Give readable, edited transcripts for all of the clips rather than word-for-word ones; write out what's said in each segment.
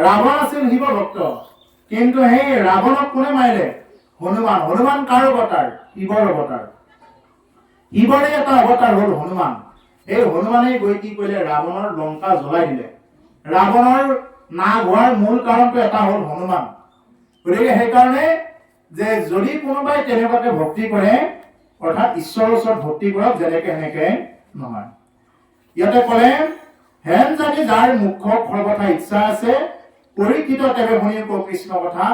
ৰাৱণ আছিল শিৱ ভক্ত, কিন্তু সেই ৰাৱণক কোনে মাৰিলে? হনুমান। হনুমান কাৰ অৱতাৰ? শিৱৰ অৱতাৰ। শিৱৰে এটা অৱতাৰ হ'ল হনুমান। এই হনুমানে গৈ কি কৰিলে? ৰাৱণৰ লংকা জ্বলাই দিলে। ৰাৱণৰ নাশ হোৱাৰ মূল কাৰণটো এটা হ'ল হনুমান। গতিকে সেইকাৰণে যে যদি কোনোবাই তেনেকুৱাকে ভক্তি কৰে, অৰ্থাৎ ঈশ্বৰৰ ওচৰত ভক্তি কৰক, যেনেকে সেনেকে নহয়। ইয়াতে ক'লে, হেন জানি যাৰ মুখ সৰ্বথা ইচ্ছা আছে, পৰীক্ষিত তেৱে শুনি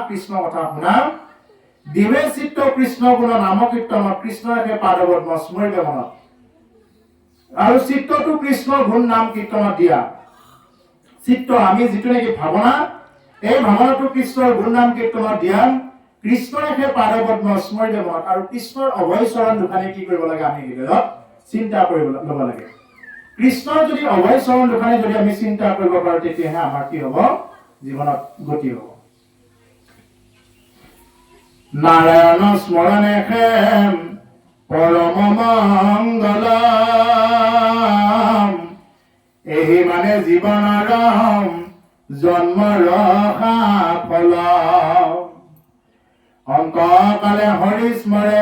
কৃষ্ণ কথা শুনা, দিবে চিত্ত কৃষ্ণ গুণ নাম কীৰ্তনত, কৃষ্ণকে পাদপদ্ম স্মৰিবে মনত। আৰু চিত্তটো কৃষ্ণৰ গুণ নাম কীৰ্তনত দিয়া। চিত্ত আমি যিটো নেকি ভাৱনা, এই ভাৱনাটো কৃষ্ণৰ গুণ নাম কীৰ্তনত দিয়া, কৃষ্ণকে পাদপদ্ম স্মৰিবে মনত। আৰু কৃষ্ণৰ অভয় চৰণ দুখানি কি কৰিব লাগে? আমি হৃদয়ত চিন্তা কৰিব ল'ব লাগে। কৃষ্ণৰ যদি অভয় চৰণ দুখানি যদি আমি চিন্তা কৰিব পাৰো, তেতিয়াহে আমাৰ কি হ'ব? জীৱনত গতি হ'ব। নাৰায়ণ স্মৰণে পৰম মংগল, এই মানে জীৱনৰ জন্মৰ সাফল। অন্তকালে হৰি স্মৰে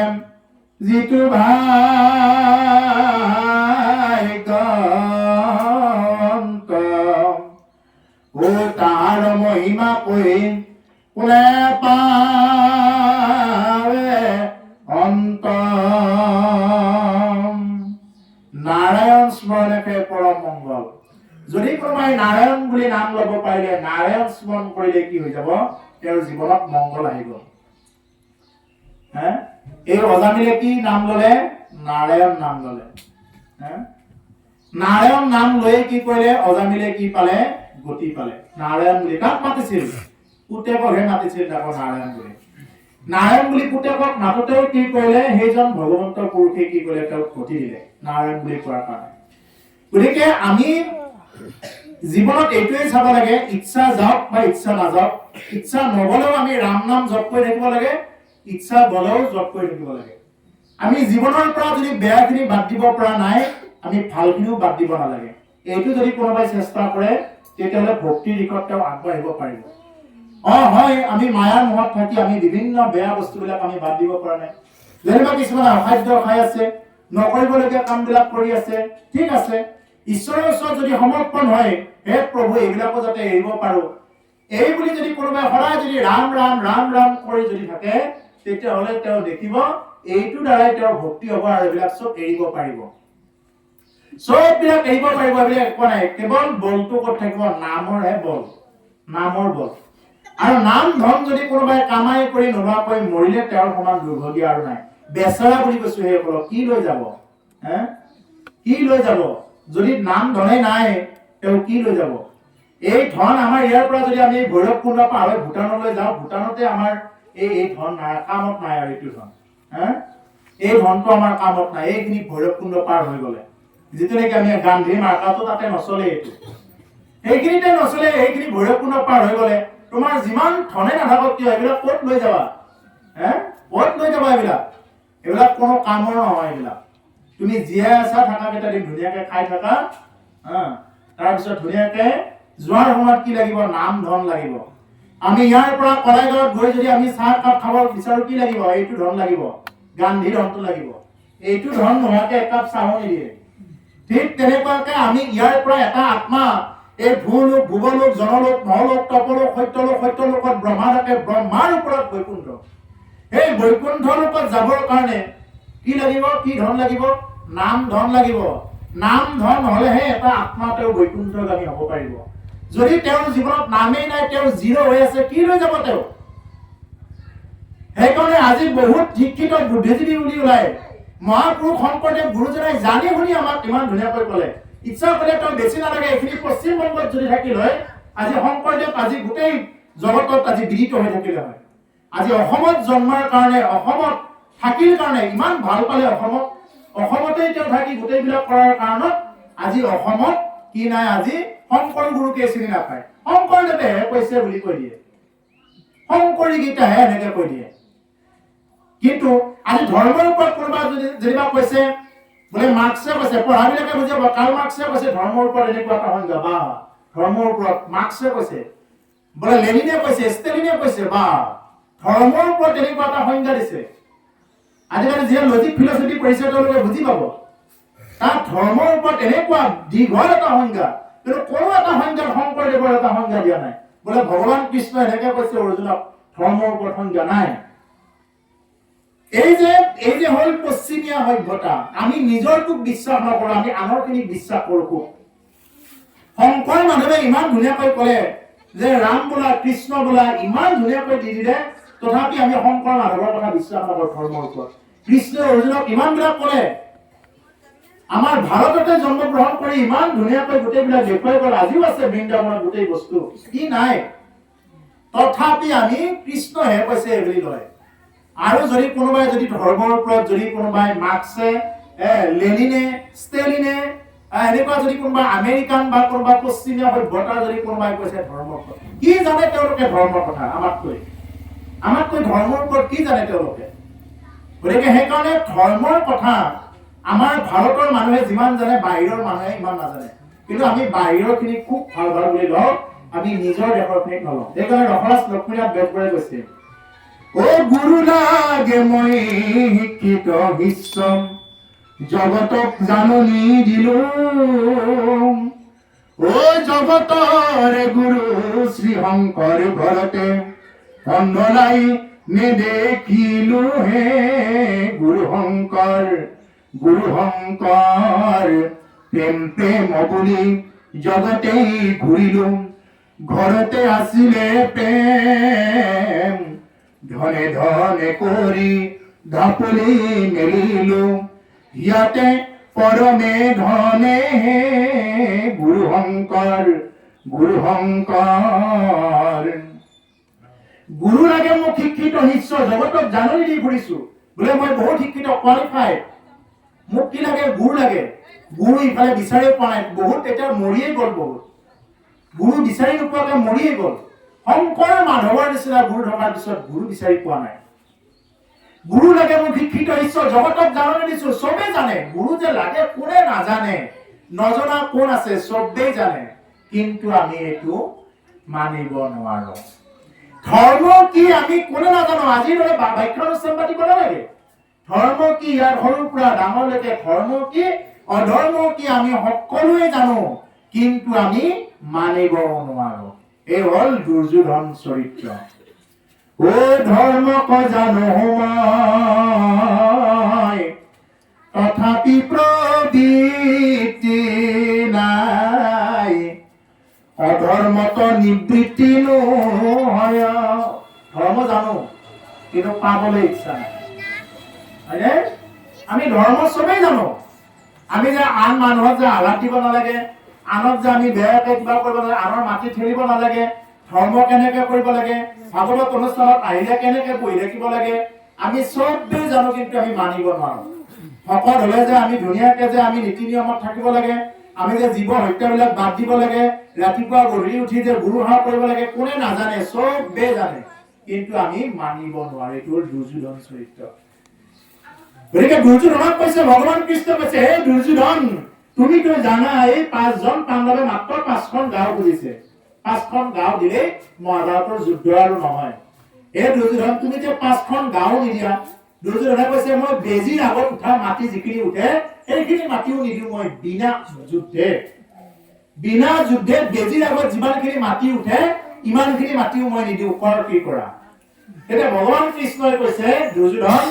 যিটো ভাগ্যৱন্ত, ও তাৰ মহিমা কৈ কোনে পাৱে অন্ত। নাৰায়ণ স্মৰণে পৰম মংগল। যদি কোনোবাই নাৰায়ণ বুলি নাম ল'ব পাৰিলে, নাৰায়ণ স্মৰণ কৰিলে কি হৈ যাব? তেওঁৰ জীৱনত মংগল আহিব। এই অজামিলে কি নাম ল'লে? নাৰায়ণ নাম ল'লে। নাৰায়ণ নাম লৈ কি কৰিলে? অজামিলে কি পালে? গতি পালে। নাৰায়ণ বুলি কাক মাতিছিল? পুতেককহে মাতিছিল তাকো নাৰায়ণ বুলি। নাৰায়ণ বুলি পুতেকক মাতোতেও কি কৰিলে? সেইজন ভগৱন্ত পুৰুষে কি কৰিলে? তেওঁক গতি দিলে নাৰায়ণ বুলি কোৱাৰ কাৰণে। গতিকে আমি জীৱনত এইটোৱে চাব লাগে, ইচ্ছা যাওক বা ইচ্ছা নাযাওক, ইচ্ছা নগলেও আমি ৰাম নাম জপ কৰি থাকিব লাগে, ইচ্ছা গলেও জপ কৰি থাকিব লাগে। আমি জীৱনৰ পৰা যদি বেয়াখিনি বাদ দিব পৰা নাই, আমি ভালখিনিও বাদ দিব নালাগে। এইটো যদি কোনোবাই চেষ্টা কৰে, তেতিয়াহ'লে ভক্তিৰ দিশত তেওঁ আগবাঢ়িব পাৰিব। হয়, আমি মায়াৰ মোহত থাকি আমি বিভিন্ন বেয়া বস্তুবিলাক আমি বাদ দিব পৰা নাই। যেনিবা কিছুমান অখাদ্য খাই আছে, নকৰিবলগীয়া কামবিলাক কৰি আছে, ঠিক আছে। ঈশ্বৰৰ ওচৰত যদি সমৰ্পণ হয়, হে প্ৰভু এইবিলাকো যাতে এৰিব পাৰো, এই বুলি যদি কোনোবাই সদায় যদি ৰাম ৰাম ৰাম ৰাম কৰি যদি থাকে, তেতিয়াহ'লে তেওঁ দেখিব এইটো দ্বাৰাই তেওঁৰ ভক্তি হ'ব আৰু এইবিলাক চব এৰিব পাৰিব। চব বিলাক এৰিব পাৰিব, এইবিলাক একো নাই। কেৱল বলটো ক'ত থাকিব? নামৰহে বল, নামৰ বল। আৰু নাম ধন যদি কোনোবাই কামাই কৰি নোলোৱাকৈ মৰিলে, তেওঁৰ সমান দুৰ্ভগীয়া আৰু নাই। বেচেৰা বুলি কৈছো সেইসকলক। কি লৈ যাব? কি লৈ যাব? যদি নাম ধনে নাই, তেওঁ কি লৈ যাব? এই ধন আমাৰ ইয়াৰ পৰা যদি আমি ভৈৰৱকুণ্ড পাৰ হৈ ভূটানলৈ যাওঁ, ভূটানতে আমাৰ এই ধন নাই, কামত নাই। আৰু এইটো ধন এই ধনটো আমাৰ কামত নাই। এইখিনি ভৈৰৱকুণ্ড পাৰ হৈ গলে, যিটো নেকি আমি গান্ধী মাৰ্কাটো তাতে নচলে, এইটো সেইখিনিতে নচলে। এইখিনি ভৈৰৱকুণ্ড পাৰ হৈ গলে তোমাৰ যিমান ধনে নাথাকক কিয়, এইবিলাক ক'ত লৈ যাবা? ক'ত লৈ যাবা? এইবিলাক কোনো কামৰ নহয়। এইবিলাক তুমি জীয়াই আছা, থাকা কেইটা দিন ধুনীয়াকে খাই থাকা, তাৰপিছত ধুনীয়াকে যোৱাৰ সময়ত কি লাগিব? নাম ধন লাগিব। আমি ইয়াৰ পৰা কলাইগাঁৱত গৈ যদি আমি চাহ কাপ খাব বিচাৰো, কি লাগিব? এইটো ধন লাগিব, গান্ধী ধনটো লাগিব। এইটো ধন নোহোৱাকে একাপ চাহো নিদিয়ে। ঠিক তেনেকুৱাকে আমি ইয়াৰ পৰা এটা আত্মা এই ভূলোক, ভুৱলোক, জনলোক, মহলোক, তপলোক, সত্যলোক, সত্যলোকত ব্ৰহ্মা থাকে, ব্ৰহ্মাৰ ওপৰত বৈকুণ্ঠ। এই বৈকুণ্ঠ লোকত যাবৰ কাৰণে কি লাগিব? কি ধন লাগিব? নাম ধন লাগিব। নাম ধন হলেহে এটা আত্মা তেওঁ বৈকুণ্ঠগামী হ'ব পাৰিব। যদি তেওঁৰ জীৱনত নামেই নাই, তেওঁ জিৰ' হৈ আছে, কি লৈ যাব তেওঁ? সেইকাৰণে আজি বহুত শিক্ষিত বুদ্ধিজীৱী বুলি ওলাই। মহাপুৰুষ শংকৰদেৱ গুৰুজনাই জানি শুনি আমাক ইমান ধুনীয়াকৈ ক'লে। ইচ্ছা কৰিলে তেওঁ বেছি নালাগে, এইখিনি পশ্চিমবংগত যদি থাকিল হয়, আজি শংকৰদেৱ আজি গোটেই জগতত আজি বিদিত হৈ থাকিলে হয়। আজি অসমত জন্মাৰ কাৰণে, অসমত থাকিল কাৰণে, ইমান ভাল পালে অসমক, অসমতেই তেওঁ থাকি গোটেইবিলাক কৰাৰ কাৰণত আজি অসমত কি নাই? আজি শংকৰ গুৰুকে চিনি নাপায়। শংকৰদেৱেহে কৈছে বুলি কৈ দিয়ে, শংকৰী গীতাহে এনেকে কৈ দিয়ে। কিন্তু আজি ধৰ্মৰ ওপৰত কোনোবা যেনিবা কৈছে, বোলে মাৰ্ক্সে কৈছে, পঢ়াবিলাকে বুজিব, কাৰ্ল মাৰ্ক্সে কৈছে ধৰ্মৰ ওপৰত এনেকুৱা এটা সংজ্ঞা, বা ধৰ্মৰ ওপৰত মাৰ্ক্সে কৈছে, বোলে লেনিনে কৈছে, ষ্টেলিনে কৈছে, বা ধৰ্মৰ ওপৰত এনেকুৱা এটা সংজ্ঞা দিছে। আজিকালি যিয়ে লজিক ফিলচফি পঢ়িছে তেওঁলোকে বুজি পাব। তাত ধৰ্মৰ ওপৰত এনেকুৱা দীঘল এটা সংজ্ঞা, কিন্তু কোনো এটা সংজ্ঞাত শংকৰদেৱৰ এটা সংজ্ঞা দিয়া নাই। বোলে ভগৱান কৃষ্ণ এনেকে কৈছে অৰ্জুনক, ধৰ্মৰ ওপৰত সংজ্ঞা নাই। এই যে হল পশ্চিমীয়া সভ্যতা। আমি নিজৰটোক বিশ্বাস নকৰো, আমি আনৰখিনিক বিশ্বাস কৰো। শংকৰ মাধৱে ইমান ধুনীয়াকৈ ক'লে যে ৰাম বোলা কৃষ্ণ বোলা ইমান ধুনীয়াকৈ দি দিলে, তথাপি আমি শংকৰ মাধৱৰ কথা বিশ্বাস নকৰো ধৰ্মৰ ওপৰত। কৃষ্ণ অৰ্জুনক ইমানবিলাক ক'লে, আমাৰ ভাৰততে জন্মগ্ৰহণ কৰি ইমান ধুনীয়াকৈ গোটেইবিলাক দেখুৱাই গ'ল। আজিও আছে বৃন্দাবনত গোটেই বস্তু, কি নাই, তথাপি আমি কৃষ্ণহে কৈছে বুলি লয়। আৰু যদি কোনোবাই যদি ধৰ্মৰ ওপৰত যদি কোনোবাই মাৰ্ক্সে, লেনিনে, ষ্টেলিনে, এনেকুৱা যদি কোনোবা আমেৰিকান বা কোনোবা পশ্চিমীয়া সভ্যতাৰ যদি কোনোবাই কৈছে ধৰ্মৰ ওপৰত, কি জানে তেওঁলোকে ধৰ্মৰ কথা আমাতকৈ ধৰ্মৰ ওপৰত কি জানে তেওঁলোকে? গতিকে সেইকাৰণে ধৰ্মৰ কথা আমাৰ ভাৰতৰ মানুহে যিমান জানে, বাহিৰৰ মানুহে ইমান নাজানে। কিন্তু আমি বাহিৰৰ খিনি খুব ভাল বুলি লওঁ, আমি নিজৰ দেশৰ খিনিক নলওঁ। সেইকাৰণে ৰসৰাজ লক্ষ্মীনাথ বেজবৰুৱাই কৈছে, ও গুৰু লাগে মই শিক্ষিত বিশ্বম, জগতক জাননী দিলো, ও জগতৰ গুৰু শ্ৰী শংকৰ ঘৰতে অন্ধলাই নেদেখিলো হে, গুৰু শংকৰ প্ৰেম প্ৰেম বুলি জগতেই ঘূৰিলো, ঘৰতে আছিলে প্ৰেম, ধনে ধনে কৰি ঢাপলি মেলিলো, ইয়াতে পৰমে ধনে হে, গুৰু শংকৰ গুৰু লাগে মোক শিক্ষিত শিষ্য, জগতক জাননী দি ফুৰিছো। বোলে মই বহুত শিক্ষিত, কোৱালিফাইড, মোক কি লাগে? গুৰু লাগে। গুৰু ইফালে বিচাৰি পোৱা নাই, বহুত এতিয়া মৰিয়ে গ'ল, বহুত গুৰু বিচাৰি নোপোৱাকে মৰিয়ে গ'ল। শংকৰ মাধৱৰ নিচিনা গুৰু থকাৰ পিছত গুৰু বিচাৰি পোৱা নাই। গুৰু লাগে মোক শিক্ষিত শিষ্য, জগতক জাননী দিছো। চবেই জানে গুৰু যে লাগে, কোনে নাজানে? নজনা কোন আছে? চবেই জানে, কিন্তু আমি এইটো মানিব নোৱাৰো। ধৰ্ম কি আমি কোনে নাজানো? আজিৰ দৰে বাক্যানুষ্ঠান পাতিব নালাগে। ধৰ্ম কি ইয়াৰ সৰুৰ পৰা ডাঙৰলৈকে ধৰ্ম কি অধৰ্ম কি আমি সকলোৱে জানো, কিন্তু আমি মানিব নোৱাৰো। এই হল দুৰ্যোধন চৰিত্ৰ। ও ধৰ্মক জানো মই, তথাপি প্ৰবৃত্তি নাই, অধৰ্মত নিবৃত্তি নহয়। ধৰ্ম জানো, কিন্তু পাবলৈ ইচ্ছা নাই। হয়নে? আমি ধৰ্ম চবেই জানো। আমি যে আন মানুহক যে আঘাত দিব নালাগে, আনক যে আমি বেয়াকৈ কিবা কৰিব নালাগে, আনৰ মাটি ঠেলিব নালাগে, ধৰ্ম কেনেকে কৰিব লাগে, ভাগৱত অনুষ্ঠানত আহিলে কেনেকে বহি থাকিব লাগে, আমি চবেই জানো, কিন্তু আমি মানিব নোৱাৰো। ভকত হলে যে আমি ধুনীয়াকে যে আমি নীতি নিয়মত থাকিব লাগে, আমি যে জীৱ হত্যাবিলাক বাদ দিব লাগে, ৰাতিপুৱা গধূলি উঠি যে গুৰু সেৱা কৰিব লাগে, কোনে নাজানে? চবেই জানে, কিন্তু আমি মানিব নোৱাৰো। এইটো হ'ল দুৰ্যোধন চৰিত্ৰ। গতিকে দুৰ্যোধনক কৈছে, ভগৱান কৃষ্ণ কৈছে, হে দুৰ্যোধন, তুমিতো জানা এই 5জন পাণ্ডৱে মাত্ৰ 5খন গাঁও বুজিছে। 5খন গাঁও দিলেই মহাভাৰতৰ যুদ্ধ আৰু নহয়। এই দুৰ্যোধন, তুমি যে 5খন গাঁও নিদিয়া। দুৰ্যোধনে কৈছে, মই বেজীৰ আগত উঠা মাটি যিখিনি উঠে, সেইখিনি মাটিও নিদিওঁ মই বিনা যুদ্ধে। বেজীৰ আগত যিমানখিনি মাটি উঠে, ইমানখিনি মাটিও মই নিদিওঁ, কৰ কি কৰা। এতিয়া ভগৱান কৃষ্ণই কৈছে, দুৰ্যোধন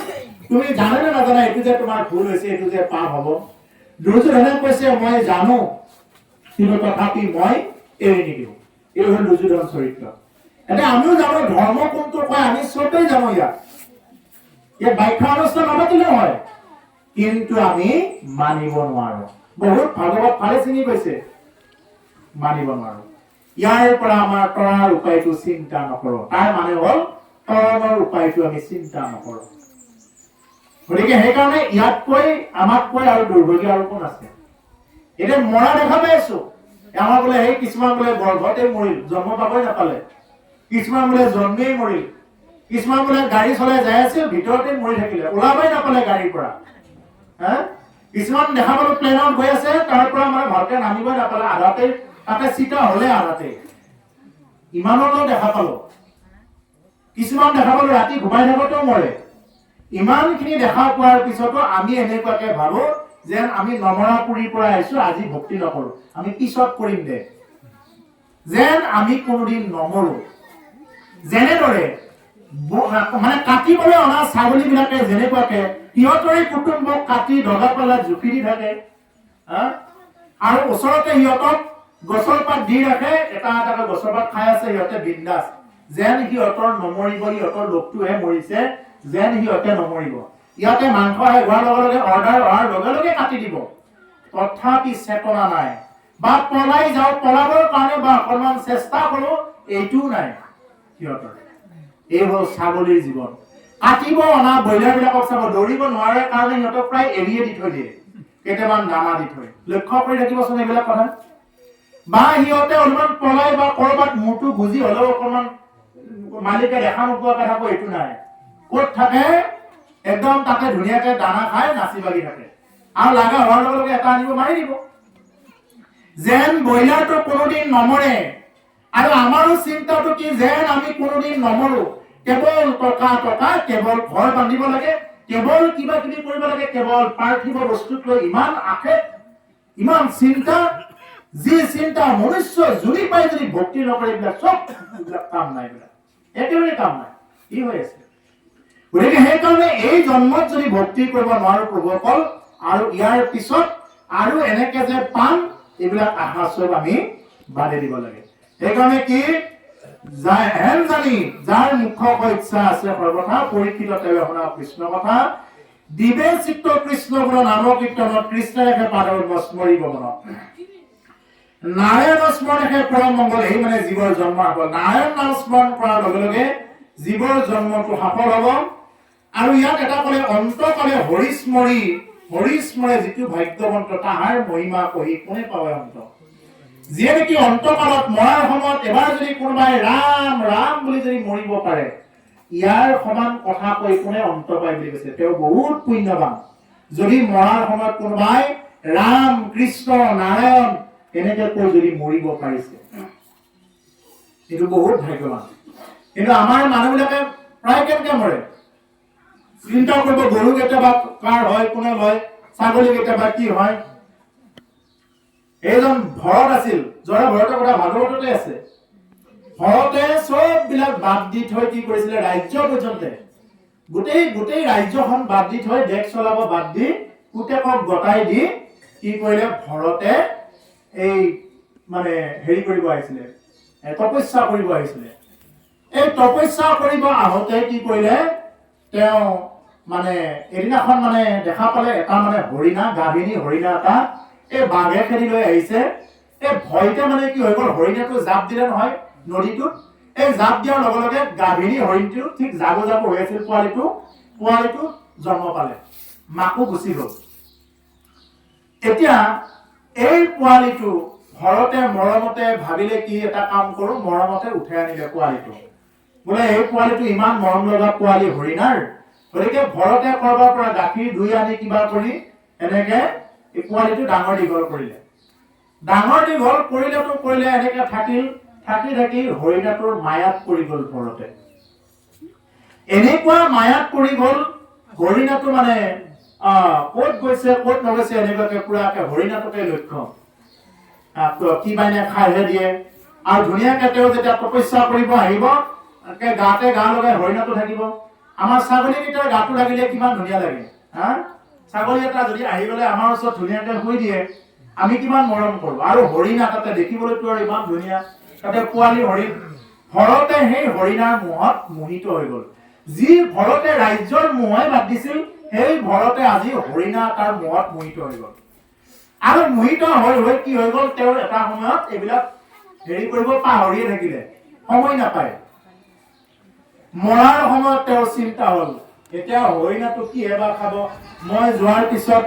তুমি জানে নে নাজানা এইটো যে তোমাৰ ভুল হৈছে, এইটো যে পাপ হব? দুৰ্যোধনে কৈছে, মই জানো, কিন্তু তথাপি মই এৰি নিদিওঁ। এই হল দুৰ্যোধন চৰিত্ৰ। এতিয়া আমিও জানো ধৰ্ম কোনটো কয়, আমি চবেই জানো। ইয়াত ব্যাখ্যা অনুষ্ঠান নাপাতিলেও হয়, কিন্তু আমি মানিব নোৱাৰো। বহুত ভাগৱত ফালে চিনি পাইছে, মানিব নোৱাৰো। ইয়াৰ পৰা আমাৰ তৰাৰ উপায়টো চিন্তা নকৰো। তাৰ মানে হল তৰণৰ উপায়টো আমি চিন্তা নকৰো। গতিকে সেইকাৰণে ইয়াতকৈ আমাতকৈ আৰু দুৰ্ভাগ্য আৰু কোন আছে? এতিয়া মৰা দেখা পাইছো। আমাৰ বোলে সেই কিছুমান বোলে গৰ্ভতে মৰিল, জন্ম পাবই নাপালে। কিছুমান বোলে জন্মেই মৰিল। কিছুমান বোলে গাড়ী চলাই যাই আছিল, ভিতৰতে মৰি থাকিলে, ওলাবই নাপালে গাড়ীৰ পৰা। কিছুমান দেখা পালো প্লেনত গৈ আছে, তাৰ পৰা মানে ভালকে নামিবই নাপালে, আধাতে তাতে চিটা হলে আধাতে। ইমানলৈও দেখা পালো, কিছুমান দেখা পালো ৰাতি ঘুমাই থাকোতেও মৰে। ইমানখিনি দেখা পোৱাৰ পিছতো আমি এনেকুৱাকে ভাবো যেন আমি নমৰাপুৰীৰ পৰা আহিছো, আজি ভক্তি নকৰো, আমি পিছত কৰিম দে, যেন আমি কোনোদিন নমৰো। যেনেদৰে মানে কাটিবলৈ অনা ছাগলী বিলাকে যেনেকুৱাকে সিহঁতৰে কুটুম্বক কাটি দগা পাল্লাত জুপি দি থাকে, আৰু ওচৰতে সিহঁতক গছৰ পাত দি ৰাখে, এটা এটাকৈ গছৰ পাত খাই আছে সিহঁতে বিন্দাস, যেন সিহঁতৰ নমৰিব, সিহঁতৰ লোকটোহে মৰিছে, যেন সিহঁতে নমৰিব। ইয়াতে মাংস শেষ হোৱাৰ লগে লগে অৰ্ডাৰ অহাৰ লগে লগে কাটি দিব, তথাপি চেতনা নাই, বা পলাই যাওঁ, পলাবৰ কাৰণে বা অকণমান চেষ্টা কৰো, এইটোও নাই সিহঁতৰ। এই হ'ল ছাগলীৰ জীৱন। কাটিব অনা ব্ৰইলাৰ বিলাকক চাব, দৌৰিব নোৱাৰে কাৰণে সিহঁতক প্ৰায় এৰিয়ে দি থৈ দিয়ে, কেইটামান দানা দি থৈ। লক্ষ্য কৰি থাকিবচোন এইবিলাক কথা। বা সিহঁতে অলপমান পলাই বা কৰবাত মূৰটো গুজি হলেও অকণমান মালিকে দেখা নোপোৱাকে থাকো, এইটো নাই। ক'ত থাকে একদম তাতে ধুনীয়াকে দানা খাই নাচি বাগি থাকে, আৰু লাগা হোৱাৰ লগে লগে এটা আনিব মাৰি দিব, যেন ব্ৰইলাৰটো কোনোদিন নমৰে। আৰু আমাৰো চিন্তাটো কি, যেন আমি কোনোদিন নমৰো, কেৱল টকা টকা, কেৱল ঘৰ বান্ধিব লাগে, কেৱল কিবা কিবি কৰিব লাগে, কেৱল পাৰ্থিৱ বস্তুক লৈ ইমান আশে, ইমান চিন্তা, যি চিন্তা মনুষ্য জুৰি পাই যদি ভক্তি নকৰে, এইবিলাক চব এইবিলাক কাম নাই, একেবাৰে কাম নাই। কি হৈ আছে? গতিকে সেইকাৰণে এই জন্মত যদি ভক্তি কৰিব নোৱাৰো প্ৰভুসকল, আৰু ইয়াৰ পিছত আৰু এনেকে যে পাম, এইবিলাক আশা চব আমি বাদে দিব লাগে। সেইকাৰণে কি, হেন জানি যাৰ মুখ্য ইচ্ছা আছে সৰ্বথা, পৰীক্ষিত তেওঁ শুনা কৃষ্ণ কথা, দিবে চিত্ত কৃষ্ণ গুণ নাম কীৰ্তনত, কৃষ্ণেহে পাদৰ স্মৰিব মনত, নাৰায়ণ স্মৰণে পৰম মংগল। এই মানে জীৱৰ জন্ম সফল, নাৰায়ণ নাম স্মৰণ কৰাৰ লগে লগে জীৱৰ জন্মটো সফল হব। আৰু ইয়াত এটা কলে অন্তকালে হৰিস্মৰি, হৰিস্মৰে যিটো ভাগ্যৱন্ত, তাহাৰ মহিমা কহি কোনে পাৱে অন্ত। যিয়ে নেকি অন্তকালত মৰাৰ সময়ত এবাৰ যদি কোনোবাই ৰাম ৰাম বুলি যদি মৰিব পাৰে, ইয়াৰ সমান কথা কৈ কোনে অন্ত পায় বুলি কৈছে। তেওঁ বহুত পুণ্যৱান, যদি মৰাৰ সময়ত কোনোবাই ৰাম কৃষ্ণ নাৰায়ণ এনেকে কৈ যদি মৰিব পাৰিছে, এইটো বহুত ভাগ্যৱান। কিন্তু আমাৰ মানুহবিলাকে প্ৰায় কেনেকে মৰে চিন্তা কৰিব, গৰু কেতিয়াবা কাৰ হয়, কোনে লয়, ছাগলী কেতিয়াবা কি হয়। এইজন ভৰত আছিল, জৰা ভৰতৰ কথা ভাগৱততে আছে। ভৰতে চব বিলাক বাদ দি থৈ কি কৰিছিলে, ৰাজ্য পৰ্যন্ত গোটেই ৰাজ্যখন বাদ দি থৈ, দেশ চলাব বাদ দি, পুতেকক গতাই দি কি কৰিলে, ভৰতে এই মানে হেৰি কৰিব আহিছিলে, তপস্যা কৰিব আহিছিলে। এই তপস্যা কৰিব আহোতে কি কৰিলে, তেওঁ মানে এদিনাখন মানে দেখা পালে এটা মানে হৰিণা, গাভিনী হৰিণা এটা এই বাঘে খেদি লৈ আহিছে। এই ভয়তে মানে কি হৈ গ'ল, হৰিণাটো জাপ দিলে নহয় নদীটোত। এই জাপ দিয়াৰ লগে লগে গাভিনী হৰিণটো ঠিক জাগো জাগো হৈ আছিল, পোৱালিটো জন্ম পালে, মাকো গুচি গ'ল। এতিয়া এই পোৱালিটো ঘৰতে মৰমতে ভাবিলে কি এটা কাম কৰো, মৰমতে উঠাই আনিলে পোৱালিটো। বোলে এই পোৱালিটো ইমান মৰম লগা পোৱালি হৰিণাৰ, গতিকে ঘৰতে কৰবাৰ পৰা গাখীৰ ধুই আনি কিবা কৰি এনেকে এই পোৱালিটো ডাঙৰ দীঘল কৰিলে। ডাঙৰ দীঘল কৰিলেতো কৰিলে, এনেকে থাকি হৰিণাটোৰ মায়াত পৰি গ'ল ঘৰতে। এনেকুৱা মায়াত পৰি গ'ল, হৰিণাটো মানে ক'ত গৈছে ক'ত নগৈছে এনেকুৱাকে পুৰাকে হৰিণাটোকে লক্ষ্য, কি বাইনে খাইহে দিয়ে। আৰু ধুনীয়াকে তেওঁ যেতিয়া তপস্যা কৰিব আহিব, গাতে গা লগাই হৰিণাটো থাকিব। আমাৰ ছাগলীকেইটাৰ গাটো লাগিলে কিমান ধুনীয়া লাগে, ছাগলী এটা যদি আহি গ'লে আমাৰ ওচৰত ধুনীয়াকে শুই দিয়ে, আমি কিমান মৰম কৰো। আৰু হৰিণা তাতে দেখিবলৈতো আৰু ইমান ধুনীয়া, তাতে পোৱালি হৰিণ। ভৰতে সেই হৰিণাৰ মোহত মোহিত হৈ গ'ল। যি ভৰতে ৰাজ্যৰ মোহে বাদ দিছিল, সেই ভৰতে আজি হৰিণা তাৰ মোহত মোহিত হৈ গ'ল। আৰু মোহিত হৈ কি হৈ গ'ল, তেওঁৰ এটা সময়ত এইবিলাক হেৰি কৰিব পাহৰিয়ে থাকিলে, সময় নাপায়। মৰাৰ সময়ত তেওঁৰ চিন্তা হ'ল, এতিয়া হৰিণাটো কি এবাৰ খাব, মই যোৱাৰ পিছত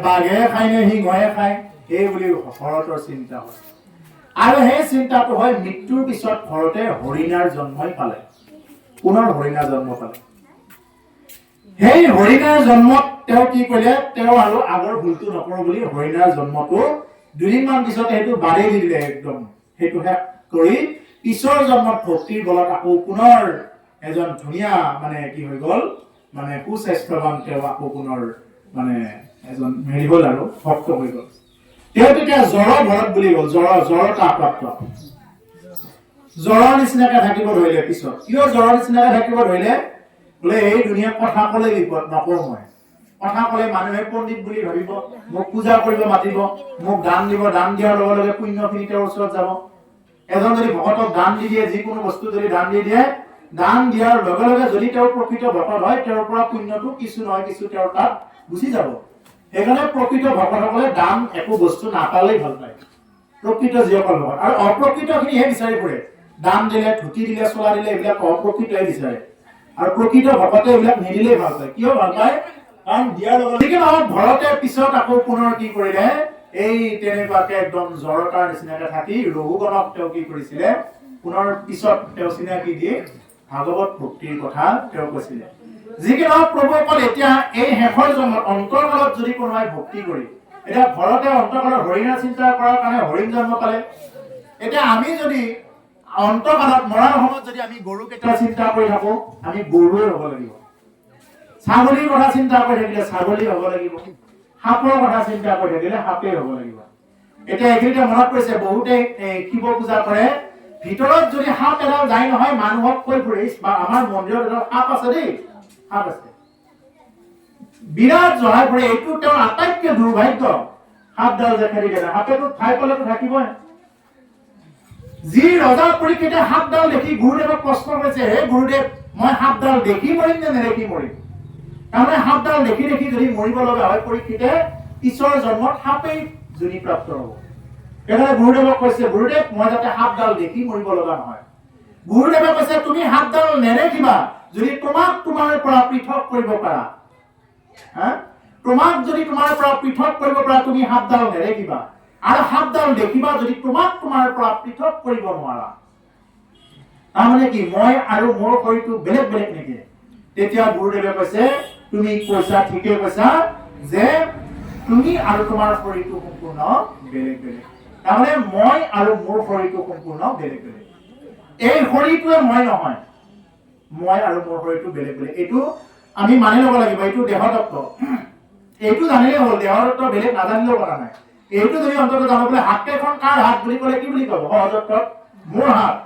বাঘে খায় নে সিংহে খায়, এই বুলি ভৰতৰ চিন্তা হয়। আৰু সেই চিন্তাটো হয় মৃত্যুৰ পিছত ভৰতে হৰিণাৰ জন্মই পালে, পুনৰ হৰিণাৰ জন্ম পালে। সেই হৰিণাৰ জন্মত তেওঁ কি কৰিলে, তেওঁ আৰু আগৰ ভুলটো নকৰো বুলি হৰিণাৰ জন্মটো দুদিনমান পিছত সেইটো বাদেই দি দিলে, একদম সেইটো শেষ কৰি পিছৰ জন্মত ভক্তিৰ বলত আকৌ পুনৰ এজন ধুনীয়া মানে কি হৈ গ'ল মানে সুস্বাস্থ্যৱান তেওঁ আকৌ পুনৰ মানে এজন হেৰি হ'ল আৰু ভক্ত হৈ গ'ল। তেওঁ তেতিয়া জ্বৰ ভৰত বুলি গ'ল, জ্বৰতা প্ৰাপ্ত জ্বৰৰ নিচিনাকে থাকিব ধৰিলে। পিছত কিয় জ্বৰৰ নিচিনাকে থাকিব ধৰিলে? বোলে এই দুনিয়াত কথা ক'লে বিপদ নকওঁ মই, কথা ক'লে মানুহে পণ্ডিত বুলি ভাবিব, মোক পূজা কৰিব মাতিব, মোক দান দিব, দান দিয়াৰ লগে লগে পুণ্যখিনি তেওঁৰ ওচৰত যাব। এজন যদি ভকতক দান দি দিয়ে, যিকোনো বস্তু যদি দান দি দিয়ে, দান দিয়াৰ লগে লগে যদি তেওঁৰ প্ৰকৃত ভকত হয়, তেওঁৰ পৰা পুণ্যটো কিছু নহয় কিছু তেওঁৰ তাত গুচি যাব। সেইকাৰণে প্ৰকৃত ভকতসকলে দান একো বস্তু নাপালেই ভাল পায়, প্ৰকৃত যিসকল ভকত। আৰু অপ্ৰকৃতখিনিহে বিচাৰি ফুৰে, দান দিলে, ধুতি দিলে, চোলা দিলে, এইবিলাক অপ্ৰকৃতহে বিচাৰে। আৰু প্ৰকৃত ভকতে এইবিলাক নিদিলেই ভাল পায়। কিয় ভাল পায়? কাৰণ দিয়াৰ লগে লগে ভৰতে পিছত আকৌ পুনৰ কি কৰিলে, এই তেনেকুৱাকে একদম জ্বৰতাৰ নিচিনাকে থাকি ৰঘুগণক তেওঁ কি কৰিছিলে, পুনৰ পিছত তেওঁ চিনাকি দি ভাগৱত ভক্তিৰ কথা তেওঁ কৈছিলে। যিকি নহওক প্ৰভুসকল এতিয়া এই শেষৰ জন্মত অন্তৰকালত যদি কোনোবাই ভক্তি কৰি, এতিয়া ঘৰতে অন্তৰকালত হৰিণা চিন্তা কৰাৰ কাৰণে হৰিণ জন্ম পালে। এতিয়া আমি যদি অন্তৰকালত মৰাৰ সময়ত যদি আমি গৰু কেইটা চিন্তা কৰি থাকো, আমি গৰুৱে হ'ব লাগিব। ছাগলীৰ কথা চিন্তা কৰি থাকিলে ছাগলী হ'ব লাগিব। সাপৰ কথা চিন্তা কৰি থাকিলে সাপেই হ'ব লাগিব। এতিয়া এইখিনিতে মনত পৰিছে, বহুতে শিৱ পূজা কৰে, ভিতৰত যদি সাপ এডাল যায় নহয়, মানুহক কৈ ফুৰে আমাৰ মন্দিৰত এডাল সাপ আছে দেই, সাপ আছে, বিৰাট জহাই ফুৰে। এইটো তেওঁৰ আটাইতকৈ দুৰ্ভাগ্য। সাপডাল যে খেলি গেলে, সাপেতো ঠাই পালেতো থাকিবই। যি ৰজা পৰীক্ষিতে সাপডাল দেখি গুৰুদেৱক প্ৰশ্ন কৰিছে, হে গুৰুদেৱ, মই সাপডাল দেখি মৰিম নে নেদেখি মৰিম? তাৰমানে সাপডাল দেখি দেখি যদি মৰিব লগা হয়, পৰীক্ষিতে পিছৰ জন্মত সাপেই যোনি প্ৰাপ্ত হ'ব। সেইকাৰণে গুৰুদেৱক কৈছে, গুৰুদেৱ মই যাতে সাপডাল দেখি মৰিব লগা নহয়। গুৰুদেৱে কৈছে, তুমি সাপডাল নেদেখিবা যদি তোমাক তোমাৰ পৰা পৃথক কৰিব পাৰা। তোমাক যদি তোমাৰ পৰা পৃথক কৰিব পাৰা, তুমি সাপডাল নেদেখিবা। আৰু সাপডাল দেখিবা যদি তোমাক তোমাৰ পৰা পৃথক কৰিব নোৱাৰা। তাৰমানে কি, মই আৰু মোৰ শৰীৰটো বেলেগ বেলেগ নেকি? তেতিয়া গুৰুদেৱে কৈছে, তুমি কৈছা, ঠিকে কৈছা, যে তুমি আৰু তোমাৰ শৰীৰটো সম্পূৰ্ণ বেলেগ বেলেগ। তাৰমানে মই আৰু মোৰ শৰীৰটো সম্পূৰ্ণ বেলেগ বেলেগ। এই শৰীৰটোৱে মই নহয়, মই আৰু মোৰ শৰীৰটো বেলেগ বেলেগ। এইটো আমি মানি ল'ব লাগিব। এইটো দেহতত্ব, এইটো জানিলে হ'ল। দেহতত্ব বেলেগ নাজানিলেও কথা নাই। এইটো যদি অন্তত জানো, বোলে হাত কেইখন কাৰ হাত বুলি ক'লে কি বুলি ক'ব? সহজত্বত মোৰ হাত।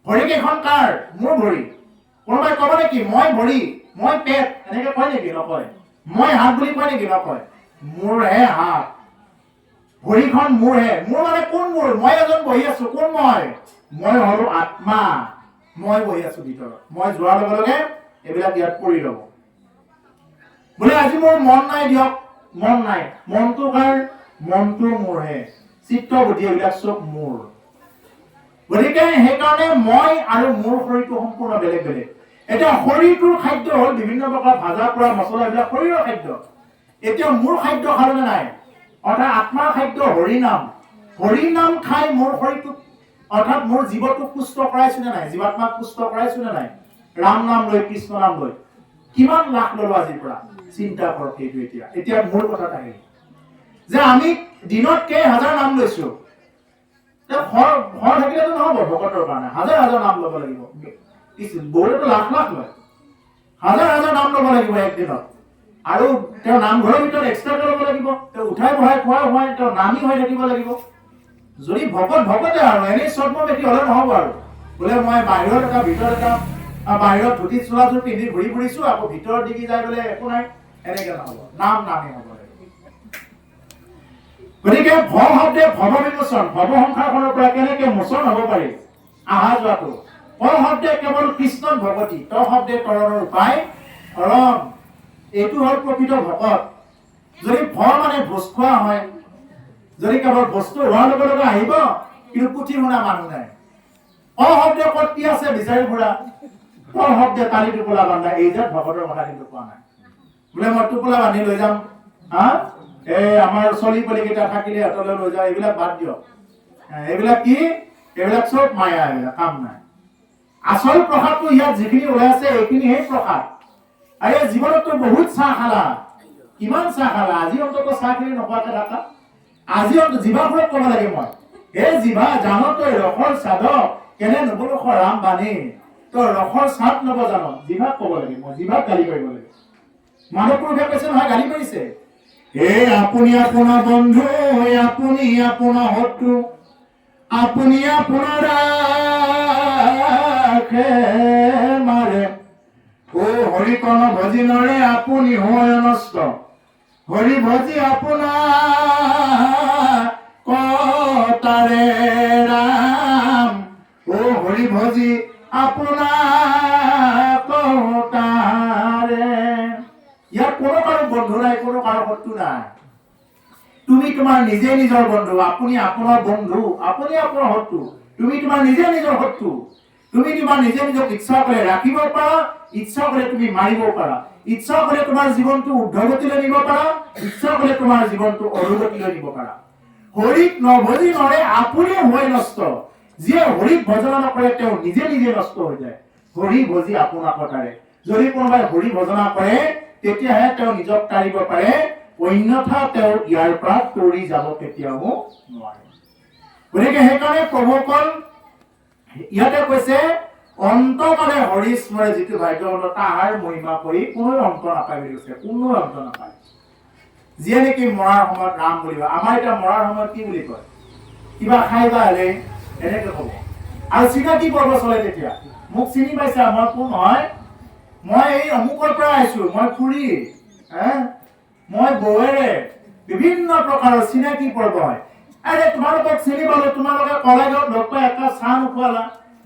ভৰি কেইখন কাৰ? মোৰ ভৰি। কোনোবাই ক'ব নেকি মই ভৰি, মই পেট, এনেকে কয় নেকি? নকয়। মই হাত বুলি কয় নেকি? নকয়। মোৰহে হাত, ভৰিখন মোৰহে। মোৰ মানে কোন মোৰ? মই এজন বহি আছো, কোন মই? মই হলো আত্মা, মই বহি আছো ভিতৰত। মই যোৱাৰ লগে লগে এইবিলাক ইয়াত পৰি ল'ব। বোলে আজি মোৰ মন নাই দিয়ক, মন নাই, মনটো কাৰ? মনটো মোৰহে। চিত্ত বুদ্ধি এইবিলাক চব মোৰ। গতিকে সেইকাৰণে মই আৰু মোৰ শৰীৰটো সম্পূৰ্ণ বেলেগ বেলেগ। এতিয়া শৰীৰটোৰ খাদ্য হ'ল বিভিন্ন প্ৰকাৰ ভাজা পোৰা মছলা, এইবিলাক শৰীৰৰ খাদ্য। এতিয়া মোৰ খাদ্য খালে নাই, অৰ্থাৎ আত্মাৰ খাদ্য হৰি নাম। হৰি নাম খাই মোৰ শৰীৰটোক, অৰ্থাৎ মোৰ জীৱটোক পুষ্ট কৰাইছো নে নাই? জীৱাত্মাক পুষ্ট কৰাইছো নে নাই? ৰাম নাম লৈ, কৃষ্ণ নাম লৈ কিমান লাখ ললো আজিৰ পৰা? চিন্তা কৰক সেইটো। এতিয়া মোৰ কথা আহিল যে আমি দিনত কেইহাজাৰ নাম লৈছো। ঘৰ থাকিলেতো নহব, ভকতৰ কাৰণে হাজাৰ হাজাৰ নাম ল'ব লাগিব। বহুতো লাখ লাখ লয়, হাজাৰ হাজাৰ নাম ল'ব লাগিব একদিনত। আৰু তেওঁ নামঘৰৰ ভিতৰত এক্সট্ৰাকে ল'ব লাগিব। তেওঁ উঠাই বহাই খোৱা হোৱাই তেওঁ নামী হৈ থাকিব লাগিব। যদি ভকতে আৰু এনেই চৰ্মবেশী হলে নহব। আৰু বোলে মই বাহিৰত এটা ভিতৰত এটা, বাহিৰত ধুতি চোলাযোৰ পিন্ধি ঘূৰি ফুৰিছো, আকৌ ভিতৰত দিগি যাই বোলে একো নাই, এনেকে নহব। নামেই হ'ব লাগিব। গতিকে ভৱ শব্দে ভৱ বিমোচন, ভৱ সংসাৰখনৰ পৰা কেনেকে মোচন হ'ব পাৰি আহা যোৱাটো। ভৱ শব্দে কেৱল কৃষ্ণ ভগৱতী, ত শব্দে তৰণৰ উপায় ধৰম। এইটো হ'ল প্ৰকৃত ভকত। যদি ভৱ মানে ভোজ খোৱা হয়, যদি কেৱল বস্তু হোৱাৰ লগে লগে আহিব, কিন্তু পুথি শুনা মানুহ নাই। অশব্দে ক'ত কি আছে বিচাৰি ফুৰা, ত শব্দে তালি টোপোলা বান্ধা, এই যে ভকতৰ কথা কিন্তু কোৱা নাই। বোলে মই টোপোলা বান্ধি লৈ যাম, এই আমাৰ চলি পলি কেইটা থাকিলে সিহঁতলৈ লৈ যাওঁ, এইবিলাক বাদ দিয়ক। এইবিলাক কি? এইবিলাক চব মায়া, এইবিলাক কাম নাই। আচল প্ৰসাদটো ইয়াত যিখিনি ওলাই আছে, এইখিনিহে প্ৰসাদ। আৰু এই জীৱনততো বহুত চাহ খালা, কিমান চাহ খালা, আজি অন্তত চাহখিনি নোখোৱাকে থাকা। আজি জিভাবোৰক ক'ব লাগে মই, এই জিভা জানো তই ৰসৰ সাধক, কেনে নবলখ ৰাম বাণী তই ৰসৰ চাপ নব জানো জিভাত ক'ব লাগে মই জিভাত গালি পাৰিব লাগে মানৱ পুৰুষে কৈছে নহয় গালি পাৰিছে হে আপুনি আপোনাৰ বন্ধু আপুনি আপোনাৰ শত্ৰু আপুনি আপোনাৰ ৰাখে মাৰে ও হৰি কণ ভজি নৰে আপুনি হয় নষ্ট হৰি ভজি আপোনাৰ কতাৰে ৰাম ও হৰি ভজি আপোনাৰ কতাৰে ইয়াত কোনো কাৰো বন্ধু নাই কোনো কাৰো শত্ৰু নাই তুমি তোমাৰ নিজে নিজৰ বন্ধু আপুনি আপোনাৰ বন্ধু আপুনি আপোনাৰ শত্ৰু তুমি তোমাৰ নিজে নিজৰ শত্ৰু তুমি তোমাৰ নিজে নিজক ইচ্ছা কৰে ৰাখিব পাৰা ইচ্ছা কৰে তুমি মাৰিব পাৰা ইচ্ছা কৰে তোমাৰ জীৱনটো উদ্ধগতিলৈ নিব পাৰা ইচ্ছা কৰে তোমাৰ জীৱনটো অধোগতিলৈ নিব পাৰা হৰিক নভজি নৰে আপুনি হয় নষ্ট যিয়ে হৰিক ভজন নকৰে তেওঁ নিজে নিজে নষ্ট হৈ যায় হৰি ভজি আপোনাৰ কটাৰে যদি কোনোবাই হৰি ভজনা কৰে তেতিয়াহে তেওঁ নিজক তাৰিব পাৰে অন্যথা তেওঁ ইয়াৰ পৰা তৰি যাব কেতিয়াও নোৱাৰে গতিকে সেইকাৰণে প্ৰভুকল ইয়াতে কৈছে অন্তকালে হৰি স্মৰে যিটো ভাগ্যৱন্ত তাহাৰ মহিমা কৰি কোনো অন্ত নাপায় বুলি কৈছে কোনো অন্ত নাপায় যিয়ে নেকি মৰাৰ সময়ত ৰাম বুলিব আমাৰ এতিয়া মৰাৰ সময়ত কি বুলি কয় কিবা খাইবা হলে এনেকে ক'ব আৰু চিনাকি পৰ্ব চলে তেতিয়া মোক চিনি পাইছা মই কোন হয় মই এই অমুকৰ পৰা আহিছো মই খুৰী মই বৌৱেৰে বিভিন্ন প্ৰকাৰৰ চিনাকি পৰ্ব হয় আৰে তোমালোকক চিনি পালো তোমালোকে কলেজত লগ পাই এটা চাহ নোখোৱালা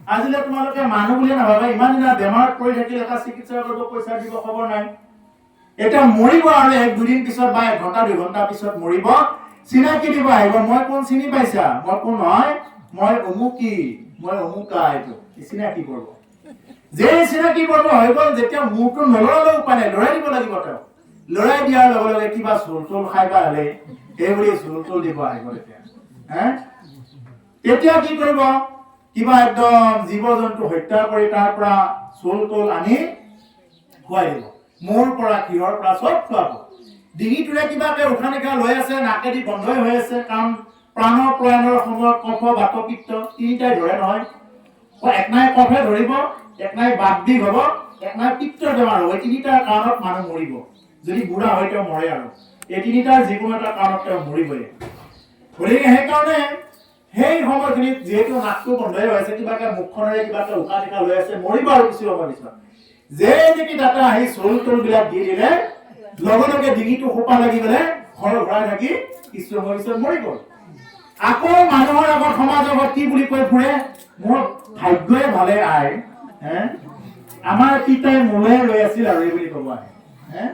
আজিলে তোমালোকে মানুহ বুলি নাভাবা ইমান দিনা বেমাৰত পৰি থাকিলে এটা চিকিৎসা কৰিব পইচা দিব খবৰ নাই এটা মৰিব আৰু এক দুদিন পিছত বা এক ঘণ্টা দুই ঘণ্টা পিছত মৰিব চিনাকি দিব আহিব মই কোন চিনি পাইছা মই কোন হয় মই অমুকি মই অমুকা এইটো চিনাকি পৰ্ব যে চিনাকি পৰ্ব হৈ গ'ল যেতিয়া মূৰটো নলৰালেও উপায় নাই লৰাই দিব লাগিব তেওঁ লৰাই দিয়াৰ লগে লগে কিবা চুলতুল খাইবা হলে এইবুলি চুলতুল দিব আহিব তেতিয়া কি কৰিব কিবা একদম জীৱ জন্তু হত্যা কৰি তাৰ পৰা চুলতুল আনি খুৱাই দিব মোৰ পৰা কিহৰ পৰা চব খুৱাব ডিঙিটোৰে কিবাকে উশাহ নিশাহ লৈ আছে নাকেদি বন্ধই হৈ আছে কাৰণ প্ৰাণৰ প্ৰয়াণৰ সময়ত কফ বাত পিত্ত তিনিটাই ধৰে নহয় এক নাই কফে ধৰিব এক নাই বাত বিষ হ'ব এক নাই পিত্তৰ বেমাৰ হ'ব এই তিনিটাৰ কাৰণত মানুহ মৰিব যদি বুঢ়া হয় তেওঁ মৰে আৰু এই তিনিটাৰ যিকোনো এটা কাৰণত তেওঁ মৰিবই গতিকে সেইকাৰণে সেই সময়খিনিত যিহেতু নাকটো বন্ধই হৈ আছে কিবাকে মুখখনেৰে কিবাকে উশাহ নিশাহ লৈ আছে মৰিব আৰু কিছু সময় পিছত যে নেকি তাতে আহি চুল তুল বিলাক দি দিলে লগে লগে ডিঙিটো সোপা লাগি গলে ঘৰ ঘূৰাই থাকি কিছু সময় পিছত মৰি গ'ল আকৌ মানুহৰ আগত সমাজ আগত কি বুলি কৈ ফুৰে মোৰ ভাগ্যই ভালে আই আমাৰ পিতাই মোলে ৰৈ আছিল আৰু এই বুলি ক'ব আহে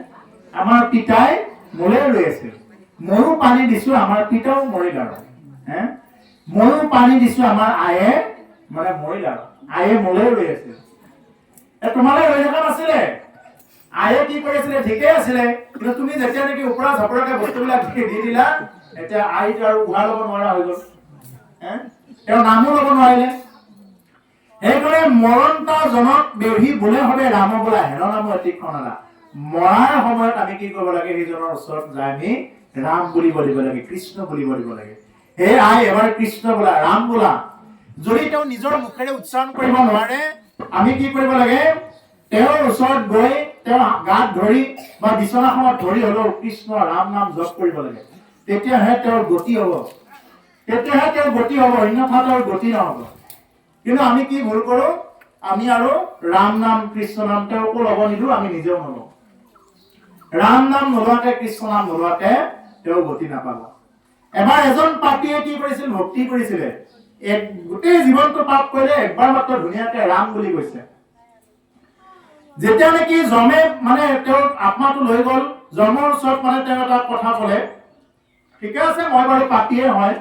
আমাৰ পিতাই মোলে ৰৈ আছিল ময়ো পানী দিছো আমাৰ পিতাও মৰিল আৰু ময়ো পানী দিছো আমাৰ আয়ে মানে মৰিল আৰু আয়ে মোলে ৰৈ আছিল তোমালে ৰৈ থকা নাছিলে আয়ে কি কৰিছিলে ঠিকে আছিলে কিন্তু তুমি যেতিয়া নেকি ওপৰা ঝপৰাকে বস্তুবিলাক দি দিলা এতিয়া আইটো আৰু উহা ল'ব নোৱাৰা হৈ গ'ল তেওঁ নামো ল'ব নোৱাৰিলে সেইকাৰণে মৰণতা জনক দেহি বোলে হবে ৰাম বোলা হেৰ নামো এটি খনালা মৰাৰ সময়ত আমি কি কৰিব লাগে সেইজনৰ ওচৰত যাই আমি ৰাম বুলিব দিব লাগে কৃষ্ণ বুলিব দিব লাগে হে আই এবাৰ কৃষ্ণ বোলা ৰাম বোলা যদি তেওঁ নিজৰ মুখেৰে উচ্চাৰণ কৰিব নোৱাৰে আমি কি কৰিব লাগে তেওঁৰ ওচৰত গৈ তেওঁৰ গাত ধৰি বা বিচনাখনত ধৰি হলেও কৃষ্ণ ৰাম নাম জপ কৰিব লাগে তেতিয়াহে তেওঁৰ গতি হ'ব অন্যথা তেওঁৰ গতি নহ'ব কিন্তু আমি কি ভুল কৰো আমি আৰু ৰাম নাম কৃষ্ণ নাম তেওঁকো ল'ব নিদিওঁ আমি নিজেও নলওঁ ৰাম নাম নোলোৱাকে কৃষ্ণ নাম নোলোৱাকে তেওঁ গতি নাপাব এবাৰ এজন পাপীয়ে কি কৰিছিল ভক্তি কৰিছিলে গোটেই জীৱনটো পাপ কৰিলে একবাৰ মাত্ৰ ধুনীয়াকে ৰাম বুলি কৈছে যেতিয়া নেকি জমে মানে তেওঁৰ আত্মাটো লৈ গ'ল জমৰ ওচৰত মানে তেওঁ এটা কথা ক'লে ঠিকে আছে মই বাৰু পাপীয়ে হয়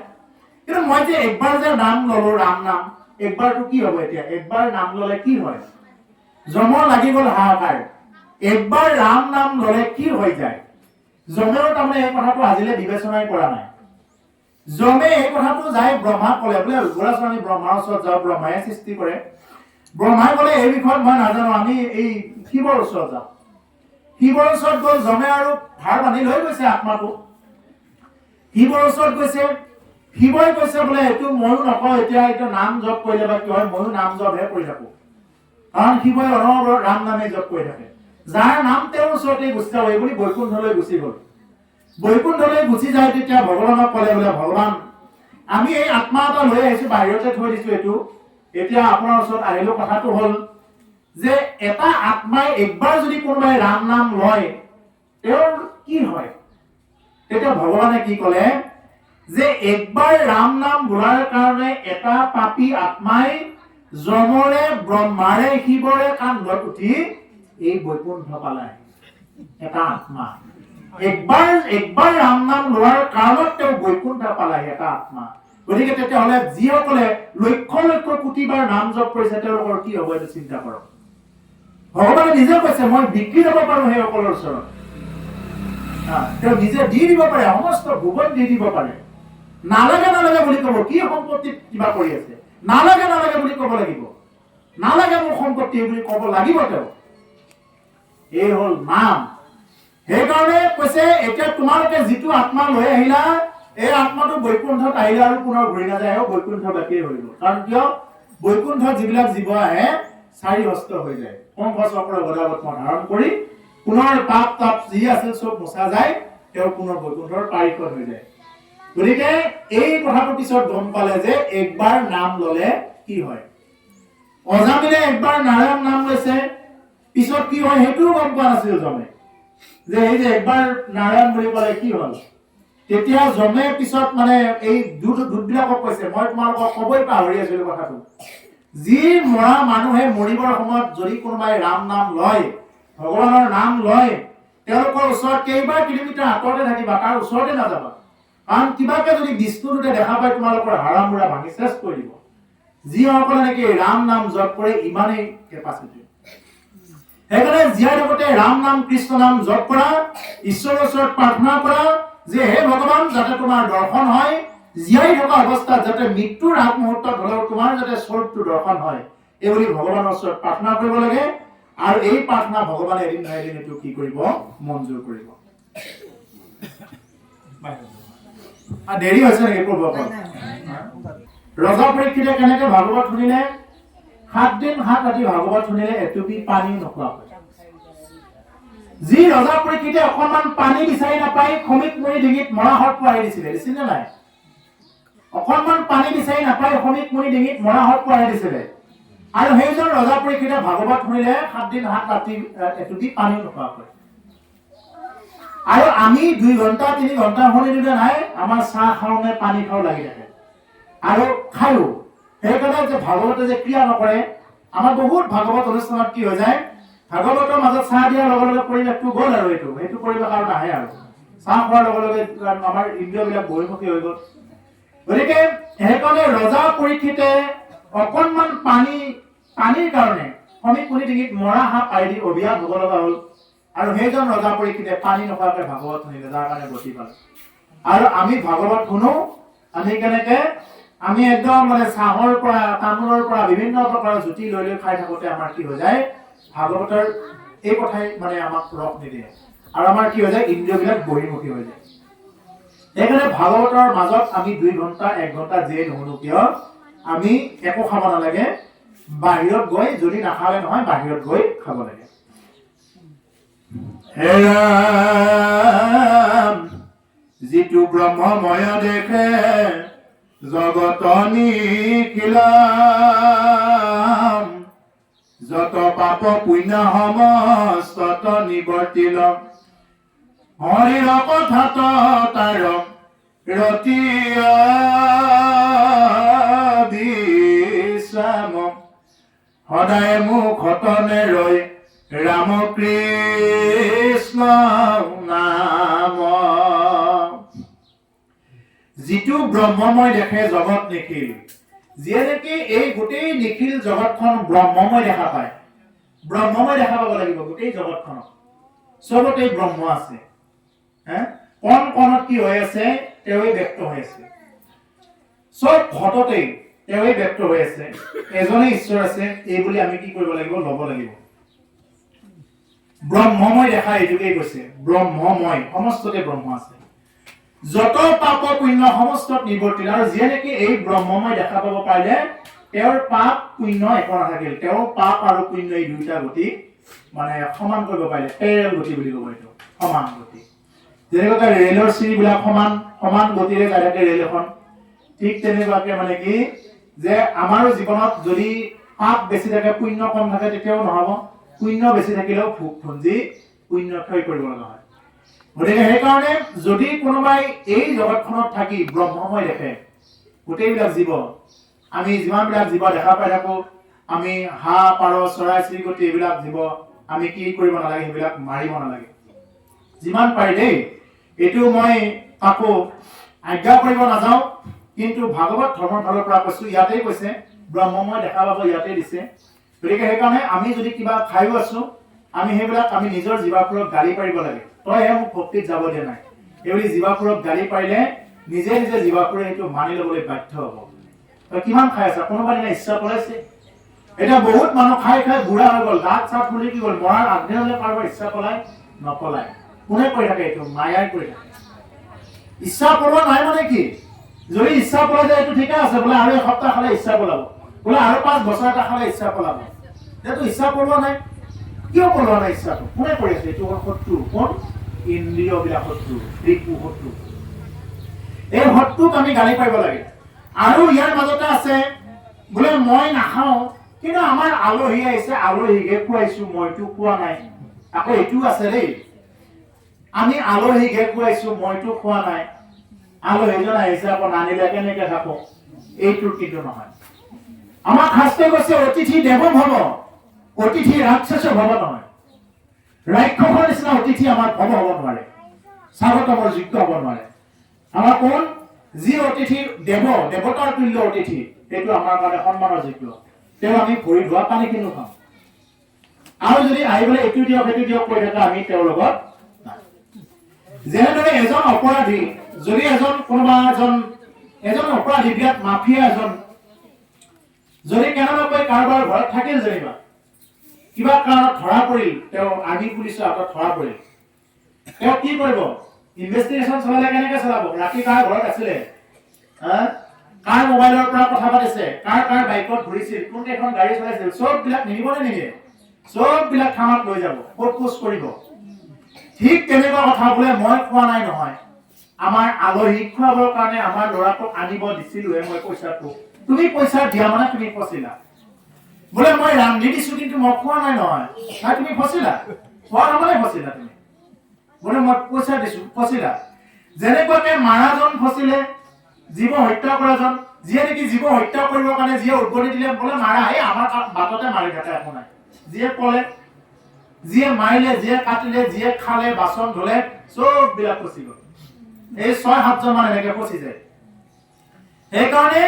কিন্তু মই যে একবাৰ যে নাম ললো ৰাম নাম একবাৰটো কি হ'ব এতিয়া একবাৰ নাম ললে কি হয় জমৰ লাগি গ'ল হাহাকাৰ একবাৰ ৰাম নাম ললে কি হৈ যায় জমেও তাৰমানে এই কথাটো আজিলে বিবেচনাই কৰা নাই জমে এই কথাটো যাই ব্ৰহ্মাক ক'লে বোলে গোৰাচৰণী ব্ৰহ্মাৰ ওচৰত যাওঁ ব্ৰহ্মাই সৃষ্টি কৰে ব্ৰহ্মাই ক'লে এই বিষয়ত মই নাজানো আমি এই শিৱৰ ওচৰত যাওঁ শিৱৰ ওচৰত গৈ জমে আৰু ভাৰ বান্ধি লৈ গৈছে আত্মাটো শিৱৰ ওচৰত গৈছে শিৱই কৈছে বোলে এইটো ময়ো নকওঁ, এতিয়া এইটো নাম জপ কৰিলে বা কি হয়, ময়ো নাম জপহে কৰি থাকো। কাৰণ শিৱই অনবৰত ৰাম নামে জপ কৰি থাকে। যাৰ নাম তেওঁৰ ওচৰতে গুচি যাব বুলি বৈকুণ্ঠলৈ গুচি গ'ল। বৈকুণ্ঠলৈ গুচি যায় তেতিয়া ভগৱানক ক'লে বোলে, ভগৱান আমি এই আত্মা এটা লৈ আহিছো, বাহিৰতে থৈ দিছো এইটো, এতিয়া আপোনাৰ ওচৰত আহিলো। কথাটো হ'ল যে এটা আত্মাই একবাৰ যদি কোনোবাই ৰাম নাম লয় তেওঁৰ কি হয়? তেতিয়া ভগৱানে কি ক'লে যে একবাৰ ৰাম নাম বোলাৰ কাৰণে এটা পাপী আত্মাই যমৰে, ব্ৰহ্মাৰে, শিৱৰে কান্ধত উঠি এই বৈকুণ্ঠ পালে। এটা আত্মা একবাৰ ৰাম নাম লোৱাৰ কাৰণত তেওঁ বৈকুণ্ঠ পালে, এটা আত্মা। গতিকে তেতিয়াহ'লে যিসকলে লক্ষ লক্ষ কোটিবাৰ নাম জপ কৰিছে তেওঁলোকৰ কি হ'ব এইটো চিন্তা কৰক। ভগৱানে নিজে কৈছে মই বিক্ৰী দিব পাৰো সেইসকলৰ ওচৰত। তেওঁ নিজে দি দিব পাৰে, সমস্ত ভুৱন দি দিব পাৰে। নালাগে নালাগে বুলি ক'ব। কি সম্পত্তি কিবা কৰি আছে, নালাগে নালাগে বুলি ক'ব লাগিব। নালাগে মোৰ সম্পত্তি বুলি ক'ব লাগিব তেওঁ। এই হ'ল নাম। সেইকাৰণে কৈছে এতিয়া তোমালোকে যিটো আত্মা লৈ আহিলা, এই আত্মাটো বৈকুণ্ঠত আহিলে আৰু পুনৰ ঘূৰি নাযায়, বৈকুণ্ঠ বাকী হৈ গ'ল। কাৰণ কিয়? বৈকুণ্ঠত যিবিলাক জীৱ আহে চাৰি হস্ত হৈ যায়, শংখ চক্ৰ গদা পদ্ম ধাৰণ কৰি পুনৰ পাপ তাপ যি আছিল চব মোচা যায়, তেওঁ পুনৰ বৈকুণ্ঠৰ পাৰিষদ হৈ যায়। গতিকে এই কথাটো পিছত গম পালে যে একবাৰ নাম ললে কি হয়। অজামিলে একবাৰ নাৰায়ণ নাম লৈছে, পিছত কি হয় সেইটোও গম পোৱা নাছিল জমে, যে এই যে একবাৰ নাৰায়ণ বুলি ক'লে কি হ'ল। তেতিয়া জমে পিছত মানে এই দুধবিলাকক কৈছে, মই তোমালোকক ক'বই পাহৰি আছিলো কথাটো, যি মৰা মানুহে মৰিবৰ সময়ত যদি কোনোবাই ৰাম নাম লয়, ভগৱানৰ নাম লয়, তেওঁলোকৰ ওচৰত কেইবা কিলোমিটাৰ আঁতৰতে থাকিবা, তাৰ ওচৰতে নাযাবা। কাৰণ কিবাকে যদি বিষ্ণুদূতে দেখা পায় তোমালোকৰ হাড়ামুড়া ভাঙি চেচ কৰি দিব। যিসকলে নেকি ৰাম নাম জপ কৰে ইমানেই কেপাচিটি। সেইকাৰণে জীয়াই থাকোঁতে ৰাম নাম কৃষ্ণ নাম জপ কৰা, ঈশ্বৰৰ ওচৰত প্ৰাৰ্থনা কৰা যে হে ভগৱান যাতে তোমাৰ দৰ্শন হয়, জীয়াই থকা অৱস্থাত যাতে মৃত্যুৰ আগমুহূৰ্তত হ'লেও তোমাৰ যাতে স্বৰূপটো দৰ্শন হয়, এইবুলি ভগৱানৰ ওচৰত প্ৰাৰ্থনা কৰিব লাগে। আৰু এই প্ৰাৰ্থনা ভগৱানে এদিন নহয় এদিন এইটো কি কৰিব, মঞ্জুৰ কৰিব। দেৰি হৈছে নেকি পূৰ্বকল? ৰজা পৰীক্ষিতে কেনেকে ভাগৱত শুনিলে? 7 দিন 7 ৰাতি ভাগৱত শুনিলে, এটুপি পানীও নোখোৱাকৈ। যি ৰজা পৰীক্ষিতে অকণমান পানী বিচাৰি নাপাই সমীপ মুনি ডিঙিত মৰা সৰ্প আহি দিছিলে, দিছিলে নাই? অকণমান পানী বিচাৰি নাপাই সমীপ মুনি ডিঙিত মৰা সৰ্প আহি দিছিলে। আৰু সেইজন ৰজা পৰীক্ষিতে ভাগৱত শুনিলে 7 দিন 7 ৰাতি এটুপি পানীও নোখোৱাকৈ। আৰু আমি 2 ঘণ্টা 3 ঘণ্টা শুনিলে নাই, আমাৰ চাহ খাওঁ নে পানী খাওঁ লাগি থাকে। আৰু খায়ো। সেইকাৰণে যে ভাগৱতে যে ক্ৰিয়া নকৰে, আমাৰ বহুত ভাগৱত অনুষ্ঠানত কি হৈ যায়, ভাগৱতৰ মাজত চাহ দিয়াৰ লগে লগে পৰিৱেশটো গ'ল আৰু সেইটো পৰিৱেশ আৰু নাহে আৰু। চাহ খোৱাৰ লগে লগে আমাৰ ইন্দ্ৰিয়বিলাক বহিৰ্মুখী হৈ গ'ল। গতিকে সেইকাৰণে ৰজা পৰীক্ষিতে অকণমান পানীৰ কাৰণে সমীপ মুনি ডিঙিত মৰা সাপ আহি দি অভিশাপ হ'ব লগা হ'ল। আৰু সেইজন ৰজা পৰীক্ষিতে পানী নোখোৱাকৈ ভাগৱত শুনিলে, যাৰ কাৰণে গতি পালে। আৰু আমি ভাগৱত শুনো, আমি কেনেকে আমি একদম মানে চাহৰ পৰা তামোলৰ পৰা বিভিন্ন প্ৰকাৰৰ জুতি লৈ লৈ খাই থাকোঁতে আমাৰ কি হৈ যায়, ভাগৱতৰ এই কথাই মানে আমাক ৰস নিদিয়ে। আৰু আমাৰ কি হৈ যায়, ইন্দ্ৰিয়বিলাক বহিৰ্মুখী হৈ যায়। সেইকাৰণে ভাগৱতৰ মাজত আমি 2 ঘণ্টা 1 ঘণ্টা যিয়ে নুশুনো কিয়, আমি একো খাব নালাগে। বাহিৰত গৈ যদি নাখালে নহয়, বাহিৰত গৈ খাব লাগে। হে ৰাম যিটো ব্ৰহ্মময় দেখে জগত নিখিলাম, যত পাপ পুণ্য সমস্ত নিবৰ্তিল, হৰিৰ কথাত তাৰ ৰতিয়া বিশ্ৰাম, সদায় মুখতনে ৰয় ৰাম কৃষ্ণ নাম। যিটো ব্ৰহ্মময় দেখে জগত নিখিল, যিয়ে নেকি এই গোটেই নিখিল জগতখন ব্ৰহ্মময় দেখা পায়। ব্ৰহ্মময় দেখা পাব লাগিব গোটেই জগতখনক, চবতে ব্ৰহ্ম আছে। কণ কণত কি হৈ আছে, তেওঁৱে ব্যক্ত হৈ আছে। চব ঘটতেই তেওঁৱে ব্যক্ত হৈ আছে। এজনে ঈশ্বৰ আছে, এই বুলি আমি কি কৰিব লাগিব, ল'ব লাগিব। ব্ৰহ্মময় দেখা এইটোকেই কৈছে, ব্ৰহ্মময়, সমস্ততে ব্ৰহ্ম আছে। যত পাপ পুণ্য সমস্ত নিবৰ্তিল আৰু যিয়ে নেকি এই ব্ৰহ্মময় দেখা পাব পাৰিলে তেওঁৰ পাপ পুণ্য একো নাথাকিল তেওঁ পাপ আৰু পুণ্য এই দুইটা গতি মানে সমান কৰিব পাৰিলে পেৰেল গতি বুলি ক'ব এইটো সমান গতি যেনেকৈ ৰেলৰ চিৰিবিলাক সমান গতিৰে যাই থাকে ৰেল এখন ঠিক তেনেকুৱাকে মানে কি যে আমাৰো জীৱনত যদি পাপ বেছি থাকে পুণ্য কম থাকে তেতিয়াও নহব পুণ্য বেছি থাকিলেও ভোগ ভঞ্জি পুণ্য ক্ষয় কৰিব লগা হয় গতিকে সেইকাৰণে যদি কোনোবাই এই জগতখনত থাকি ব্ৰহ্মময় দেখে গোটেইবিলাক জীৱ আমি যিমানবিলাক জীৱ দেখা পাই থাকো আমি হাঁহ পাৰ চৰাই চিৰিকটি এইবিলাক জীৱ আমি কি কৰিব নালাগে সেইবিলাক মাৰিব নালাগে যিমান পাৰি দেই এইটো মই কাকো আজ্ঞা কৰিব নাযাওঁ কিন্তু ভাগৱত ধৰ্মৰ ফালৰ পৰা কৈছো ইয়াতেই কৈছে ব্ৰহ্মময় দেখা পাব ইয়াতেই দিছে গতিকে সেইকাৰণে আমি যদি কিবা খাইও আছো আমি সেইবিলাক আমি নিজৰ জীৱাবোৰক গালি পাৰিব লাগে তইহে মোক ভক্তিত যাব দিয়া নাই এইবুলি জীৱাবোৰক গালি পাৰিলে নিজে নিজে জীৱাবোৰে সেইটো মানি ল'বলৈ বাধ্য হ'ব তই কিমান খাই আছা কোনোবা দিনা ইচ্ছা কৰাইছে এতিয়া বহুত মানুহ খাই খাই বুঢ়া হৈ গ'ল দাঁত চাত ফুলি কি গ'ল মৰাৰ আগদিনালৈ কাৰোবাৰ ইচ্ছা পলাই নপলাই কোনে কৰি থাকে এইটো মায়াই কৰি থাকে ইচ্ছা পলোৱা নাই মানে কি যদি ইচ্ছা পলাই যায় এইটো ঠিকে আছে বোলে আৰু এসপ্তাহ খালে ইচ্ছা পলাব বোলে আৰু 5 বছৰ এটা খালে ইচ্ছা পলাব এইটো ইচ্ছা পলোৱা নাই কিয় পলোৱা নাই ইচ্ছাটো কোনে কৰি আছে এইটো শত্ৰু কোন ইন্দ্ৰিয়বিলাক শত্ৰু ৰিপু শত্ৰু এই শত্ৰুক আমি গালি পাৰিব লাগে আৰু ইয়াৰ মাজতে আছে বোলে মই নাখাওঁ কিন্তু আমাৰ আলহী আহিছে আলহীকে খুৱাইছো মইতো খোৱা নাই আকৌ এইটো আছে দেই আমি আলহীকে খুৱাইছো মইতো খোৱা নাই আলহীজন আহিছে আকৌ নানিলে কেনেকে থাকো এইটো কিন্তু নহয় আমাৰ শাস্ত্ৰই কৈছে অতিথি দেৱ ভৱ অতিথি ৰাক্ষস ভৱ নহয় ৰাক্ষসৰ নিচিনা অতিথি আমাৰ ভৱ হ'ব নোৱাৰে স্বাগতমৰ যোগ্য হ'ব নোৱাৰে আমাৰ কোন যি অতিথি দেৱতাৰ তুল্য অতিথি সেইটো আমাৰ কাৰণে সন্মানৰ যোগ্য তেওঁ আমি ভৰি ধোৱা পানী কিনো খাওঁ আৰু যদি আহিবলৈ এইটো দিয়ক কৈ থাকে আমি তেওঁৰ লগত যেনেদৰে এজন অপৰাধী যদি কোনোবা এজন অপৰাধী বিৰাট মাফিয়া এজন যদি কেনেবাকৈ কাৰোবাৰ ঘৰত থাকিল যেনিবা কিবা কাৰণত ধৰা পৰিল তেওঁ আৰ্মি পুলিচৰ হাতত ধৰা পৰিল তেওঁ কি কৰিব ইনভেষ্টিগেশ্যন চলালে কেনেকে চলাব ৰাতি কাৰ ঘৰত আছিলে কাৰ মোবাইলৰ পৰা কথা পাতিছে কাৰ বাইকত ঘূৰিছিল কোন এখন গাড়ী চলাইছিল সব বিলাক নিদিবনে নিদিয়ে সব বিলাক থানাত লৈ যাব সোধ কৰিব ঠিক তেনেকুৱা কথা বোলে মই খোৱা নাই নহয় আমাৰ আলহীক খুৱাবৰ কাৰণে আমাৰ ল'ৰাটোক আনিব দিছিলোহে মই পইচাটো তুমি পইচা দিয়া মানে তুমি ফচিলা বোলে মই ৰান্ধি দিছো কিন্তু মই খোৱা নাই নহয় নাই তুমি ফচিলা খোৱা মানে ফচিলা তুমি বোলে মই পইচা দিছো ফচিলা যেনেকুৱাকে মাৰাজন ফচিলে জীৱ হত্যা কৰাজন যিয়ে নেকি জীৱ হত্যা কৰিবৰ কাৰণে যিয়ে উদ্বনি দিলে বোলে মাৰা এই আমাৰ বাটতে মাৰি থাকে একো নাই যিয়ে ক'লে যিয়ে মাৰিলে যিয়ে কাটিলে যিয়ে খালে বাচন ধুলে সব বিলাক ফচি গ'ল এই 6-7 জন মান এনেকে ফচি যায় সেইকাৰণে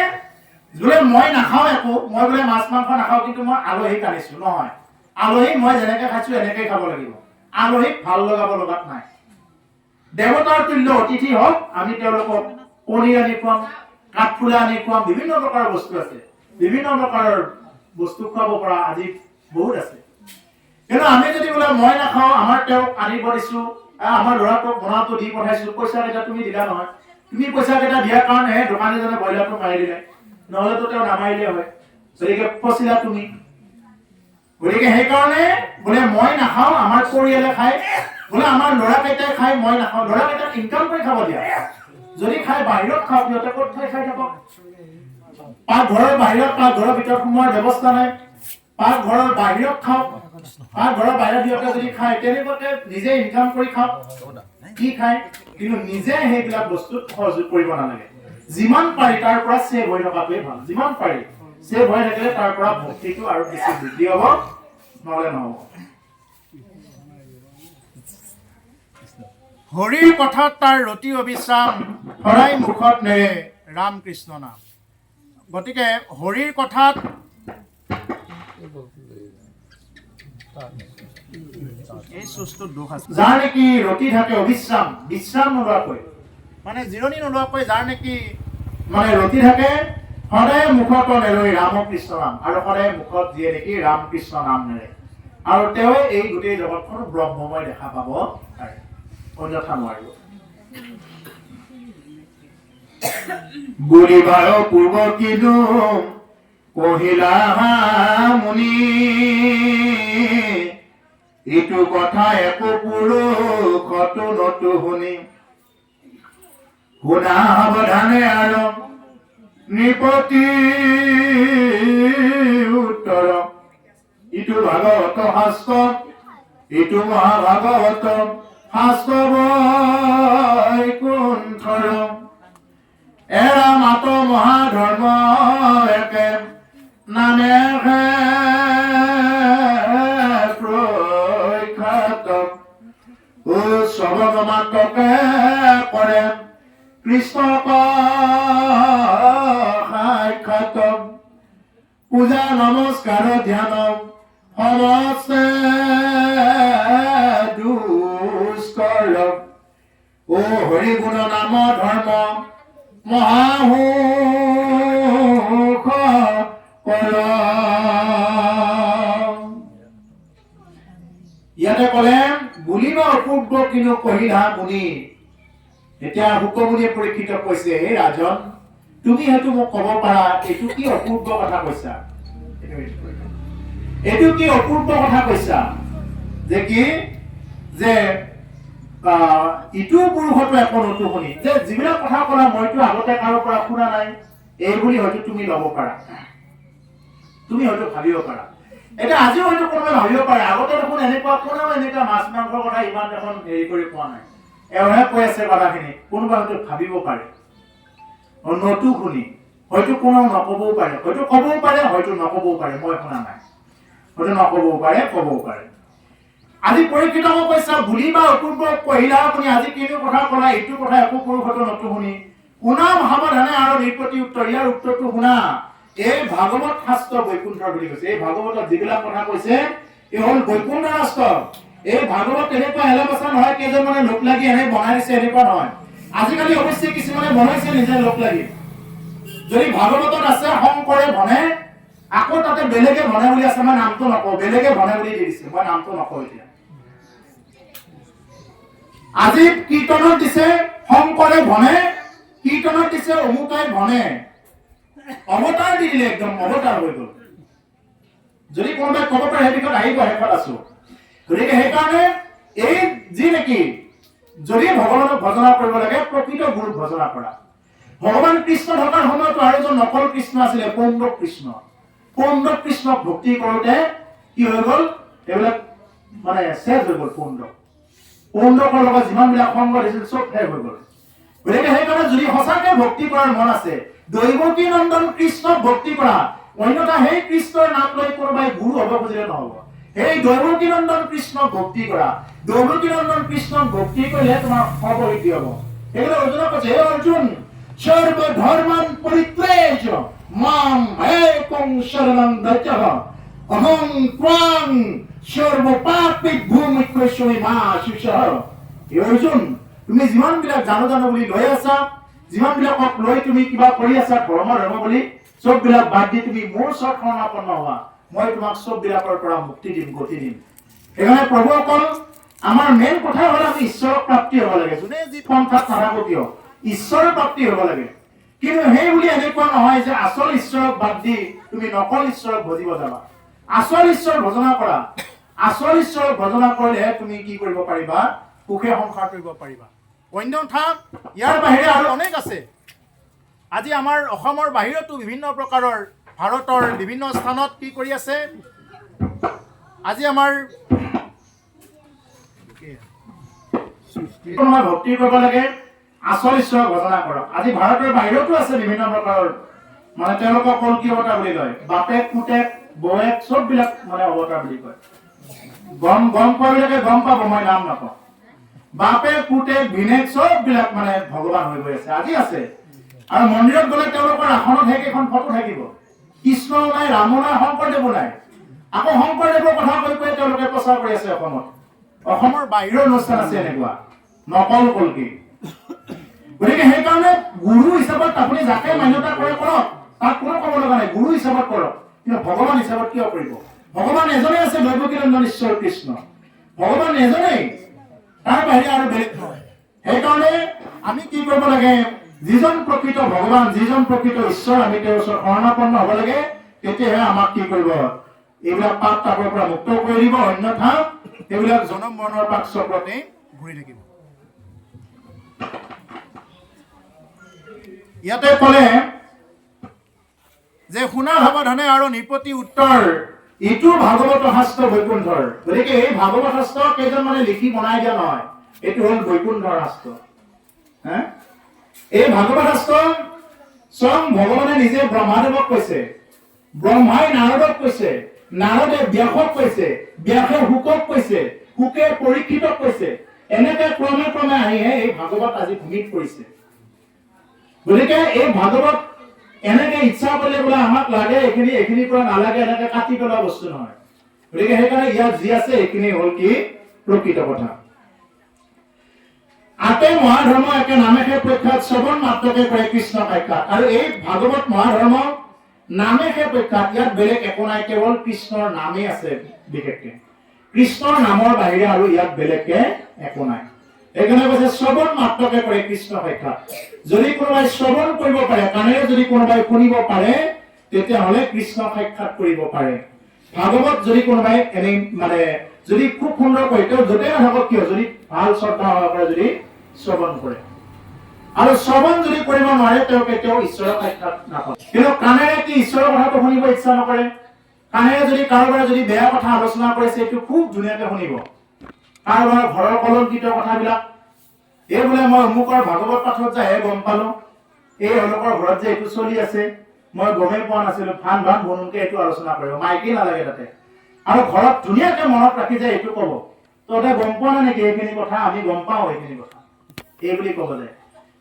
বোলে মই নাখাওঁ একো মই বোলে মাছ মাংস নাখাওঁ কিন্তু মই আলহীক আনিছো নহয় আলহীক মই যেনেকে খাইছো এনেকেই খাব লাগিব আলহীক ভাল লগাব লগাত নাই দেৱতাৰ তুল্য অতিথি হওক আমি তেওঁলোকক পনীৰ আনি খুৱাম কাঠফুলা আনি খুৱাম বিভিন্ন প্ৰকাৰৰ বস্তু আছে বিভিন্ন প্ৰকাৰৰ বস্তু খুৱাব পৰা আজি বহুত আছে কিন্তু আমি যদি বোলে মই নাখাওঁ আমাৰ তেওঁক আনিব দিছো আমাৰ ল'ৰাটোক বনাটো দি পঠাইছো পইচা কেইটা তুমি দিলা নহয় তুমি পইচা কেইটা দিয়াৰ কাৰণেহে দোকানীজনে ব্ৰইলাৰটো মাৰি দিলে নহ'লেতো তেওঁ নামাৰিলে হয় গতিকে ফচিলা তুমি গতিকে সেইকাৰণে বোলে মই নাখাওঁ আমাৰ পৰিয়ালে খায় বোলে আমাৰ ল'ৰাকেইটাই খায় মই নাখাওঁ ল'ৰাকেইটাক ইনকাম কৰি খাব দিয়া যদি খাই বাহিৰত খাওঁ সিহঁতে ক'ত খাই থাকক পাকঘৰৰ বাহিৰত পাকঘৰৰ ভিতৰত সোমোৱাৰ ব্যৱস্থা নাই পাকঘৰৰ বাহিৰত খাওক পাকঘৰৰ বাহিৰত সিহঁতে যদি খায় তেনেকুৱাকে নিজে ইনকাম কৰি খাওক কি খায় কিন্তু নিজে সেইবিলাক বস্তুত সহযোগ কৰিব নালাগে যিমান পাৰি তাৰ পৰা সেভ হৈ থকাটোৱে ভাল যিমান পাৰি সেভ হৈ থাকিলে তাৰ পৰা ভক্তিটো আৰু বেছি বৃদ্ধি হ'ব নহ'লে নহ'ব হৰিৰ কথাত তাৰ ৰতি অবিশ্ৰাম সদায় মুখত নেৰে ৰাম কৃষ্ণ নাম গতিকে হৰিৰ কথাত এই সুস্থ দুখ আছে যাৰ নেকি ৰতি থাকে অবিশ্ৰাম বিশ্ৰাম নোলোৱাকৈ মানে জিৰণি নোলোৱাকৈ যাৰ নেকি মানে ৰতি থাকে সদায় মুখত নেৰৈ ৰাম কৃষ্ণ নাম আৰু সদায় মুখত যিয়ে নেকি ৰাম কৃষ্ণ নাম নেৰে আৰু তেওঁ এই গোটেই জগতখন ব্ৰহ্মময় দেখা পাব পাৰে অন্যথা নোৱাৰিব বুলিবাৰ পূৰ্ব কিনো কহিলা মুনি ইটো কথা একো পুৰুষতো নতো শুনি শুনা সাৱধানে আৰু নৃপতি উত্তৰ ইটো ভাগৱত শাস্ত্ৰ ইটো মহাভাগৱত শাস্ত্ৰ বৈকুণ্ঠৰ এৰা মাত মহাধৰ্ম একে নামে প্ৰখ্যাত ও শ্ৰৱণ মাত্ৰকে কৰে কৃষ্ণক সাক্ষাৎ পূজা নমস্কাৰ ধ্যান সমস্তে দুষ্কৰ ও হৰি গুণ নাম ধৰ্ম মহাসুখ কৰ। ইয়াতে ক'লে বুলিব অপূৰ্ব কিনো কহিলা মুনি। এতিয়া শুকমুনিয়ে পৰীক্ষিত কৈছে, হে ৰাজন, তুমি হয়তো মোক ক'ব পাৰা এইটো কি অপূৰ্ব কথা কৈছা, এইটো কি অপূৰ্ব কথা কৈছা যে কি যে ইটো পুৰুষতো একো নতো শুনি, যে যিবিলাক কথা ক'লা মইতো আগতে কাৰো পৰা শুনা নাই, এই বুলি হয়তো তুমি ল'ব পাৰা, তুমি হয়তো ভাবিব পাৰা। এটা আজিও হয়তো কোনোবাই ভাবিব পাৰে আগতে দেখোন এনেকুৱা কোনেও এনেকুৱা মাছ মাংসৰ কথা ইমান দেখোন হেৰি কৰি পোৱা নাই, এওঁহে কৈ আছে কথাখিনি, কোনোবা হয়তো ভাবিব পাৰে নতো শুনি, হয়তো কোনেও নক'বও পাৰে, হয়তো ক'বও পাৰে, হয়তো নক'বও পাৰে, মই শুনা নাই, হয়তো নক'বও পাৰে, ক'বও পাৰে। আজি পৰীক্ষিত মোক কৈছা বুলিবা অপূৰ্ব কহিলা আপুনি, আজি কিনো কথা ক'লা এইটো কথা একো পুৰুষতো নতো শুনি শুনা সাৱধানে আৰু নৃপতি উত্তৰ। ইয়াৰ উত্তৰটো শুনা, এই ভাগৱত শাস্ত্ৰ বৈকুণ্ঠ বুলি কৈছে। এই ভাগৱতত যিবিলাক কথা কৈছে এই হ'ল বৈকুণ্ঠ শাস্ত্ৰ। এই ভাগৱত তেনেকুৱা এলেবচা নহয় কেইজনমানে লোক লাগি এনে বনাই দিছে, এনেকুৱা নহয়। আজিকালি অৱশ্যে কিছুমানে বনাইছে নিজে লোক লাগি। যদি ভাগৱতত আছে শংকৰে বনে, আকৌ তাতে বেলেগে বনে বুলি আছে, মই নামটো নকওঁ, বেলেগে বনে বুলি দি দিছে, মই নামটো নকওঁ এতিয়া। আজি কীৰ্তনত দিছে শংকৰে বনে, কীৰ্তনত দিছে অমুকাই বনে, অৱতাৰ দি দিলে, একদম অৱতাৰ হৈ গ'ল। যদি কোনোবাই ক'ব পাৰে সেই বিষয়ত আহিব, শেষত আছো। গতিকে সেইকাৰণে এই যি নেকি যদি ভগৱানক ভজনা কৰিব লাগে প্ৰকৃত গুৰুক ভজনা কৰা। ভগৱান কৃষ্ণ থকাৰ সময়তো আৰু এজন নকল কৃষ্ণ আছিলে, পৌণ্ডৱ কৃষ্ণ। পৌণ্ডৱ কৃষ্ণক ভক্তি কৰোতে কি হৈ গ'ল, এইবিলাক মানে শেষ হৈ গ'ল। পৌণ্ডৱৰ লগত যিমানবিলাক সংগ দিছিল চব শেষ হৈ গ'ল। গতিকে সেইকাৰণে যদি সঁচাকে ভক্তি কৰাৰ মন আছে, দৈৱকী নন্দন কৃষ্ণক ভক্তি কৰা, অন্যথা সেই কৃষ্ণৰ নাম লৈ কোনোবাই গুৰু হ'ব খুজিলে নহ'ব। সেই দৈৱকী নন্দন কৃষ্ণক ভক্তি কৰা, দৈৱকী নন্দন কৃষ্ণক ভক্তি কৰিলে তোমাৰ সৰ্বসিদ্ধি হ'ব। সেইকাৰণে অৰ্জুনক কৈছে, হে অৰ্জুন, সৰ্ব ধৰ্মান পৰিত্যাজ্য মাম একং শৰণং ব্ৰজ অহং ত্বাং সৰ্ব পাপেভ্যো মোক্ষয়িষ্যামি মা শুচঃ। হে অৰ্জুন, তুমি যিমান বিলাক জানো বুলি লৈ আছা, যিমান বিলাকক লৈ তুমি কিবা কৰি আছা ধৰ্ম বুলি, চব বিলাক বাদ দি তুমি মোৰ ওচৰত শৰণাপন্ন হোৱা, মই তোমাক চব বিলাকৰ পৰা মুক্তি দিম, গতি দিম। সেইকাৰণে প্ৰভুসকল, আমাৰ মেইন কথা হ'ল আমি ঈশ্বৰৰ প্ৰাপ্তি হ'ব লাগে। যোনে যি পন্থাত নাথাকো কিয় ঈশ্বৰৰ প্ৰাপ্তি হ'ব লাগে। কিন্তু সেই বুলি এনেকুৱা নহয় যে আচল ঈশ্বৰক বাদ দি তুমি নকল ঈশ্বৰক ভজিব যাবা। আচল ঈশ্বৰ ভজনা কৰা, আচল ঈশ্বৰক ভজনা কৰিলেহে তুমি কি কৰিব পাৰিবা, সুখে সংসাৰ কৰিব পাৰিবা। অন্যথা ইয়াৰ বাহিৰে আৰু অনেক আছে। আজি আমাৰ অসমৰ বাহিৰতো বিভিন্ন প্ৰকাৰৰ ভাৰতৰ বিভিন্ন স্থানত কি কৰি আছে, আজি আমাৰ ভক্তি কৰিব লাগে, আচল ঈশ্বৰক ভজনা কৰক। আজি ভাৰতৰ বাহিৰতো আছে বিভিন্ন প্ৰকাৰৰ, মানে তেওঁলোকক কল্কি অৱতাৰ বুলি কয়, বাপেক পুতেক বৌয়েক চব বিলাক মানে অৱতাৰ বুলি কয়। গম পোৱাবিলাকে গম পাব, মই নাম নাপাওঁ। বাপেক পুতেক ভিনেক চব বিলাক মানে ভগৱান হৈ গৈ আছে, আজি আছে। আৰু মন্দিৰত গ'লে তেওঁলোকৰ আসনত সেইকেইখন ফটো থাকিব, কৃষ্ণও নাই, ৰামো নাই, শংকৰদেৱো নাই। আকৌ শংকৰদেৱৰ কথা কৈ কৈ তেওঁলোকে প্ৰচাৰ কৰি আছে অসমত। অসমৰ বাহিৰৰ অনুষ্ঠান আছে এনেকুৱা নকল কল্কি। গতিকে সেইকাৰণে গুৰু হিচাপত আপুনি যাকে মান্যতা কৰে কৰক, তাক কোনো ক'ব লগা নাই, গুৰু হিচাপত কৰক। কিন্তু ভগৱান হিচাপত কিয় কৰিব? ভগৱান এজনেই আছে, দৈৱকী নন্দন ঈশ্বৰ কৃষ্ণ। ভগৱান এজনেই, তাৰ বাহিৰে আৰু বেলেগ নহয়। সেইকাৰণে আমি কি কৰিব লাগে, যিজন প্ৰকৃত ভগৱান, যিজন প্ৰকৃত ঈশ্বৰ, আমি তেওঁৰ ওচৰত শৰণাপন্ন হ'ব লাগে। তেতিয়াহে আমাক কি কৰিব, এইবিলাক পাপ তাপৰ পৰা মুক্ত কৰি দিব, অন্যথা এইবিলাক জনম মৰণৰ পাক চক্ৰতে ঘূৰি থাকিব। ইয়াতে ক'লে যে শুনা সাৱধানে আৰু নিপতি উত্তৰ, ইটো ভাগৱত শাস্ত্ৰ বৈকুণ্ঠৰ। গতিকে এই ভাগৱত শাস্ত্ৰ কেইজন মানে লিখি বনাই দিয়া নহয়, এইটো হ'ল বৈকুণ্ঠৰ শাস্ত্ৰ। এই ভাগৱত শাস্ত্ৰ স্বয়ং ভগৱানে নিজে ব্ৰহ্মাদেৱক কৈছে, ব্ৰহ্মাই নাৰদক কৈছে, নাৰদে ব্যাসক কৈছে, ব্যাসে শুকক কৈছে, শুকে পৰীক্ষিতক কৈছে। এনেকে ক্ৰমে ক্ৰমে আহিহে এই ভাগৱত আজি ভূমিত পৰিছে। গতিকে এই ভাগৱত এনেকে ইচ্ছা কৰিলে বোলে আমাক লাগে এইখিনিৰ পৰা নালাগে, এনেকে কাটি পেলোৱা বস্তু নহয়। গতিকে সেইকাৰণে ইয়াত যি আছে এইখিনি হ'ল কি প্ৰকৃত কথা। আতে মহাধৰ্ম একে নামেহে প্ৰখ্যাত, শ্ৰৱণ মাত্ৰকে কৰে কৃষ্ণ সাক্ষাৎ। আৰু এই ভাগৱত মহাধৰ্ম নামেহে প্ৰখ্যাত, ইয়াত বেলেগ একো নাই, কেৱল কৃষ্ণৰ নামেই আছে। বিশেষকে কৃষ্ণৰ নামৰ বাহিৰে আৰু ইয়াত বেলেগকে একো নাই। সেইকাৰণে কৈছে শ্ৰৱণ মাত্ৰকে কৰে কৃষ্ণ সাক্ষাৎ। যদি কোনোবাই শ্ৰৱণ কৰিব পাৰে, কাণেৰে যদি কোনোবাই শুনিব পাৰে, তেতিয়াহ'লে কৃষ্ণ সাক্ষাৎ কৰিব পাৰে। ভাগৱত যদি কোনোবাই এনেই মানে যদি খুব সুন্দৰকৈ তেওঁ য'তে নাথাকক কিয়, যদি ভাল শ্ৰদ্ধা সহকাৰে যদি শ্ৰৱণ কৰে, আৰু শ্ৰৱণ যদি কৰিব নোৱাৰে, তেওঁ কেতিয়াও ঈশ্বৰৰ সাক্ষাৎ নাপায়। কিন্তু কাণেৰে কি ঈশ্বৰৰ কথাটো শুনিব ইচ্ছা নকৰে? কাণেৰে যদি কাৰোবাৰ যদি বেয়া কথা আলোচনা কৰিছে, এইটো খুব ধুনীয়াকে শুনিব। কাৰোবাৰ ঘৰৰ কলংকিত কথাবিলাক, এই বোলে মই অমুকৰ ভাগৱত পাঠত যাইহে গম পালো, এই এওঁলোকৰ ঘৰত যে এইটো চলি আছে মই গমেই পোৱা নাছিলো, ভান ভান বনুনকে এইটো আলোচনা কৰিব, মাইকি নালাগে তাতে। আৰু ঘৰত ধুনীয়াকে মনত ৰাখি যায় এইটো ক'ব, তহঁতে গম পোৱা নাই নেকি এইখিনি কথা? আমি গম পাওঁ এইখিনি কথা, এই বুলি ক'ব যায়।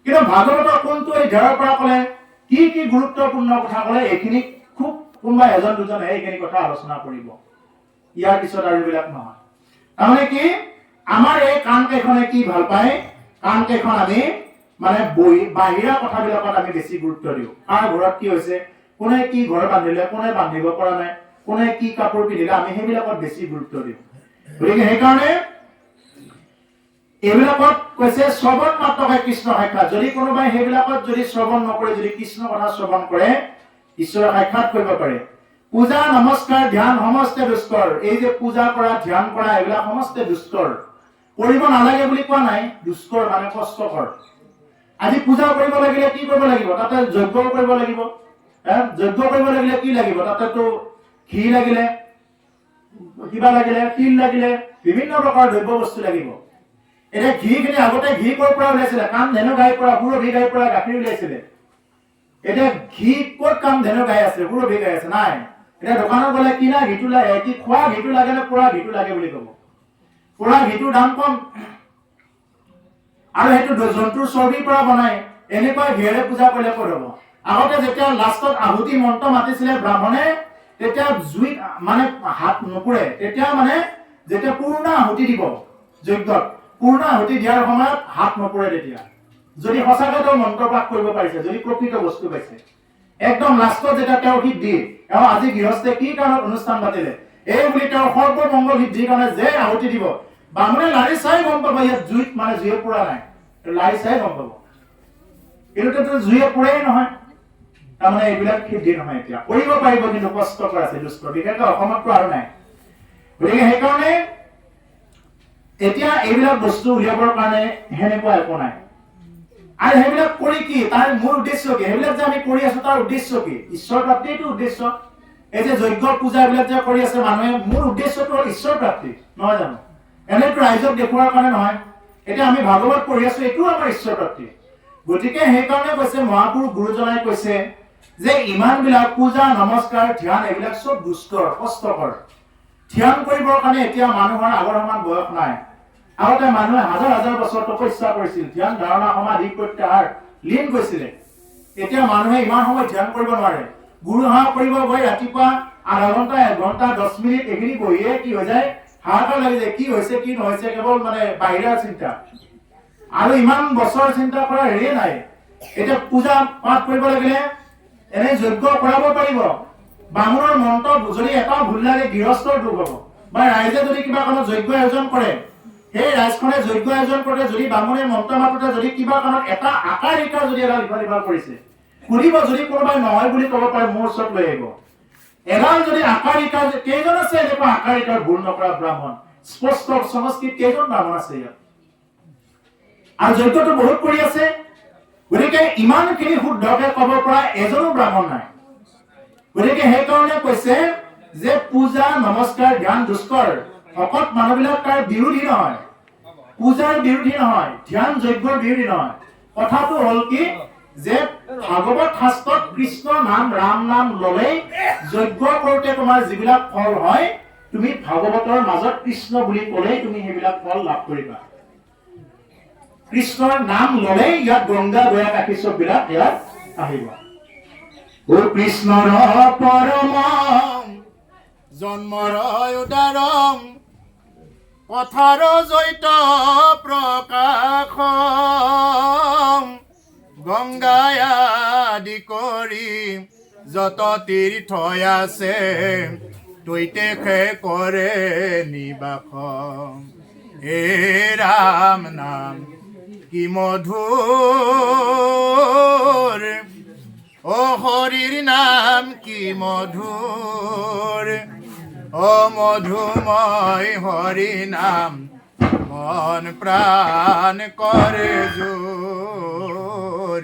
কিন্তু ভাগৱতৰ কোনটো অধ্যায়ৰ পৰা ক'লে, কি কি গুৰুত্বপূৰ্ণ কথা ক'লে, এইখিনি খুব কোনোবা এজন দুজনে এইখিনি কথা আলোচনা কৰিব। ইয়াৰ পিছত আৰু এইবিলাক নহয়। তাৰমানে কি, আমাৰ এই কাণ কেইখনে কি ভাল পায়, কাণ কেইখন আমি মানে বাহিৰা কথাবিলাকত আমি বেছি গুৰুত্ব দিওঁ। কাৰ ঘৰত কি হৈছে, কোনে কি ঘৰ বান্ধিলে, কোনে বান্ধিব পৰা নাই, কোনে কি কাপোৰ পিন্ধিলে, আমি সেইবিলাকত বেছি গুৰুত্ব দিওঁ। গতিকে সেইকাৰণে এইবিলাকত কৈছে শ্ৰৱণ মাত্ৰকে কৃষ্ণ সাক্ষাৎ। যদি কোনোবাই সেইবিলাকত যদি শ্ৰৱণ নকৰে, যদি কৃষ্ণ কথা শ্ৰৱণ কৰে, ঈশ্বৰৰ সাক্ষাৎ কৰিব পাৰে। পূজা নমস্কাৰ ধ্যান সমস্তে দুষ্কৰ। এই যে পূজা কৰা, ধ্যান কৰা, এইবিলাক সমস্তে দুষ্কৰ। কৰিব নালাগে বুলি কোৱা নাই, দুষ্কৰ মানে কষ্টকৰ। আজি পূজা কৰিব লাগিলে কি কৰিব লাগিব? তাতে যজ্ঞ কৰিব লাগিব। যজ্ঞ কৰিব লাগিলে কি লাগিব? তাতেতো ঘি লাগিলে, কিবা লাগিলে, তিল লাগিলে, বিভিন্ন প্ৰকাৰৰ দ্ৰব্য বস্তু লাগিব। এতিয়া ঘি খিনি আগতে ঘি ক'ৰ পৰা ওলাইছিলে? কাম ধেনু গাইৰ পৰা, সুৰভি গাইৰ পৰা গাখীৰ ওলাইছিলে। এতিয়া ঘি ক'ত কাম ধেনু গাই আছে, সুৰভি গাই আছে? নাই। এতিয়া দোকানত গ'লে কিনা ঘিটো লাগে, কি খোৱা ঘিটো লাগে নে পোৰা ঘিটো লাগে বুলি ক'ব। পোৰা ঘিটোৰ দাম কম, আৰু সেইটো জন্তুৰ চৰ্বিৰ পৰা বনাই, এনেকুৱা ঘিৰে পূজা কৰিলে ক'ত হ'ব? আগতে যেতিয়া লাষ্টত আহুতি মন্ত্ৰ মাতিছিলে ব্ৰাহ্মণে, তেতিয়া জুইত মানে হাত নুপুৰে। তেতিয়া মানে যেতিয়া পূৰ্ণ আহুতি দিব যজ্ঞত, পূৰ্ণ আহুতি দিয়াৰ সময়ত হাত নপৰে। তেতিয়া যদি সঁচাকে তেওঁ মন্ত্ৰ পাঠ কৰিব পাৰিছে, যদি প্ৰকৃত বস্তু পাইছে, একদম লাষ্টত যেতিয়া তেওঁ সিদ্ধি, আজি গৃহস্থে কি কাৰণত অনুষ্ঠান পাতিলে, এই বুলি তেওঁৰ সৰ্বমংগল সিদ্ধিৰ কাৰণে যে আহুতি দিব, বামুণে লাৰি চাই গম পাব ইয়াত জুইত মানে জুয়ে পুৰা নাই, লাৰি চাই গম পাব। কিন্তু জুয়ে পুৰেই নহয়, তাৰমানে এইবিলাক সিদ্ধি নহয়। এতিয়া কৰিব পাৰিব, কিন্তু কষ্টকৰ আছে, দুষ্ট। বিশেষকৈ অসমততো আৰু নাই। গতিকে সেইকাৰণে এতিয়া এইবিলাক বস্তু উলিয়াবৰ কাৰণে সেনেকুৱা একো নাই। আৰু সেইবিলাক কৰি কি, তাৰ মূল উদ্দেশ্য কি? সেইবিলাক যে আমি কৰি আছো, তাৰ উদ্দেশ্য কি? ঈশ্বৰ প্ৰাপ্তিটো উদ্দেশ্য। এই যে যজ্ঞ পূজা এইবিলাক যে কৰি আছে মানুহে, মূল উদ্দেশ্যটো হ'ল ঈশ্বৰ প্ৰাপ্তি, নহয় জানো? এনেতো ৰাইজক দেখুৱাৰ কাৰণে নহয়। এতিয়া আমি ভাগৱত পঢ়ি আছো, এইটোও আমাৰ ঈশ্বৰ প্ৰাপ্তি। গতিকে সেইকাৰণে কৈছে মহাপুৰুষ গুৰুজনাই কৈছে যে ইমান বিলাক পূজা নমস্কাৰ ধ্যান এইবিলাক চব দুষ্কৰ, কষ্টকৰ। ধ্যান কৰিবৰ কাৰণে এতিয়া মানুহৰ আগৰ সমান বয়স নাই। আগতে মানুহে হাজাৰ হাজাৰ বছৰ তপস্যা কৰিছিল, ধ্যান ধাৰণা সমাধি প্ৰত্যাহাৰ লীন গৈছিলে। এতিয়া মানুহে ইমান সময় ধ্যান কৰিব নোৱাৰে। গুৰু সেৱা কৰিব গৈ ৰাতিপুৱা আধা ঘন্টা, 1 ঘন্টা, 10 মিনিট এইখিনি বহিয়ে কি হৈ যায়, হাহাকাৰ লাগি যায়। কি হৈছে কি নহৈছে, কেৱল মানে বাহিৰৰ চিন্তা, আৰু ইমান বছৰ চিন্তা কৰা হেৰিয়ে নাই। এতিয়া পূজা পাঠ কৰিব লাগিলে এনে যজ্ঞ কৰাব পাৰিব, বামুণৰ মন্ত্ৰ যদি এটা ভুল লাগে গৃহস্থৰ দুখ হ'ব, বা ৰাইজে যদি কিবা কামত যজ্ঞ আয়োজন কৰে, সেই ৰাইজখনে যজ্ঞ আয়োজন কৰে, যদি বামুণে মন্ত্ৰ মাতোতে যদি কিবা কাৰণত এটা আকাৰ ইকাৰ যদি এডাল ইফাল সিফাল কৰিছে, সুধিব, যদি কোনোবাই নহয় বুলি ক'ব পাৰে মোৰ ওচৰত লৈ আহিব। এডাল যদি আকাৰ ইকাৰ, কেইজন আছে এনেকুৱা আকাৰ ইকাৰ ভুল নকৰা ব্ৰাহ্মণ? স্পষ্ট সংস্কৃত কেইজন ব্ৰাহ্মণ আছে ইয়াত? আৰু যজ্ঞটো বহুত কৰি আছে, গতিকে ইমানখিনি শুদ্ধকে ক'ব পৰা এজনো ব্ৰাহ্মণ নাই। গতিকে সেইকাৰণে কৈছে যে পূজা নমস্কাৰ ধ্যান দুষ্কৰ ভকত মানুহবিলাক তাৰ বিৰোধী নহয়, পূজাৰ বিৰোধী নহয়, ধ্যান যজ্ঞৰ বিৰোধী নহয়। কথাটো হ'ল কি যে ভাগৱত শাস্ত্ৰত কৃষ্ণ নাম ৰাম নাম ল'লেই যজ্ঞ কৰোঁতে তোমাৰ যিবিলাক ফল হয়, তুমি ভাগৱতৰ মাজত কৃষ্ণ বুলি ক'লেই তুমি সেইবিলাক ফল লাভ কৰিবা। কৃষ্ণৰ নাম ল'লেই ইয়াত গংগা গয়া কাশী চববিলাক ইয়াত আহিব। ও কৃষ্ণৰ পৰম জন্মৰ উদাৰম কথাৰ জৈত প্ৰকাশ গংগায় আদি কৰি যত তীৰ্থ আছে তৈতে কৰে নিবাস। হে ৰাম নাম কি মধুৰ, ও হৰিৰ নাম কি মধুৰ, ও মধুময় হৰি নাম মন প্ৰাণ কৰে জোৰ,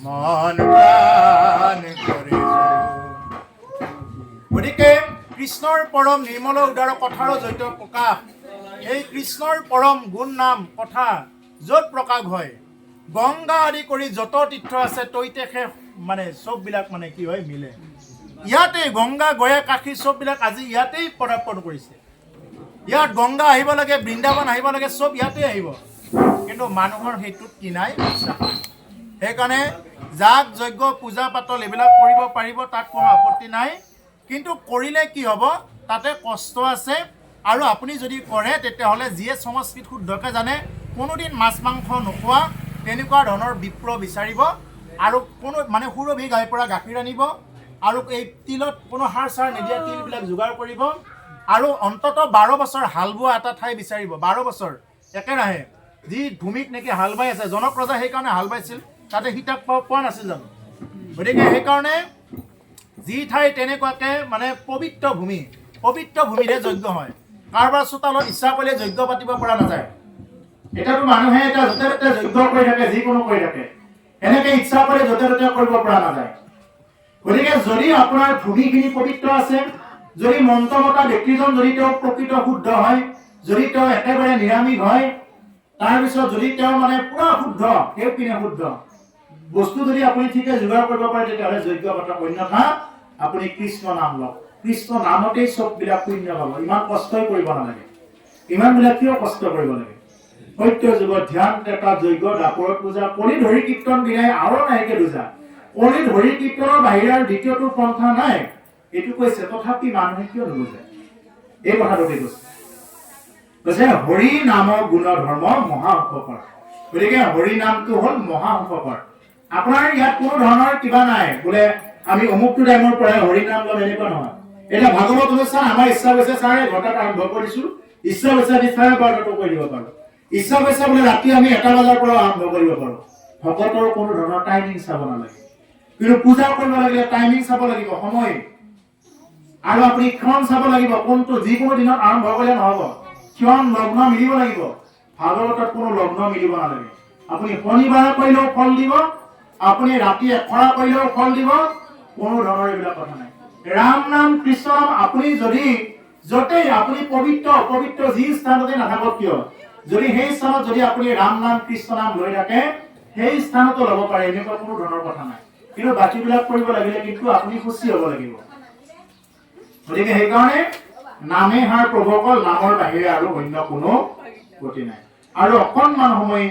মন প্ৰাণ কৰে জোৰ। গতিকে কৃষ্ণৰ পৰম নিৰ্মল উদাৰ কথাৰ জৈত প্ৰকাশ, এই কৃষ্ণৰ পৰম গুণ নাম কথা য'ত প্ৰকাশ হয়, গংগা আদি কৰি যত তীৰ্থ আছে তৈতে মানে চববিলাক মানে কি হয় মিলে। ইয়াতে গংগা গয়া কাশী চববিলাক আজি ইয়াতেই পদাৰ্পণ কৰিছে। ইয়াত গংগা আহিব লাগে, বৃন্দাবন আহিব লাগে, চব ইয়াতে আহিব, কিন্তু মানুহৰ সেইটোত কি নাই, বিশ্বাস। সেইকাৰণে যাগ যজ্ঞ পূজা পাতল এইবিলাক কৰিব পাৰিব, তাত কোনো আপত্তি নাই, কিন্তু কৰিলে কি হ'ব, তাতে কষ্ট আছে। আৰু আপুনি যদি কৰে তেতিয়াহ'লে যিয়ে সংস্কৃত শুদ্ধকৈ জানে, কোনোদিন মাছ মাংস নোখোৱা তেনেকুৱা ধৰণৰ বিপ্ৰ বিচাৰিব, আৰু কোনো মানে সুৰভি গাইৰ পৰা গাখীৰ আনিব, আৰু এই তিলত কোনো সাৰ চাৰ নিদিয়া তিলবিলাক যোগাৰ কৰিব, আৰু অন্তত 12 বছৰ হাল বোৱা এটা ঠাই বিচাৰিব। 12 বছৰ একেৰাহে যি ভূমিত নেকি হাল বাই আছে, জনক ৰজা সেইকাৰণে হাল বাইছিল, তাতে সীতাক পোৱা নাছিল জানো? গতিকে সেইকাৰণে যি ঠাই তেনেকুৱাকৈ মানে পবিত্ৰ ভূমিৰে যজ্ঞ হয়। কাৰোবাৰ চোতালত ইচ্ছা কৰিলে যজ্ঞ পাতিব পৰা নাযায়। এতিয়াতো মানুহে এটা য'তে ত'তে যজ্ঞ কৰি থাকে, যিকোনো কৰি থাকে, এনেকে ইচ্ছা কৰি য'তে ত'তে কৰিব পৰা নাযায়। গতিকে যদি আপোনাৰ ভূমিখিনি পবিত্ৰ আছে, যদি মন্ত্ৰমতা ব্যক্তিজন যদি তেওঁ প্ৰকৃত শুদ্ধ হয়, যদি তেওঁ একেবাৰে নিৰামিষ হয়, তাৰপিছত যদি তেওঁ মানে পুৰা শুদ্ধ, সেই পিনে শুদ্ধ বস্তু যদি আপুনি ঠিকে যোগাৰ কৰিব পাৰে, তেতিয়াহ'লে যজ্ঞ পাতক। অন্যথা আপুনি কৃষ্ণ নাম লওক, কৃষ্ণ নামতেই চববিলাক পুণ্য পাব। ইমান কষ্টই কৰিব নালাগে। ইমানবিলাক কিয় কষ্ট কৰিব লাগে? সত্য যুগত ধ্যান টেকা যজ্ঞ দাপৰত পূজা কলি ধৰি কীৰ্তন বিনাই আৰু নাইকে দুজা। কলি ধৰি কীৰ্তনৰ বাহিৰে আৰু দ্বিতীয়টো পন্থা নাই, এইটো কৈছে। তথাপি মানুহে কিয় নুবুজে? এই কথাটোকে কৈছে হৰি নামৰ গুণ ধৰ্ম মহা উপকাৰ। গতিকে হৰি নামটো হ'ল মহা উপকাৰ। আপোনাৰ ইয়াত কোনো ধৰণৰ কিবা নাই বোলে আমি অমুকটো টাইমৰ পৰাই হৰি নাম ল'ম, এনেকুৱা নহয়। এতিয়া ভাগৱত অনুষ্ঠান আমাৰ ইচ্ছা হৈছে চাৰে 1টাত আৰম্ভ কৰিছো, ইচ্ছা হৈছে আমি 12:30 কৰি দিব পাৰো, ইচ্ছা হৈছে বোলে ৰাতি আমি 1টা বজাৰ পৰা আৰম্ভ কৰিব পাৰো। ভকতৰ কোনো ধৰণৰ টাইমিং চাব নালাগে, কিন্তু পূজা কৰিব লাগিলে টাইমিং চাব লাগিব, সময়, আৰু আপুনি ক্ষণ চাব লাগিব। কোনটো যিকোনো দিনত আৰম্ভ কৰিলে নহ'ব, ক্ষণ লগ্ন মিলিব লাগিব। ভাগৱতত কোনো লগ্ন মিলিব নালাগে। আপুনি শনিবাৰে কৰিলেও ফল দিব, আপুনি ৰাতি এখৰা কৰিলেও ফল দিব, কোনো ধৰণৰ এইবিলাক কথা নাই। ৰাম নাম কৃষ্ণ নাম আপুনি যদি য'তেই আপুনি পবিত্ৰ অপবিত্ৰ যি স্থানতে নাথাকক কিয়, যদি সেই স্থানত যদি আপুনি ৰাম নাম কৃষ্ণ নাম লৈ থাকে, সেই স্থানতো ল'ব পাৰে, এনেকুৱা কোনো ধৰণৰ কথা নাই। কিন্তু বাকীবিলাক কৰিব লাগিলে কিন্তু আপুনি সুচী হ'ব লাগিব। গতিকে সেইকাৰণে নামে হাৰ প্ৰভুসকল, নামৰ বাহিৰে আৰু অন্য কোনো গতি নাই। আৰু অকণমান সময়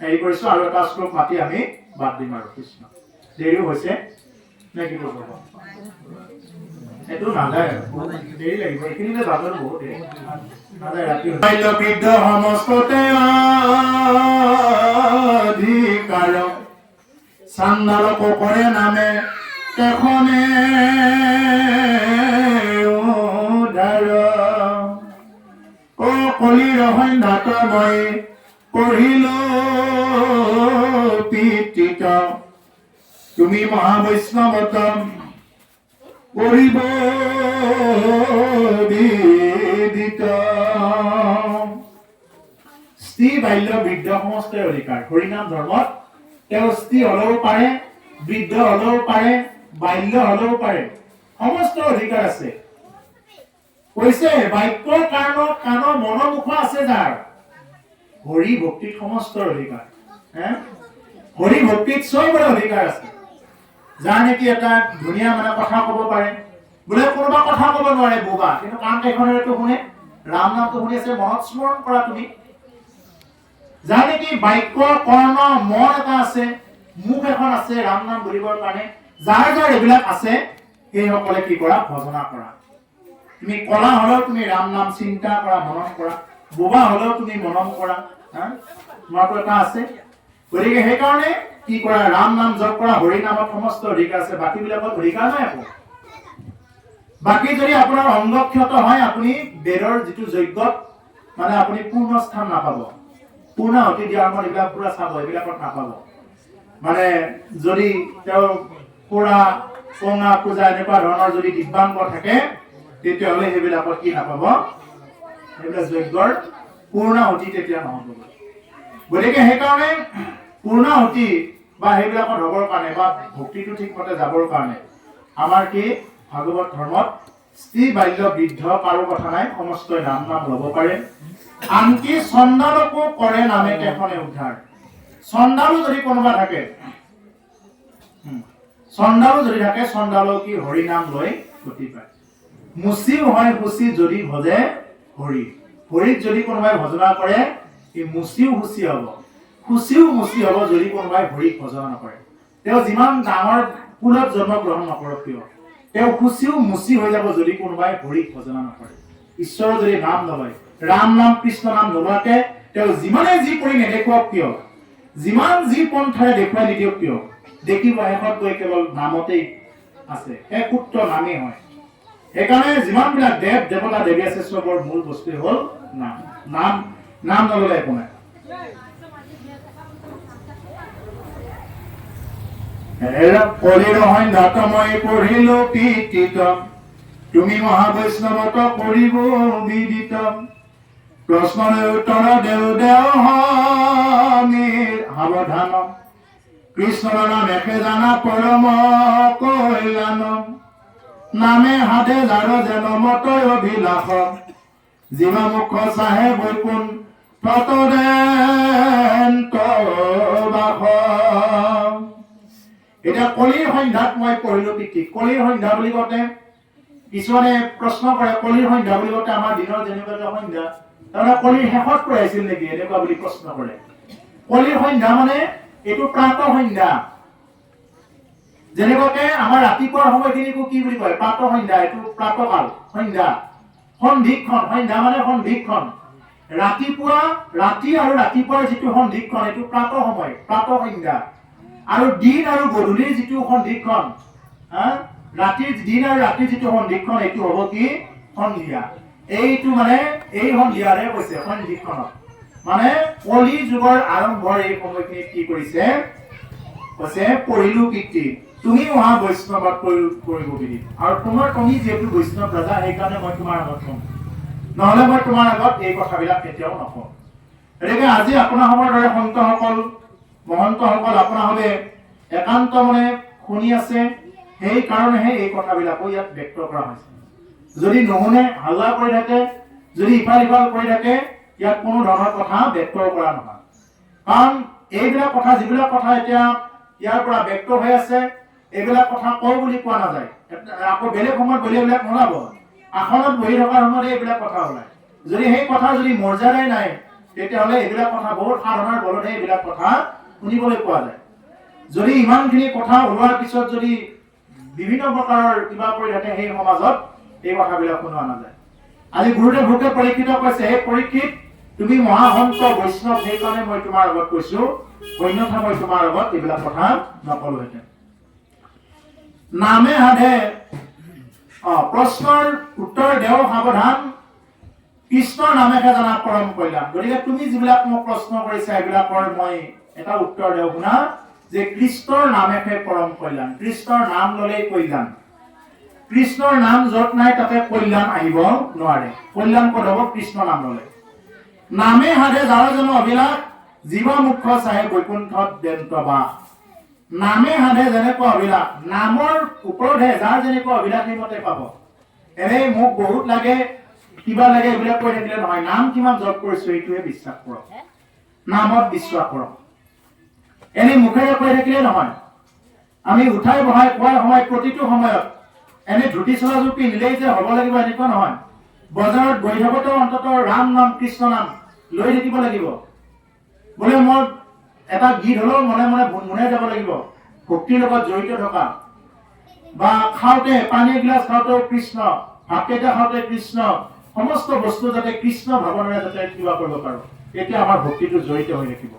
হেৰি কৰিছো, আৰু এটা শ্লোক মাতি আমি বাদ দিম আৰু। কৃষ্ণ দেৰিও হৈছে নে কি কৰিব? এইটো নাযায়, দেৰি লাগিব, এইখিনিতে বাজৰ বহুত দেৰি নাযায়। ৰাতি বৃদ্ধ সমস্ততে অধিকাৰ চান্দালক কৰে নামে তেখনে উদ্ধাৰ। ও কলিৰ সন্ধ্যাত মই পঢ়িলো পিতৃত তুমি মহাবৈষ্ণৱত পঢ়িব বিদিত স্ত্ৰী বাল্য বৃদ্ধ সমস্ত অধিকাৰ হৰিনাম ধৰ্মত তেওঁ স্ত্ৰী হলেও পাৰে বৃদ্ধ হলেও পাৰে বাল্য হলেও পাৰে সমস্ত অধিকাৰ আছে কৈছে বাক্যৰ কাণৰ মনোমুখ আছে যাৰ হৰি ভক্তিত সমস্ত অধিকাৰ হৰি ভক্তিত চবৰে অধিকাৰ আছে যাৰ নেকি এটা ধুনীয়া মানে কথা ক'ব পাৰে বোলে কোনোবা কথা ক'ব নোৱাৰে বোবা কিন্তু কাণ কেইখনেৰেতো শুনে ৰাম নামটো শুনি আছে মনত স্মৰণ কৰা তুমি যাৰ নেকি বাক্য কৰ্ণ মন এটা আছে মুখ এখন আছে ৰাম নাম বুলিবৰ কাৰণে যাৰ যাৰ এইবিলাক আছে সেইসকলে কি কৰা ভজনা কৰা তুমি কলা হলেও তুমি ৰাম নাম চিন্তা কৰা মনন কৰা বোবা হলেও তুমি মনন কৰা তোমাৰতো এটা আছে গতিকে সেইকাৰণে কি কৰা ৰাম নাম জপ কৰা হৰি নামত সমস্ত অধিকাৰ আছে বাকী বিলাকত অধিকাৰ নাই একো বাকী যদি আপোনাৰ অংগক্ষত হয় আপুনি বেদৰ যিটো যজ্ঞত মানে আপুনি পূৰ্ণ স্থান নাপাব পূৰ্ণাহুতি দিয়াৰ সময়ত এইবিলাক পুৰা চাব এইবিলাকত নাপাব মানে যদি তেওঁ পুৰা পঙা পূজা এনেকুৱা ধৰণৰ যদি দিব্যাংগ থাকে তেতিয়াহ'লে সেইবিলাকত কি নাপাব সেইবিলাক যজ্ঞৰ পূৰ্ণাহুতি তেতিয়া নহ'ব গতিকে সেইকাৰণে পূৰ্ণাহুতি বা সেইবিলাকত হ'বৰ কাৰণে বা ভক্তিটো ঠিকমতে যাবৰ কাৰণে আমাৰ কি ভাগৱত ধৰ্মত স্ত্ৰী বাল্য বৃদ্ধ কাৰো কথা নাই সমস্তই নাম নাম ল'ব পাৰে আনকি চণ্ডালকো কৰে নামে কেখনে উদ্ধাৰ চণ্ডালো যদি কোনোবা থাকে চণ্ডালো কি হৰি নাম লৈ গতি পায় মুচিও হয় হুচি যদি ভজে হৰিক যদি কোনোবাই ভজনা কৰে ই মুচিও হুচি হ'ব খুচিও মুচি হ'ব যদি কোনোবাই হৰিক ভজনা নকৰে তেওঁ যিমান ডাঙৰ কুলত জন্মগ্ৰহণ নকৰক কিয় তেওঁ খুচিও মুচি হৈ যাব যদি কোনোবাই হৰিক ভজনা নকৰে ঈশ্বৰৰ যদি নাম নলয় ৰাম নাম কৃষ্ণ নাম নলোৱাকে তেওঁ যিমানে যি কৰি নেদেখুৱাওক কিয় যিমান যি পন্থাৰে দেখুৱাই নিদিয়ক কিয় দেখিব শেষত গৈ কেৱল নামতেই আছে একূত্ৰ নামেই হয় সেইকাৰণে যিমানবিলাক দেৱ দেৱতা দেৱী আছে চবৰ মূল বস্তুৱেই হ'ল নাম নললে একো নাই কলিৰ সন্ধ্যাত মই পঢ়িলো পিতৃত তুমি মহাবৈষ্ণৱত কৰিব বিদিত প্ৰশ্নলৈ উত্তৰ দেও সাৱধান কৃষ্ণৰ নাম একে জানা পৰম কল্যাণ নামে হাতে যাৰ যেন মতয় অভিলাষ জীৱা মুখ চাহে বৈকুণ এতিয়া কলিৰ সন্ধ্যাত মই পঢ়িলো পিতৃ কলিৰ সন্ধ্যা বুলি কওঁতে কিছুমানে প্ৰশ্ন কৰে কলিৰ সন্ধ্যা বুলি কওঁতে আমাৰ দিনৰ যেনেকুৱা সন্ধ্যা তাৰমানে কলিৰ শেষত পঢ়াইছিল নেকি এনেকুৱা বুলি প্ৰশ্ন কৰে কলিৰ সন্ধ্যা মানে এইটো প্ৰাত সন্ধ্যা যেনেকুৱাকে আমাৰ ৰাতিপুৱাৰ সময়খিনিকো কি বুলি কয় প্ৰাত সন্ধ্যা এইটো প্ৰাতকাল সন্ধ্যা সন্ধিক্ষণ সন্ধ্যা মানে সন্ধিক্ষণ ৰাতিপুৱা ৰাতি আৰু ৰাতিপুৱাৰ যিটো সন্ধিক্ষণ এইটো প্ৰাত সময় প্ৰাত সন্ধ্যা আৰু দিন আৰু গধূলিৰ যিটো সন্ধিক্ষণ ৰাতিৰ দিন আৰু ৰাতিৰ যিটো সন্ধিক্ষণ এইটো হ'ব কি সন্ধিয়া এইটো মানে এই সন্ধিয়াৰে কৈছে সন্ধিক্ষণত মানে কলি যুগৰ আৰম্ভৰ এই সময়খিনিত কি কৰিছে কৈছে পঢ়িলো পিতৃ তুমি মহা বৈষ্ণৱত কৰিব বিদিত আৰু তুমি যিহেতু বৈষ্ণৱ ৰাজা সেইকাৰণে মই তোমাৰ আগত কম নহলে মই তোমাৰ আগত এই কথাবিলাক কেতিয়াও নকওঁ গতিকে আজি আপোনাৰ সময়ৰ দৰে সন্তসকল মহন্তসকল আপোনালোকে একান্ত মানে শুনি আছে সেই কাৰণেহে এই কথাবিলাকো ইয়াত ব্যক্ত কৰা হৈছে যদি নুশুনে হাল্লা কৰি থাকে যদি ইফাল সিফাল কৰি থাকে ইয়াত কোনো ধৰণৰ কথা ব্যক্ত কৰা নহয় কাৰণ এইবিলাক কথা যিবিলাক কথা এতিয়া ইয়াৰ পৰা ব্যক্ত হৈ আছে এইবিলাক কথা কওঁ বুলি কোৱা নাযায় আকৌ বেলেগ সময়ত বেলেগবিলাক নোলাব আসনত বহি থকাৰ সময়ত এইবিলাক কথা ওলায় যদি সেই কথা যদি মৰ্যাদাই নাই তেতিয়াহ'লে এইবিলাক কথা বহুত সাধনাৰ বলতহে এইবিলাক কথা শুনিবলৈ পোৱা যায় যদি ইমানখিনি কথা ওলোৱাৰ পিছত যদি বিভিন্ন প্ৰকাৰৰ কিবা কৰি থাকে সেই সমাজত এই কথাবিলাক শুনোৱা নাযায় আজি গুৰুদেৱ ভোকে পৰীক্ষিত কৈছে সেই পৰীক্ষিত তুমি মহাসন্ত বৈষ্ণৱ সেইকাৰণে মই তোমাৰ আগত কৈছো অন্যথা মই তোমাৰ আগত এইবিলাক কথা নকলোহেঁতেন নামে সাধে প্ৰশ্নৰ উত্তৰ দেও সাৱধান কৃষ্ণৰ নামেহে জানা পৰম কল্যাণ। গতিকে তুমি যিবিলাক মোক প্ৰশ্ন কৰিছা এইবিলাকৰ মই এটা উত্তৰ দিওঁ শুনা, যে কৃষ্ণৰ নামেহে পৰম কল্যাণ। কৃষ্ণৰ নাম ললেই কল্যাণ। কৃষ্ণৰ নাম য'ত নাই তাতে কল্যাণ আহিব নোৱাৰে। কল্যাণ ক'ত হ'ব? কৃষ্ণ নাম ললে। নামে হাৰে যাৰ জন্ম অভিলাষ, জীৱ মুখ্য চাহে বৈকুণ্ঠত দেন্ত বাস। নামে হাৰে যেনেকুৱা অভিলাষ, নামৰ ওপৰতহে যাৰ যেনেকুৱা অভিলাষ সেইমতে পাব। এনেই মোক বহুত লাগে কিবা লাগে এইবিলাক কৈ থাকিলে নহয়। নাম কিমান জপ কৰিছো এইটোৱে বিশ্বাস কৰক, নামত বিশ্বাস কৰক। এনেই মুখেৰে কৈ থাকিলে নহয়। আমি উঠাই বহাই খোৱাৰ সময়ত প্ৰতিটো সময়ত এনে ধুতি চলাযোৰ পিন্ধিলেই যে হ'ব লাগিব এনেকুৱা নহয়। বজাৰত গৈ থাকোঁতেও অন্তত ৰাম নাম কৃষ্ণ নাম লৈ থাকিব লাগিব। বোলে মই এটা গীত হলেও মনে মনে গুণগুণাই যাব লাগিব, ভক্তিৰ লগত জড়িত থকা। বা খাওঁতে পানী এগিলাচ খাওঁতেও কৃষ্ণ, ভাতকেইটা খাওঁতে কৃষ্ণ, সমস্ত বস্তু যাতে কৃষ্ণ ভাৱনাৰে যাতে কিবা কৰিব পাৰো, এতিয়া আমাৰ ভক্তিটো জড়িত হৈ থাকিব।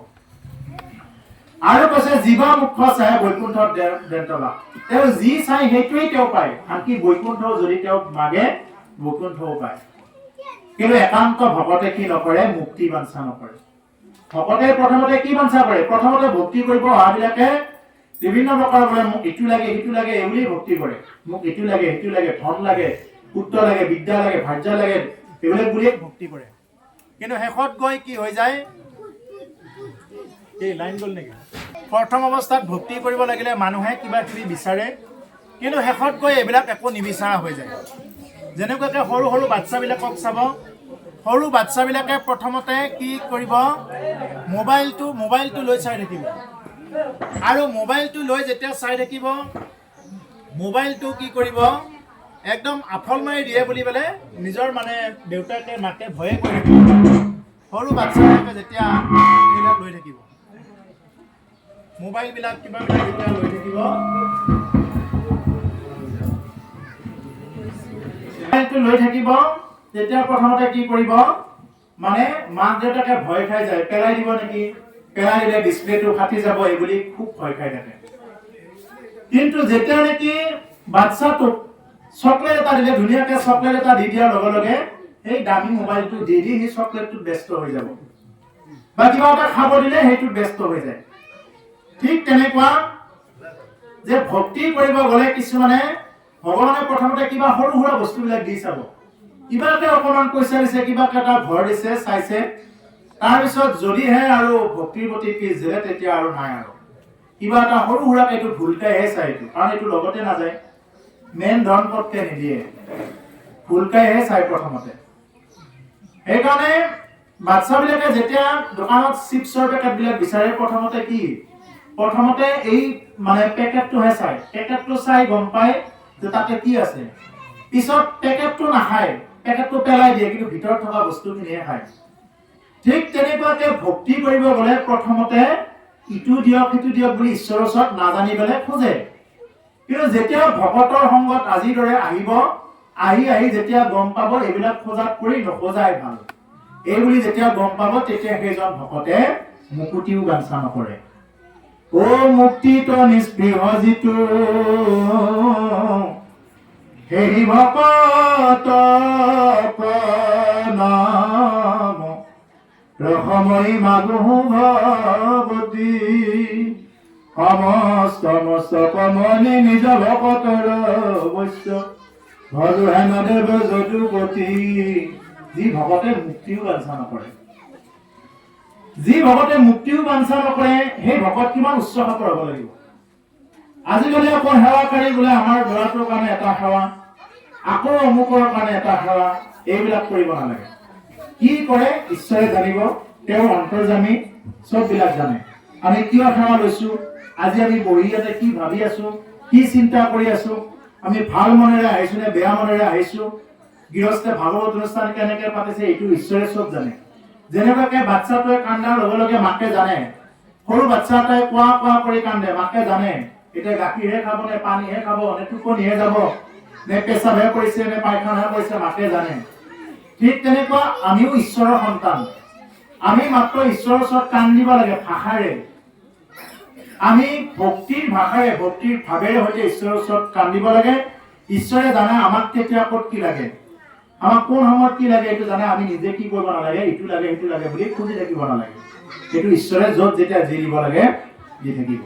আৰু কৈছে জীৱা মুখ্য চাই বৈকুণ্ঠত দেন্ত বাস। তেওঁ যি চাই সেইটোৱেই তেওঁ পায়। আনকি বৈকুণ্ঠও যদি তেওঁ মাগে বৈকুণ্ঠও পায়। কিন্তু একান্ত ভকতে কি নকৰে? মুক্তি বাঞ্ছা নকৰে। ভকতে প্ৰথমতে কি বাঞ্ছা কৰে? প্ৰথমতে ভক্তি কৰিব অহাবিলাকে বিভিন্ন প্ৰকাৰৰ বোলে মোক ইটো লাগে সিটো লাগে এইবুলি ভক্তি কৰে। মোক ইটো লাগে সিটো লাগে, ধন লাগে, পুত্ৰ লাগে, বিদ্যা লাগে, ভাৰ্যা লাগে, এইবিলাক বুলিয়ে ভক্তি কৰে। কিন্তু শেষত গৈ কি হৈ যায়? এই লাইন গ'ল নেকি? প্ৰথম অৱস্থাত ভক্তি কৰিব লাগিলে মানুহে কিবা কিবি বিচাৰে, কিন্তু শেষত গৈ এইবিলাক একো নিবিচাৰা হৈ যায়। যেনেকুৱাকে সৰু সৰু বাচ্চাবিলাকক চাব, সৰু বাচ্চাবিলাকে প্ৰথমতে কি কৰিব? মোবাইলটো লৈ চাই থাকিব। আৰু মোবাইলটো লৈ যেতিয়া চাই থাকিব, মোবাইলটো কি কৰিব? একদম আফল মাৰি দিয়ে বুলি পেলে নিজৰ মানে দেউতাকে মাকে ভয়ে কৰি থাকিব। সৰু বাচ্চাবিলাকে যেতিয়া এইবিলাক লৈ থাকিব, মোবাইলবিলাক কিবাবিলাক যেতিয়া লৈ থাকিব, মোবাইলটো লৈ থাকিব, তেতিয়া প্ৰথমতে কি কৰিব? মানে মাক দেউতাকে ভয় খাই যায়, পেলাই দিব নেকি, পেলাই দিলে ডিসপ্লেটো ফাটি যাব এইবুলি খুব ভয় খাই থাকে। কিন্তু যেতিয়া নেকি বাচ্চাটোক চকলেট এটা দিলে, ধুনীয়াকে চকলেট এটা দি দিয়াৰ লগে লগে সেই দামী মোবাইলটো দি সেই চকলেটটোত ব্যস্ত হৈ যাব। বা কিবা এটা খাব দিলে সেইটোত ব্যস্ত হৈ যায়। ঠিক তেনেকুৱা যে ভক্তি কৰিব গ'লে কিছুমানে ভগৱানে প্ৰথমতে কিবা সৰু সুৰা বস্তুবিলাক দি চাব। কিবাকে অকণমান পইচা দিছে, কিবাকে এটা ঘৰ দিছে, চাইছে। তাৰপিছত যদিহে আৰু ভক্তিৰ প্ৰতি পিছ দিলে তেতিয়া আৰু নাই আৰু। কিবা এটা সৰু সুৰাকে এইটো ভুলকাইহে চাই, এইটো কাৰণ এইটো লগতে নাযায়। মেইন ধন পটকে নিদিয়ে, ভুলকাইহে চাই প্ৰথমতে। সেইকাৰণে বাচ্চাবিলাকে যেতিয়া দোকানত চিপছৰ পেকেটবিলাক বিচাৰে, প্ৰথমতে কি? প্ৰথমতে এই মানে পেকেটটোহে চাই। পেকেটটো চাই গম পায় যে তাতে কি আছে। পিছত পেকেটটো নাখায়, পেকেটটো পেলাই দিয়ে, কিন্তু ভিতৰত থকা বস্তুখিনিহে খায়। ঠিক তেনেকুৱাকে ভক্তি কৰিব গ'লে প্ৰথমতে ইটো দিয়ক সিটো দিয়ক বুলি ঈশ্বৰৰ ওচৰত নাজানি পেলাই খোজে। কিন্তু যেতিয়া ভকতৰ সংগত আজিৰ দৰে আহিব, আহি যেতিয়া গম পাব এইবিলাক খোজাত পৰি নখোজাই ভাল, এইবুলি যেতিয়া গম পাব, তেতিয়া সেইজন ভকতে মুকুতিও বাঞ্ছা নকৰে। ও মুক্তিত নিস্পৃহ যিটো, সেই ভকত নাম ৰসময়ী মাগুহ ভগৱতী, সমস্ত কমনি নিজ ভকতৰ অৱশ্য ভজু হেমদেৱ যদুপতি। যি ভকতে মুক্তিও বাঞ্ছা নকৰে, যি ভকতে মুক্তিও বাঞ্ছা নকৰে, সেই ভকত কিমান উচ্চ খাপৰ হ'ব লাগিব। আজিকালি আকৌ সেৱাকাৰী বোলে আমাৰ ল'ৰাটোৰ কাৰণে এটা সেৱা, আকৌ অমুকৰ কাৰণে এটা সেৱা, এইবিলাক কৰিব নালাগে। কি কৰে ঈশ্বৰে জানিব, তেওঁৰ অন্তৰ্যামী চববিলাক জানে। আমি কিয় সেৱা লৈছো, আজি আমি বহি ইয়াতে কি ভাবি আছো, কি চিন্তা কৰি আছো, আমি ভাল মনেৰে আহিছো নে বেয়া মনেৰে আহিছো, গৃহস্থে ভাগৱত অনুষ্ঠান কেনেকে পাতিছে, এইটো ঈশ্বৰে চব জানে। যেনেকুৱাকে বাচ্চাটোৱে কান্দাৰ লগে লগে মাকে জানে, সৰু বাচ্চা এটাই কোৱা কোৱা কৰি কান্দে, মাকে জানে এতিয়া গাখীৰহে খাব নে পানীহে খাব নে টোপনিহে যাব নে পেচাবহে কৰিছে নে পায়খানাহে কৰিছে, মাকে জানে। ঠিক তেনেকুৱা আমিও ঈশ্বৰৰ সন্তান। আমি মাত্ৰ ঈশ্বৰৰ ওচৰত কান্দিব লাগে ভাষাৰে। আমি ভক্তিৰ ভাষাৰে, ভক্তিৰ ভাৱেৰে সৈতে ঈশ্বৰৰ ওচৰত কান্দিব লাগে। ঈশ্বৰে জানে আমাক কেতিয়া ক'ত কি লাগে। আমাক কোন সময়ত কি লাগে এইটো জানে, আমি নিজে কি কৰিব নালাগে, এইটো লাগে বুলি খুজি থাকিব নালাগে। এইটো ঈশ্বৰে য'ত যেতিয়া যি দিব লাগে দি থাকিব।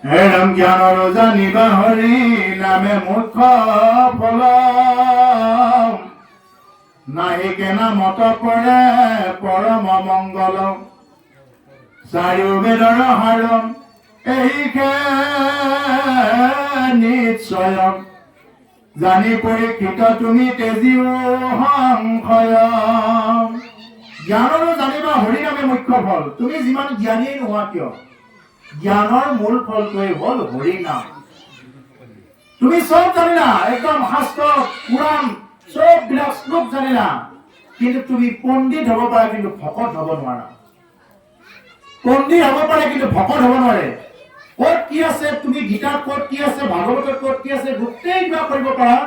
হে ৰাম জ্ঞানৰ জানিবা হৰি নামে মুখ্য ফল, নাহিকে নামত পৰে পৰম মংগল, চাৰিও বেদৰ সাৰ এইকে নিশ্চয়, জানি পৰীক্ষিত তুমি তেজীও সংশয়। জ্ঞানৰো জানিবা হৰি নামে মুখ্য ফল। তুমি যিমান জ্ঞানীয়ে নোহোৱা কিয়, জ্ঞানৰ মূল ফলটোৱে হ'ল হৰি নাম। তুমি চব জানিলা, একদম শাস্ত্ৰ পুৰাণ চব বিলাক শ্লোক জানিলা, কিন্তু তুমি পণ্ডিত হ'ব পাৰা কিন্তু ভকত হ'ব নোৱাৰা। পণ্ডিত হ'ব পাৰে কিন্তু ভকত হ'ব নোৱাৰে। ক'ত কি আছে, তুমি গীতাত ক'ত কি আছে, ভাগৱতত ক'ত কি আছে, গোটেই কিবা কৰিব পাৰা,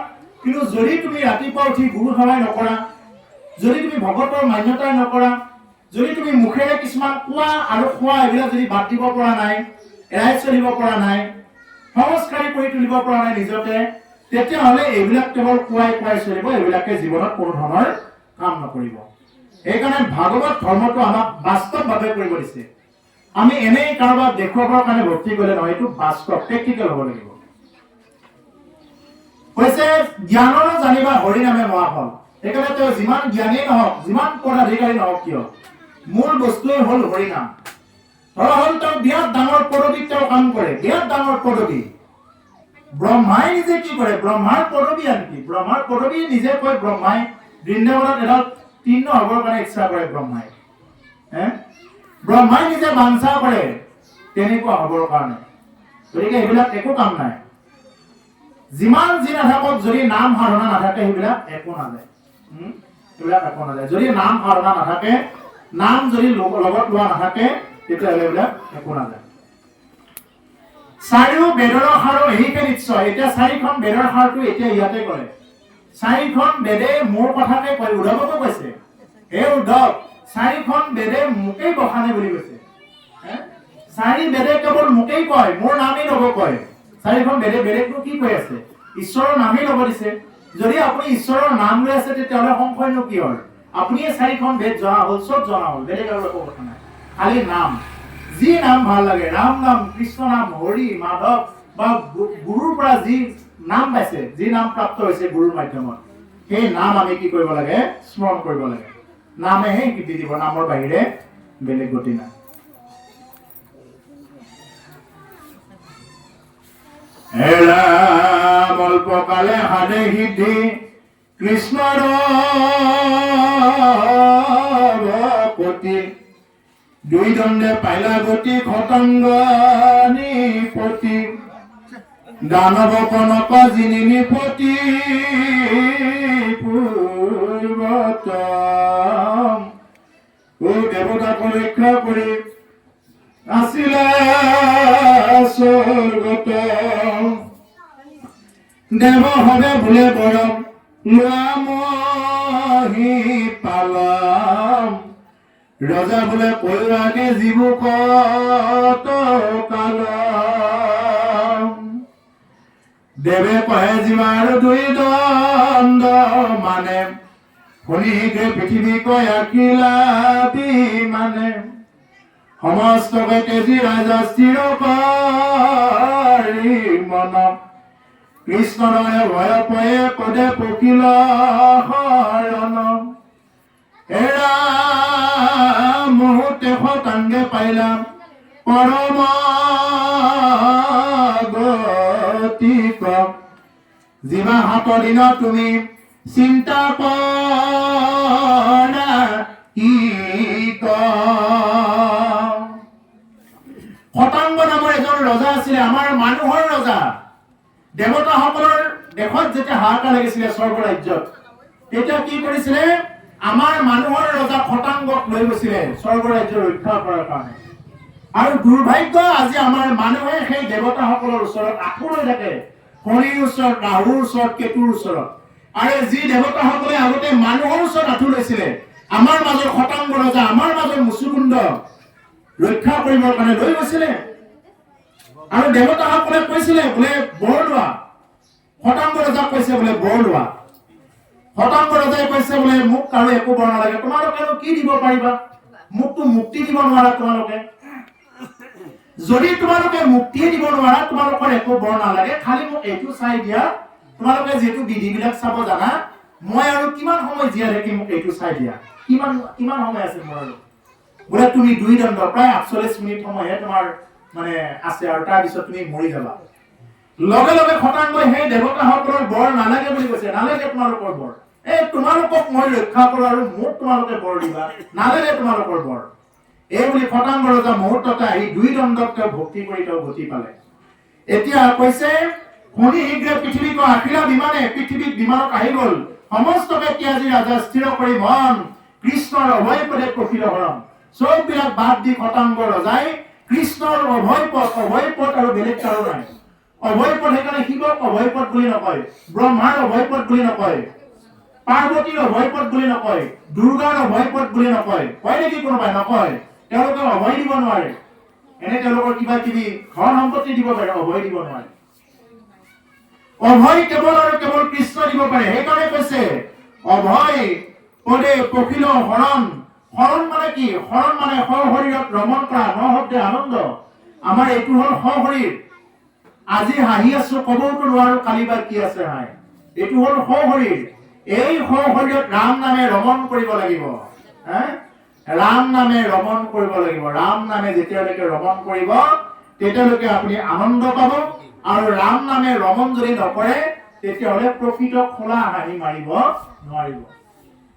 কিন্তু যদি তুমি ৰাতিপুৱা উঠি গুৰু সেৱাই নকৰা, যদি তুমি ভগৱতৰ মান্যতাই নকৰা, যদি তুমি মুখেৰে কিছুমান কোৱা আৰু খোৱা এইবিলাক যদি বাদ দিব পৰা নাই, এৰাই চলিব পৰা নাই, সংস্কাৰী কৰি তুলিব পৰা নাই নিজকে, তেতিয়াহ'লে এইবিলাক কেৱল কোৱাই চলিব, এইবিলাকে জীৱনত কোনো ধৰণৰ কাম নকৰিব। সেইকাৰণে ভাগৱত ধৰ্মটো আমাক বাস্তৱভাৱে কৰিব দিছে। আমি এনেই কাৰোবাক দেখুৱাবৰ কাৰণে ভক্তি কৰিলে নহয়, এইটো বাস্তৱ প্ৰেক্টিকেল হ'ব লাগিব। কৈছে জ্ঞানৰো জানিবা হৰি নামে মহাফল। সেইকাৰণে তেওঁ যিমান জ্ঞানী নহওক, যিমান পদাধিকাৰী নহওক কিয়, মূল বস্তুৱে হ'ল হৰি নাম। ধৰা হ'ল তেওঁ বিৰাট ডাঙৰ পদবীত তেওঁ কাম কৰে, বিৰাট ডাঙৰ পদবী। ব্ৰহ্মাই নিজে কি কৰে, ব্ৰহ্মাৰ পদবী আনকি, ব্ৰহ্মাৰ পদবী নিজে কয় ব্ৰহ্মাই বৃন্দাবনত এডাল তিন্ন হ'বৰ কাৰণে ইচ্ছা কৰে ব্ৰহ্মাই। ব্ৰহ্মাই নিজে বাঞ্ছা কৰে তেনেকুৱা হ'বৰ কাৰণে। গতিকে এইবিলাক একো কাম নাই। যিমান যি নাথাকক, যদি নাম সাধনা নাথাকে সেইবিলাক একো নাযায়। এইবিলাক একো নাযায়। যদি নাম সাধনা নাথাকে, নাম যদি লগত লোৱা নাথাকে, তেতিয়াহ'লে এইবিলাক একো নাযায়। চাৰিও বেদৰ সাৰ এইকে নিশ্চয়। এতিয়া চাৰিখন বেদৰ সাৰটো এতিয়া ইয়াতে কৰে। চাৰিখন বেদে মোৰ কথাকে কয়, উদ্ধৱকো কৈছে, হে উদ্ধৱ, চাৰিখন বেদে মোকেই বখানে বুলি কৈছে। চাৰি বেদে কেৱল মোকেই কয়, মোৰ নামেই ল'ব কয়। চাৰিখন বেদে বেলেগটো কি কৈ আছে, ঈশ্বৰৰ নামেই ল'ব দিছে। যদি আপুনি ঈশ্বৰৰ নাম লৈ আছে, তেতিয়াহ'লে সংশয়নো কি হ'ল? আপুনিয়ে চাৰিখন বেদ জনা হ'ল, চব জনা হ'ল, বেলেগ আৰু একো কথা নাই। খালি নাম, যি নাম ভাল লাগে, ৰাম নাম, কৃষ্ণ নাম, হৰি, মাধৱ বা গুৰুৰ পৰা যি নাম পাইছে, যি নাম প্ৰাপ্ত হৈছে গুৰুৰ মাধ্যমত, সেই নাম আমি কি কৰিব লাগে, স্মৰণ কৰিব লাগে। নামেহে কীৰ্তি দিব, নামৰ বাহিৰে বেলেগ গতি নাই। হে ৰাম অল্পকালে সাধে সিদ্ধি, কৃষ্ণৰ ভকতি, দুই দণ্ডে পাইলা গতি, খতংগ নিপতি, দানৱ কনক জিনি নিপতি পূৰ্বতম, ও দেৱতাক ৰক্ষা কৰি আছিলে স্বৰ্গত, দেৱ হবে বোলে বৰম লোৱা মহি পালম, ৰজা বোলে কৈৰাগে জীবুক কালম, দেৱে কহে জীৱাৰ দুই দণ্ড মানে, শুনিকে পৃথিৱী কয় আকিলাপি মানে, সমস্তকে তেজি ৰাজা স্থিৰ কৰি মন, কৃষ্ণৰে ভয় পয়ে পদে পকিল শৰণ, এৰা মুহূৰ্তে শতাংগে পাইলাম পৰম গতি, যিমা হাতৰ দিন তুমি চিন্তা কৰা কি শতাংগ নামৰ এজন ৰজা আছিলে, আমাৰ মানুহৰ ৰজা। দেৱতাসকলৰ দেশত যেতিয়া হাহাকাৰ লাগিছিলে স্বৰ্গ ৰাজ্যত, তেতিয়া কি কৰিছিলে, আমাৰ মানুহৰ ৰজা শতাংগক লৈ গৈছিলে স্বৰ্গ ৰাজ্য ৰক্ষা কৰাৰ কাৰণে। আৰু দুৰ্ভাগ্য, আজি আমাৰ মানুহে সেই দেৱতাসকলৰ ওচৰত আঁঠু লৈ থাকে, শনিৰ ওচৰত, ৰাহুৰ ওচৰত, কেতুৰ ওচৰত। আৰু যি দেৱতাসকলে আগতে মানুহৰ ওচৰত আঁঠু লৈছিলে, আমাৰ মাজৰ শতাংগ ৰজা, আমাৰ মাজৰ মুচুকুণ্ড ৰক্ষা কৰিবৰ কাৰণে লৈ গৈছিলে। আৰু দেৱতাসকলে কৈছিলে বোলে বৰ লোৱা, শতাংগ ৰজাক কৈছে বোলে বৰ লোৱা। শতাংগ ৰজাই কৈছে বোলে মোক আৰু একো বৰ নালাগে, তোমালোকেনো কি দিব পাৰিবা, মোকতো মুক্তি দিব নোৱাৰা তোমালোকে। যদি তোমালোকে মুক্তিয়ে দিব নোৱাৰা, তোমালোকৰ একো বৰ নালাগে, খালি মোক এইটো চাই দিয়া, তোমালোকে যিহেতু বিধিবিলাক চাব জানা, মই আৰু কিমান সময় জীয়াই থাকিম মোক এইটো চাই দিয়া, কিমান সময় আছে মোৰ আৰু। বোলে তুমি 2 দণ্ড প্ৰায় 48 মিনিট সময়হে তোমাৰ মানে আছে, আৰু তাৰ পিছত তুমি মৰি যাবা। লগে লগে শতাংগই সেই দেৱতাসকলৰ বৰ নালাগে বুলি কৈছে, নালাগে তোমালোকৰ বৰ, এই তোমালোকক মই ৰক্ষা কৰো আৰু মোক তোমালোকে বৰ দিবা, নালাগে তোমালোকৰ বৰ। এই বুলি শতাংগ ৰজা মুহূৰ্ততে আহি 2 দণ্ডক তেওঁ ভক্তি কৰি তেওঁ গতি পালে। এতিয়া কৈছে শুনি শীঘ্ৰে পৃথিৱীক আখিলা বিমানে পৃথিৱীত বিমানত আহি গল, সমস্তকে ত্যাজি ৰাজা স্থিৰ কৰি মন, কৃষ্ণৰ অভয় পদে প্ৰকৃত হৰণ। চববিলাক বাদ দি শতাংগ ৰজাই কৃষ্ণৰ অভয় পদ আৰু বেলেগ কাৰো নাই। অভয় পদ সেইকাৰণে শিৱক অভয় পদ বুলি নকয়, ব্ৰহ্মাৰ অভয় পদ বুলি নকয়, পাৰ্বতীৰ অভয় পদ বুলি নকয়, দুৰ্গাৰ অভয় পদ বুলি নকয়। কয় নেকি কোনোবাই? নকয়। তেওঁলোকে অভয় দিব নোৱাৰে, এনে তেওঁলোকৰ কিবা কিবি ধন সম্পত্তি দিব পাৰে, অভয় দিব নোৱাৰে। অভয় কেৱল আৰু কেৱল কৃষ্ণ দিব পাৰে। সেইকাৰণে কৈছে অভয় পদে প্ৰকৃত হৰণ। হৰণ মানে কি? হৰণ মানে সশৰীৰত ৰমণ কৰা, নহতে আনন্দ। আমাৰ এইটো হল সশৰীৰ। আজি হাঁহি আছো, কবওতো নোৱাৰো কালি বা কি আছে হাঁহি। এইটো হল সশৰীৰ। এই সশৰীৰত ৰাম নামে ৰমণ কৰিব লাগিব। ৰাম নামে ৰমণ কৰিব লাগিব। ৰাম নামে যেতিয়ালৈকে ৰমণ কৰিব তেতিয়ালৈকে আপুনি আনন্দ পাব। আৰু ৰাম নামে ৰমণ যদি নকৰে তেতিয়াহলে প্ৰকৃত খোলা হাঁহি মাৰিব নোৱাৰিব।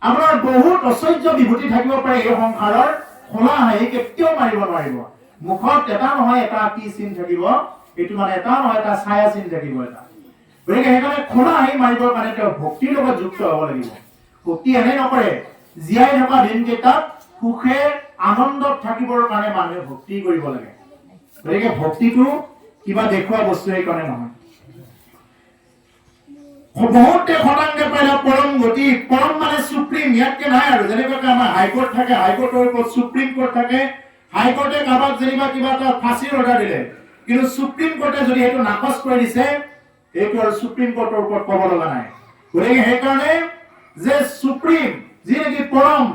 আপোনাৰ বহুত ঐশ্বৰ্য বিভূতি থাকিব পাৰে এই সংসাৰৰ, খোলা হাঁহি কেতিয়াও মাৰিব নোৱাৰিব। মুখত এটা নহয় এটা কি চিন থাকিব, এইটো মানে এটা নহয় এটা ছায়া চিন থাকিব এটা। গতিকে সেইকাৰণে খোলা হাঁহি মাৰিবৰ কাৰণে তেওঁ ভক্তিৰ লগত যুক্ত হ'ব লাগিব। ভক্তি এনে নকৰে, জীয়াই থকা দিনকেইটাত সুখে আনন্দত থাকিবৰ কাৰণে মানুহে ভক্তি কৰিব লাগে। গতিকে ভক্তিটো কিবা দেখুওৱা বস্তু সেইকাৰণে নহয়। বহুতে শতাংগে পাইলা পৰম গতি। পৰম মানে সুপ্ৰিম, ইয়াতকে নাই আৰু। যেনেকৈ আমাৰ হাইকোৰ্ট থাকে, হাইকোৰ্টৰ ওপৰত সুপ্ৰিম কোৰ্ট থাকে। হাইকোৰ্টে কাৰোবাক যেনিবা কিবা এটা ফাঁচীৰ অৰ্ডাৰ দিলে, কিন্তু সুপ্ৰিম কোৰ্টে যদি সেইটো নাকচ কৰি দিছে, এইটো আৰু সুপ্ৰিম কোৰ্টৰ ওপৰত ক'ব লগা নাই। গতিকে সেইকাৰণে যে সুপ্ৰিম যি নেকি পৰম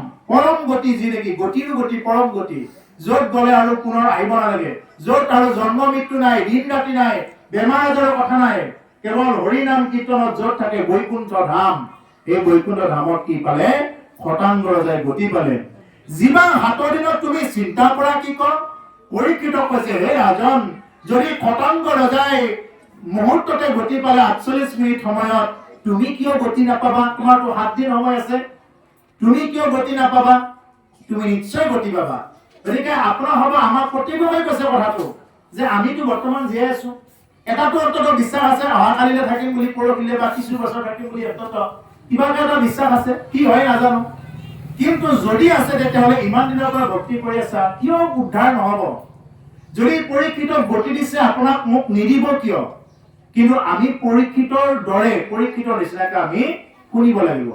গতি, যি নেকি গতিৰো গতি, পৰম গতি, য'ত গলে আৰু পুনৰ আহিব নালাগে, য'ত আৰু জন্ম মৃত্যু নাই, দিন ৰাতি নাই, বেমাৰ আজাৰৰ কথা নাই, কেৱল হৰি নাম কীৰ্তনত য'ত থাকে বৈকুণ্ঠ ধাম। এই বৈকুণ্ঠ ধামত কি পালে? শতাংগ ৰজাই গতি পালে। যিমান হাতৰ দিনত তুমি চিন্তা কৰা কি কম। পৰীক্ষিতক কৈছে, হে ৰাজন, যদি শতাংগ ৰজাই মুহূৰ্ততে গতি পালে 48 মিনিট সময়ত, তুমি কিয় গতি নাপাবা? তোমাৰতো 7 দিন সময় আছে, তুমি কিয় গতি নাপাবা? তুমি নিশ্চয় গতি পাবা। গতিকে আপোনাৰ হ'ব আমাক প্ৰতিভাৱে কৈছে কথাটো যে আমিতো বৰ্তমান জীয়াই আছো, এটাতো অন্তত বিশ্বাস আছে অহাকালিলৈ থাকিম বুলি, পৰহিলে বা কিছু বছৰ থাকিম বুলি অন্তত কিবা এটা বিশ্বাস আছে। কি হয় নাজানো, কিন্তু যদি আছে তেতিয়াহ'লে ইমান দিনৰ পৰা ভক্তি কৰি আছা, কিয় উদ্ধাৰ নহব? যদি পৰীক্ষিতক গতি দিছে আপোনাক মোক নিদিব কিয়? কিন্তু আমি পৰীক্ষিতৰ দৰে, পৰীক্ষিতৰ নিচিনাকে আমি শুনিব লাগিব।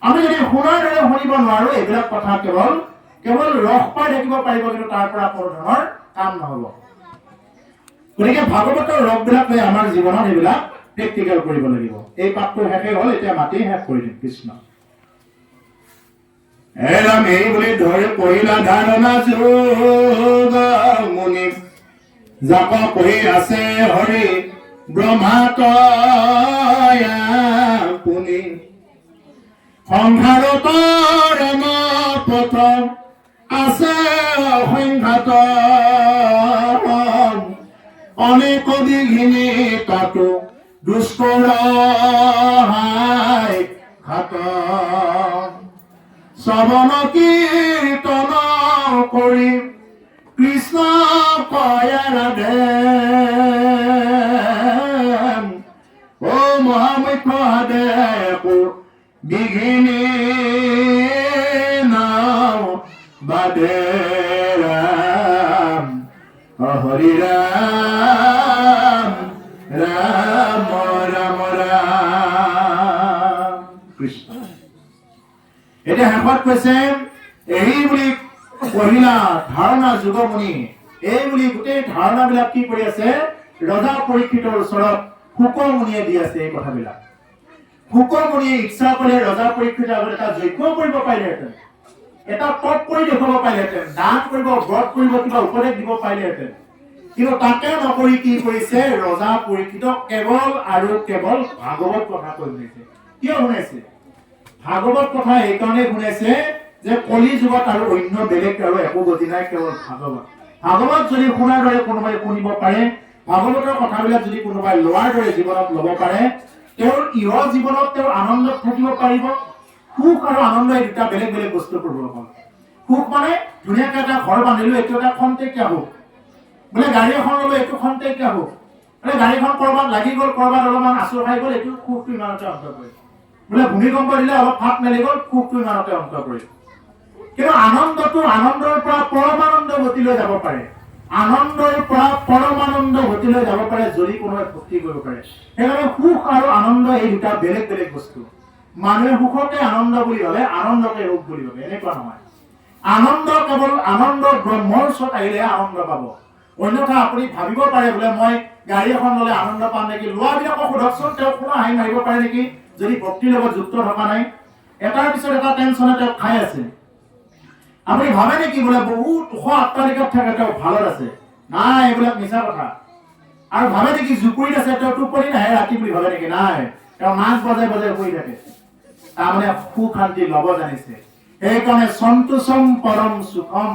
আমি যদি শুনাৰ দৰে শুনিব নোৱাৰো, এইবিলাক কথা কেৱল ৰস পাই থাকিব পাৰিব, কিন্তু তাৰ পৰা কোনো ধৰণৰ কাম নহব। গতিকে ভাগৱতৰ ৰসবিলাক লৈ আমাৰ জীৱনত এইবিলাক প্ৰেক্টিকেল কৰিব লাগিব। এই পাঠটো শেষে হ'ল, এতিয়া মাতি শেষ কৰি দিম। কৃষ্ণ এৰাম এই বুলি ধৰি পঢ়িলা ধাৰণা যোগ মুনি, যাক কহি আছে হৰি ব্ৰহ্মা পুনি। সংসাৰত ৰম পথ আছে অসংঘাত, অনেক বিঘিনি তাতো দুষ্কৰ ঘাত। শ্ৰৱণ কীৰ্তন কৰি কৃষ্ণ কয় ৰাধে, ও মহামুখ্য দেৱ বিঘিনি নাও বাদে ৰাম হৰি ৰাম ৰাম ৰাম ৰাম কৃষ্ণ। এতিয়া শেষত কৈছে এই বুলি পঢ়িলা ধাৰণা যুগমুনি। এই বুলি গোটেই ধাৰণাবিলাক কি কৰি আছে? ৰজা পৰীক্ষিতৰ ওচৰত শুকমুনিয়ে দি আছে এই কথাবিলাক শুকমুনিয়ে ইচ্ছা কৰিলে ৰজা পৰীক্ষিতৰ আগত এটা যজ্ঞ কৰিব পাৰিলেহেঁতেন এটা তপ কৰি দেখুৱাব পাৰিলেহেঁতেন দান কৰিব ব্ৰত কৰিব কিবা উপদেশ দিব পাৰিলেহেঁতেন কিন্তু তাকে নকৰি কি কৰিছে ৰজা পৰীক্ষিতক কেৱল আৰু কেৱল ভাগৱত কথা কৈ শুনাইছে কিয় শুনাইছে ভাগৱত কথা এইকাৰণে শুনাইছে যে কলি যুগত আৰু অন্য বেলেগ আৰু একো গতি নাই কেৱল ভাগৱত যদি শুনাৰ দৰে কোনোবাই শুনিব পাৰে ভাগৱতৰ কথাবিলাক যদি কোনোবাই লোৱাৰ দৰে জীৱনত ল'ব পাৰে তেওঁৰ ইহ জীৱনত তেওঁৰ আনন্দত থাকিব পাৰিব সুখ আৰু আনন্দ এই দুটা বেলেগ বেলেগ বস্তু প্ৰভাৱ সুখ মানে ধুনীয়াকৈ এটা ঘৰ বান্ধিলো এইটো এটা খন্তেকীয়া সুখ বোলে গাড়ী এখন ল'লো এইটো খন্তেকীয়া সুখ বোলে গাড়ীখন কৰবাত লাগি গ'ল কৰবাত অলপমান আঁচুৰ খাই গ'ল এইটো সুখটো ইমানতে অন্ত পৰে বোলে ভূমিকম্প দিলে অলপ ফাট মেলি গ'ল সুখটো ইমানতে অন্ত পৰে কিন্তু আনন্দটো আনন্দৰ পৰা পৰমানন্দ গতিলৈ যাব পাৰে আনন্দৰ পৰা পৰমানন্দ গতিলৈ যাব পাৰে যদি কোনোবাই ভক্তি কৰিব পাৰে সেইকাৰণে সুখ আৰু আনন্দ এই দুটা বেলেগ বেলেগ বস্তু মানুহে সুখকে আনন্দ বুলি ভাবে আনন্দকে সুখ বুলি ভাবে এনেকুৱা নহয় আনন্দ কেৱল আনন্দ ব্ৰহ্মৰ ওচৰত আহিলে আনন্দ পাব অন্যথা আপুনি ভাবিব পাৰে বোলে মই গাড়ী এখন ল'লে আনন্দ পাম নেকি লোৱাবিলাকক সোধকচোন তেওঁ কোনো হাঁহি মাৰিব পাৰে নেকি যদি ভক্তিৰ লগত যুক্ত থকা নাই এটাৰ পিছত এটা টেনচনে তেওঁ খাই আছে আপুনি ভাবে নেকি বোলে বহুত ওখ অট্টালিকাত থাকে তেওঁ ভালত আছে নাই এইবিলাক মিছা কথা আৰু ভাবে নেকি জুপুৰিত আছে তেওঁ টোপনি নাহে ৰাতি বুলি ভাবে নেকি নাই তেওঁ নাচ বজাই বজাই শুই থাকে তাৰমানে সুখ শান্তি ল'ব জানিছে সেইকাৰণে সন্তোষম পৰম সুখম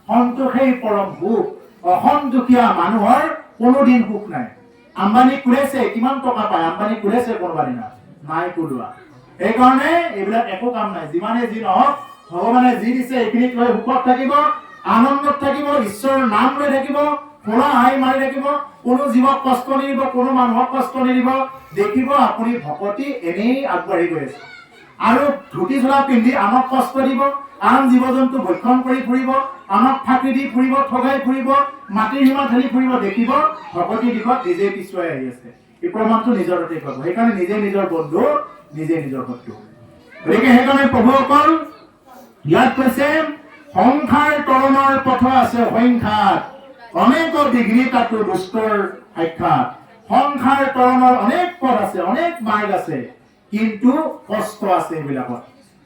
সন্তোষেই পৰম সুখ অসন্তোষিয়া মানুহৰ কোনোদিন সুখ নাই আম্বানী কুলেছে কিমান টকা পায় আম্বানী কুলেছে কোনোবা দিনা নাই কুলোৱা সেইকাৰণে এইবিলাক একো কাম নাই যিমানে যি নহওক ভগৱানে যি দিছে এইখিনিক লৈ সুখত থাকিব আনন্দত থাকিব ঈশ্বৰৰ নাম লৈ থাকিব খোলা হাঁহি মাৰি থাকিব কোনো জীৱক কষ্ট নিদিব কোনো মানুহক কষ্ট নিদিব দেখিব আপুনি ভকতি এনেই আগবাঢ়ি গৈ আছে আৰু ধুতি চোলা পিন্ধি আমাক কষ্ট দিব আন জীৱ জন্তু ভক্ষণ কৰি ফুৰিব আমাক ফাঁকি দি ফুৰিব ঠগাই ফুৰিব মাটিৰ সীমা ঢালি ফুৰিব দেখিব ভকতি দিশত নিজে পিছুৱাই আহি আছে এই প্ৰমাণটো নিজৰ তাতে পাব সেইকাৰণে নিজে নিজৰ বন্ধু নিজে নিজৰ শত্ৰু গতিকে সেইকাৰণে প্ৰভুসকল ইয়াত কৈছে সংসাৰ তৰণৰ পথ আছে সংসাৰ অনেক ডিগ্ৰী তাতো দুষ্টৰ সাক্ষাৎ সংসাৰ তৰণৰ অনেক পথ আছে অনেক মাৰ্গ আছে কিন্তু কষ্ট আছে এইবিলাকত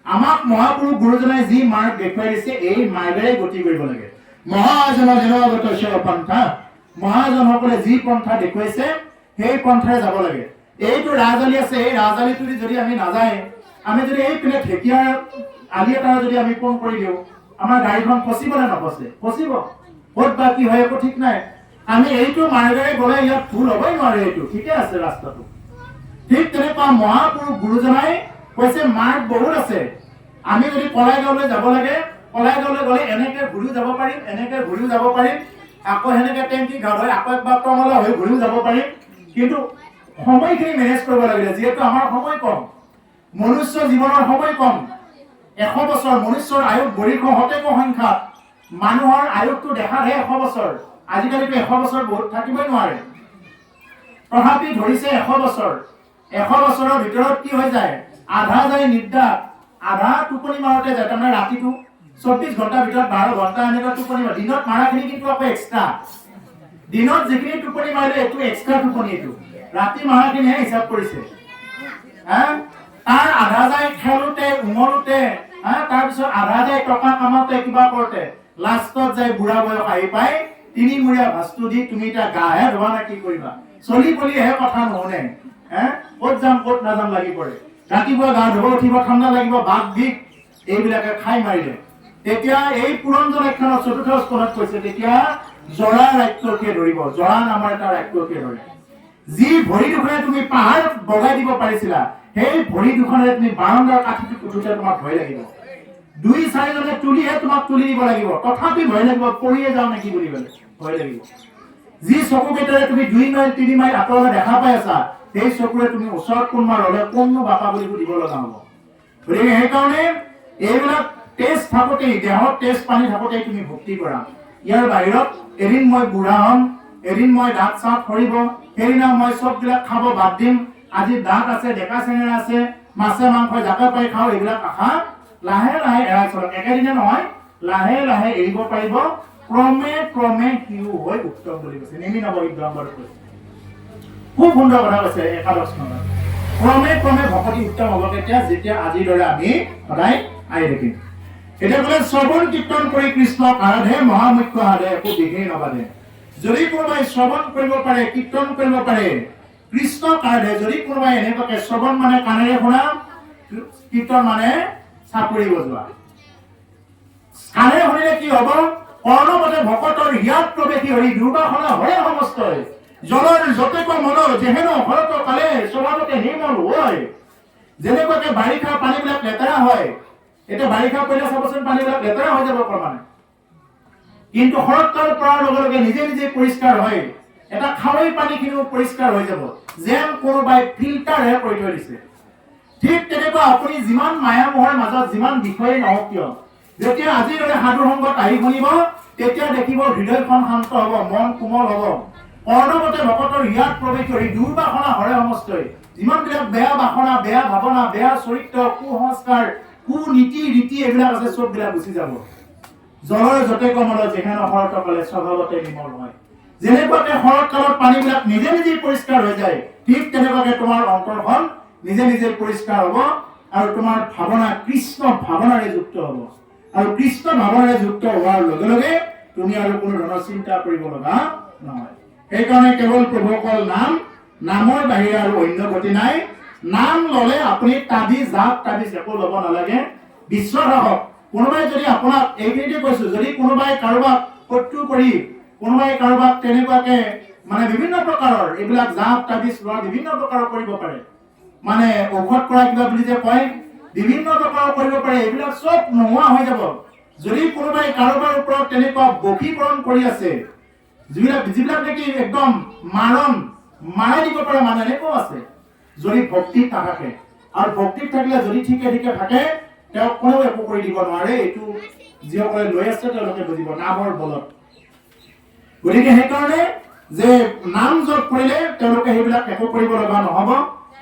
আমাক মহাপুৰুষ গুৰুজনাই যি মাৰ্গ দেখুৱাই দিছে এই মাৰ্গেৰে গতি কৰিব লাগে মহাজন জনগত পন্থা মহাজনসকলে যি পন্থা দেখুৱাইছে সেই পন্থাৰে যাব লাগে এইটো ৰাজআলি আছে এই ৰাজআলিটো যদি আমি নাযায় আমি যদি এই পিনে ঢেকীয়াৰ আলি এটা যদি আমি ফোন কৰি দিওঁ আমাৰ গাড়ীখন ফচিব নে নফচে ফচিব ক'ত বা কি হয় একো ঠিক নাই আমি এইটো মাৰ্গেৰে গ'লে ইয়াত ভুল হ'বই নোৱাৰে এইটো ঠিকে আছে ৰাস্তাটো ঠিক তেনেকুৱা মহাপুৰুষ গুৰুজনাই কৈছে মাৰ্গ বহুত আছে আমি যদি কলাইগাঁৱলৈ যাব লাগে কলাইগাঁৱলৈ গ'লে এনেকে ঘূৰিও যাব পাৰিম এনেকে ঘূৰিও যাব পাৰিম আকৌ সেনেকে টেংকি ঘাট হৈ আকৌ একবাৰ টঙলা হৈ ঘূৰিও যাব পাৰিম কিন্তু সময়খিনি মেনেজ কৰিব লাগিলে যিহেতু আমাৰ সময় কম মনুষ্য জীৱনৰ সময় কম 100 বছৰ মনুষ্যৰ আয়ুস বৰিষ্ঠ হতেক সংখ্যাত মানুহৰ আয়ুসটো দেখাতহে 100 বছৰ আজিকালিতো 100 বছৰ বহুত থাকিবই নোৱাৰে তথাপি ধৰিছে 100 বছৰ 100 বছৰৰ ভিতৰত কি হৈ যায় আধা যায় নিদ্ৰা আধা টোপনি মাৰতে যায় তাৰমানে ৰাতিটো 24 ঘণ্টাৰ ভিতৰত 12 ঘণ্টা এনেকুৱা টোপনি মাৰে দিনত মাৰাখিনি কিন্তু আকৌ এক্সট্ৰা দিনত যিখিনি টোপনি মাৰিলে এইটো এক্সট্ৰা টোপনি এইটো ৰাতি মাৰাখিনিহে হিচাপ কৰিছে তাৰ আধা যায় খেলোতে উমলোতে তাৰপিছত আধা যায় টকা কামাতে কিবা কৰোতে লাষ্টত যায় বুঢ়া বয়স আহি পাই তিনিমূৰীয়া ভাস্তু দি তুমি এতিয়া গাহে ধোৱা না কি কৰিবা চলি পলিহে কথা নুশুনে ক'ত যাম ক'ত নাযাম লাগি পৰে ৰাতিপুৱা গা ধুব উঠিব ঠাণ্ডা লাগিব বাঘ বিষ এইবিলাকে খাই মাৰিলে তেতিয়া এই পুৰঞ্জন একখানৰ চতুৰ্থ স্কনত কৈছে তেতিয়া জৰা ৰাক্ষসে ধৰিব জৰা নামৰ এটা ৰাক্ষসে ধৰে যি ভৰি দুখনে তুমি পাহাৰ বগাই দিব পাৰিছিলা সেই ভৰি দুখনে তুমি বাৰান্দাৰ কাঠিত উঠোতে তোমাক ভয় লাগিব 2-4 জনে তুলিহে তোমাক তুলি দিব লাগিব তথাপি ভয় লাগিব পৰিয়ে যাও নেকি বুলি বলে ভয় লাগিব যি চকু কেইটাৰে তুমি 2 মাইল 3 মাইল আঁতৰলৈ দেখা পাই আছা সেই চকুৰে তুমি ওচৰত কোনবা ৰলে কোননো বাপা বুলি দিব লগা হ'ব গতিকে সেইকাৰণে এইবিলাক টেষ্ট থাকোতেই দেহত টেষ্ট পানী থাকোতেই তুমি ভক্তি কৰা ইয়াৰ বাহিৰত এদিন মই বুঢ়া হ'ম এদিন মই দাঁত চাঁত সৰিব সেইদিনা মই চববিলাক খাব বাদ দিম আজি দাঁত আছে ডেকা চেঙেৰা আছে মাছে মাংস জাকে পাই খাওঁ এইবিলাক আশা লাহে লাহে এৰাই চলক একেদিনে নহয় লাহে লাহে এৰিব পাৰিব ক্ৰমে ক্ৰমে সিও হৈ উত্তম বুলি কৈছে নেমি নৱবিদ্যাম্বৰত কৈছে খুব সুন্দৰ কথা কৈছে একাদশ স্কন্ধত। ক্ৰমে ক্ৰমে ভকতি উত্তম হ'ব কেতিয়া, যেতিয়া আজিৰ দৰে আমি সদায় আহি থাকিম। এতিয়া বোলে শ্ৰৱণ কীৰ্তন কৰি কৃষ্ণক আৰাধে মহামুখ্য সাধে একো বিঘ্নে নবাধে। যদি কোনোবাই শ্ৰৱণ কৰিব পাৰে, কীৰ্তন কৰিব পাৰে, কৃষ্ণক আৰাধে, যদি কোনোবাই এনেকুৱাকে শ্ৰৱণ মানে কাণেৰে শুনা, কীৰ্তন মানে চাপৰি বজোৱা, কাণেৰে শুনিলে কি হ'ব? কৰ্ণমতে ভকতৰ হিয়াত প্ৰৱেশী হৰি দুৰ্বাসনা হৰে সমস্তই জলৰ যতেক মন যেহেন ভৰত কালে স্বভাৱতে নিৰ্মল হয়। যেনেকুৱাকে বাৰিষা পানীবিলাক লেতেৰা হয়, এতিয়া বাৰিষা পৰিলে চাবচোন পানীবিলাক লেতেৰা হৈ যাব ক্ৰমান্বয়ে, কিন্তু শৰৎকাল পৰাৰ লগে লগে নিজে নিজে পৰিষ্কাৰ হয়। এটা খাৱৈ পানীখিনিও পৰিষ্কাৰ হৈ যাব, যেন কোনোবাই ফিল্টাৰহে কৰি থৈ দিছে। ঠিক তেনেকুৱা আপুনি যিমান মায়া মোহৰ মাজত যিমান বিষয়ে নহওক কিয়, যেতিয়া আজিৰ দৰে সাধু সংগত আহি শুনিব, তেতিয়া দেখিব হৃদয়খন শান্ত হ'ব, মন কোমল হ'ব। কৰ্ণমতে ভকতৰ হিয়াত প্ৰৱেশ কৰি দুৰ্বাসনা হৰে সমস্তই। যিমানবিলাক বেয়া বাসনা, বেয়া ভাৱনা, বেয়া চৰিত্ৰ, কুসংস্কাৰ, কুনীতি ৰীতি এইবিলাক আছে, চববিলাক গুচি যাব। জলৰ যতে কমল যেহেন শৰৎ কালে স্বভাৱতে নিৰ্মল হয়। যেনেকুৱাকে শৰৎ কালত পানীবিলাক নিজে নিজে পৰিষ্কাৰ হৈ যায়, ঠিক তেনেকুৱাকে তোমাৰ অন্তৰখন নিজে নিজে পৰিষ্কাৰ হ'ব আৰু তোমাৰ ভাৱনা কৃষ্ণ ভাৱনাৰে যুক্ত হ'ব। আৰু কৃষ্ণ ভাৱনাৰে যুক্ত হোৱাৰ লগে লগে তুমি আৰু কোনো ধৰণৰ চিন্তা কৰিব লগা নহয়। সেইকাৰণে কেৱল প্ৰভু অকল নাম, নামৰ বাহিৰে আৰু অন্য গতি নাই। নাম ললে আপুনি তাবিজ জাপ তাবিজ একো ল'ব নালাগে, বিশ্বাস ৰাখক। কোনোবাই যদি আপোনাক এইখিনিতে কৈছো, যদি কোনোবাই কাৰোবাক শত্ৰু কৰি, কোনোবাই কাৰোবাক তেনেকুৱাকে মানে বিভিন্ন প্ৰকাৰৰ এইবিলাক জাপ তাবিজ লোৱা বিভিন্ন প্ৰকাৰৰ কৰিব পাৰে, মানে ঔষধ কৰা কিবা বুলি যে কয়, বিভিন্ন প্ৰকাৰৰ কৰিব পাৰে, এইবিলাক চব নোহোৱা হৈ যাব। যদি কোনোবাই কাৰোবাৰ ওপৰত তেনেকুৱা বশীকৰণ কৰি আছে, যিবিলাক নেকি একদম মাৰাই দিব পাৰে, মানে এনেকুৱাও আছে। যদি ভক্তিত নাথাকে, আৰু ভক্তিত থাকিলে যদি ঠিকে ঠিকে থাকে, তেওঁক কোনেও একো কৰি দিব নোৱাৰে। এইটো যিসকলে লৈ আছে তেওঁলোকে বুজিব, নামৰ বলত। গতিকে সেইকাৰণে যে নাম জপ কৰিলে তেওঁলোকে সেইবিলাক একো কৰিব লগা নহব,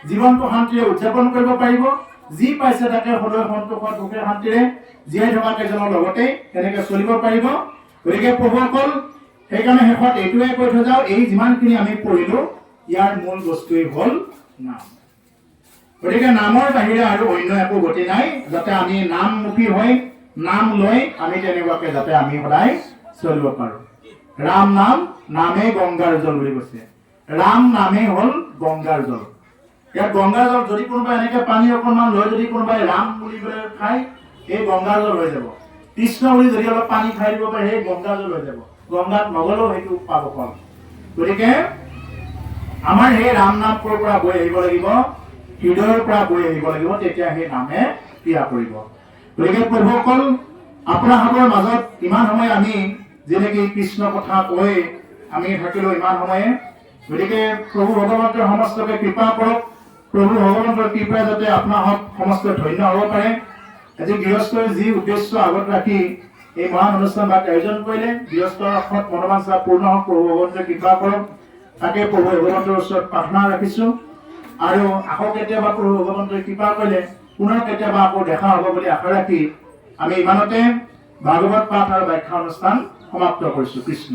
জীৱনটো শান্তিৰে উদযাপন কৰিব পাৰিব। যি পাইছে তাকে সদয় সন্তোষত সুখে শান্তিৰে জীয়াই থকা কেইজনৰ লগতে তেনেকে চলিব পাৰিব। গতিকে প্ৰভুসকল, সেইকাৰণে শেষত এইটোৱে কৈ থৈ যাওঁ, এই যিমানখিনি আমি পঢ়িলো ইয়াৰ মূল বস্তুৱেই হ'ল নাম। গতিকে নামৰ বাহিৰে আৰু অন্য একো গতি নাই, যাতে আমি নামমুখী হৈ নাম লৈ আমি তেনেকুৱাকে যাতে আমি সদায় চলিব পাৰো। ৰাম নাম নামে গংগাৰ জল বুলি কৈছে। ৰাম নামেই হ'ল গংগাৰ জল। ইয়াত গংগাৰ জল যদি কোনোবাই এনেকে পানী অকণমান লৈ যদি কোনোবাই ৰাম বুলি খায়, এই গংগাৰ জল হৈ যাব। কৃষ্ণ বুলি যদি অলপ পানী খাই দিব পাৰে, সেই গংগাৰ জল হৈ যাব। গংগাত নগলেও সেইটো পাব ফল। গতিকে আমাৰ সেই ৰাম নাম পৰা বৈ আহিব লাগিব, হৃদয়ৰ পৰা বৈ আহিব লাগিব, তেতিয়া সেই নামে ক্ৰিয়া কৰিব। গতিকে প্ৰভুসকল, আপোনালোকৰ মাজত ইমান সময় আমি যেনেকে কৃষ্ণ কথা কৈ আমি থাকিলো ইমান সময়ে, গতিকে প্ৰভু ভগৱন্তৰ সমস্তকে কৃপা কৰক। প্ৰভু ভগৱন্তৰ কৃপাই যাতে আপোনালোক সমস্ত ধন্য হ'ব পাৰে। আজি গৃহস্থই যি উদ্দেশ্য আগত ৰাখি এই মহান অনুষ্ঠান ভাগ আয়োজন কৰিলে, গৃহস্থৰ মনোবাঞ্ছা পূৰ্ণ হওক, প্ৰভু ভগৱন্তৰ কৃপা কৰক, তাকে প্ৰভু ভগৱন্তৰ ওচৰত প্ৰাৰ্থনা ৰাখিছো। আৰু আকৌ কেতিয়াবা প্ৰভু ভগৱন্তৰ কৃপা কৰিলে পুনৰ কেতিয়াবা আকৌ দেখা হ'ব বুলি আশা ৰাখি আমি ইমানতে ভাগৱত পাঠ আৰু ব্যাখ্যা অনুষ্ঠান সমাপ্ত কৰিছো। কৃষ্ণ।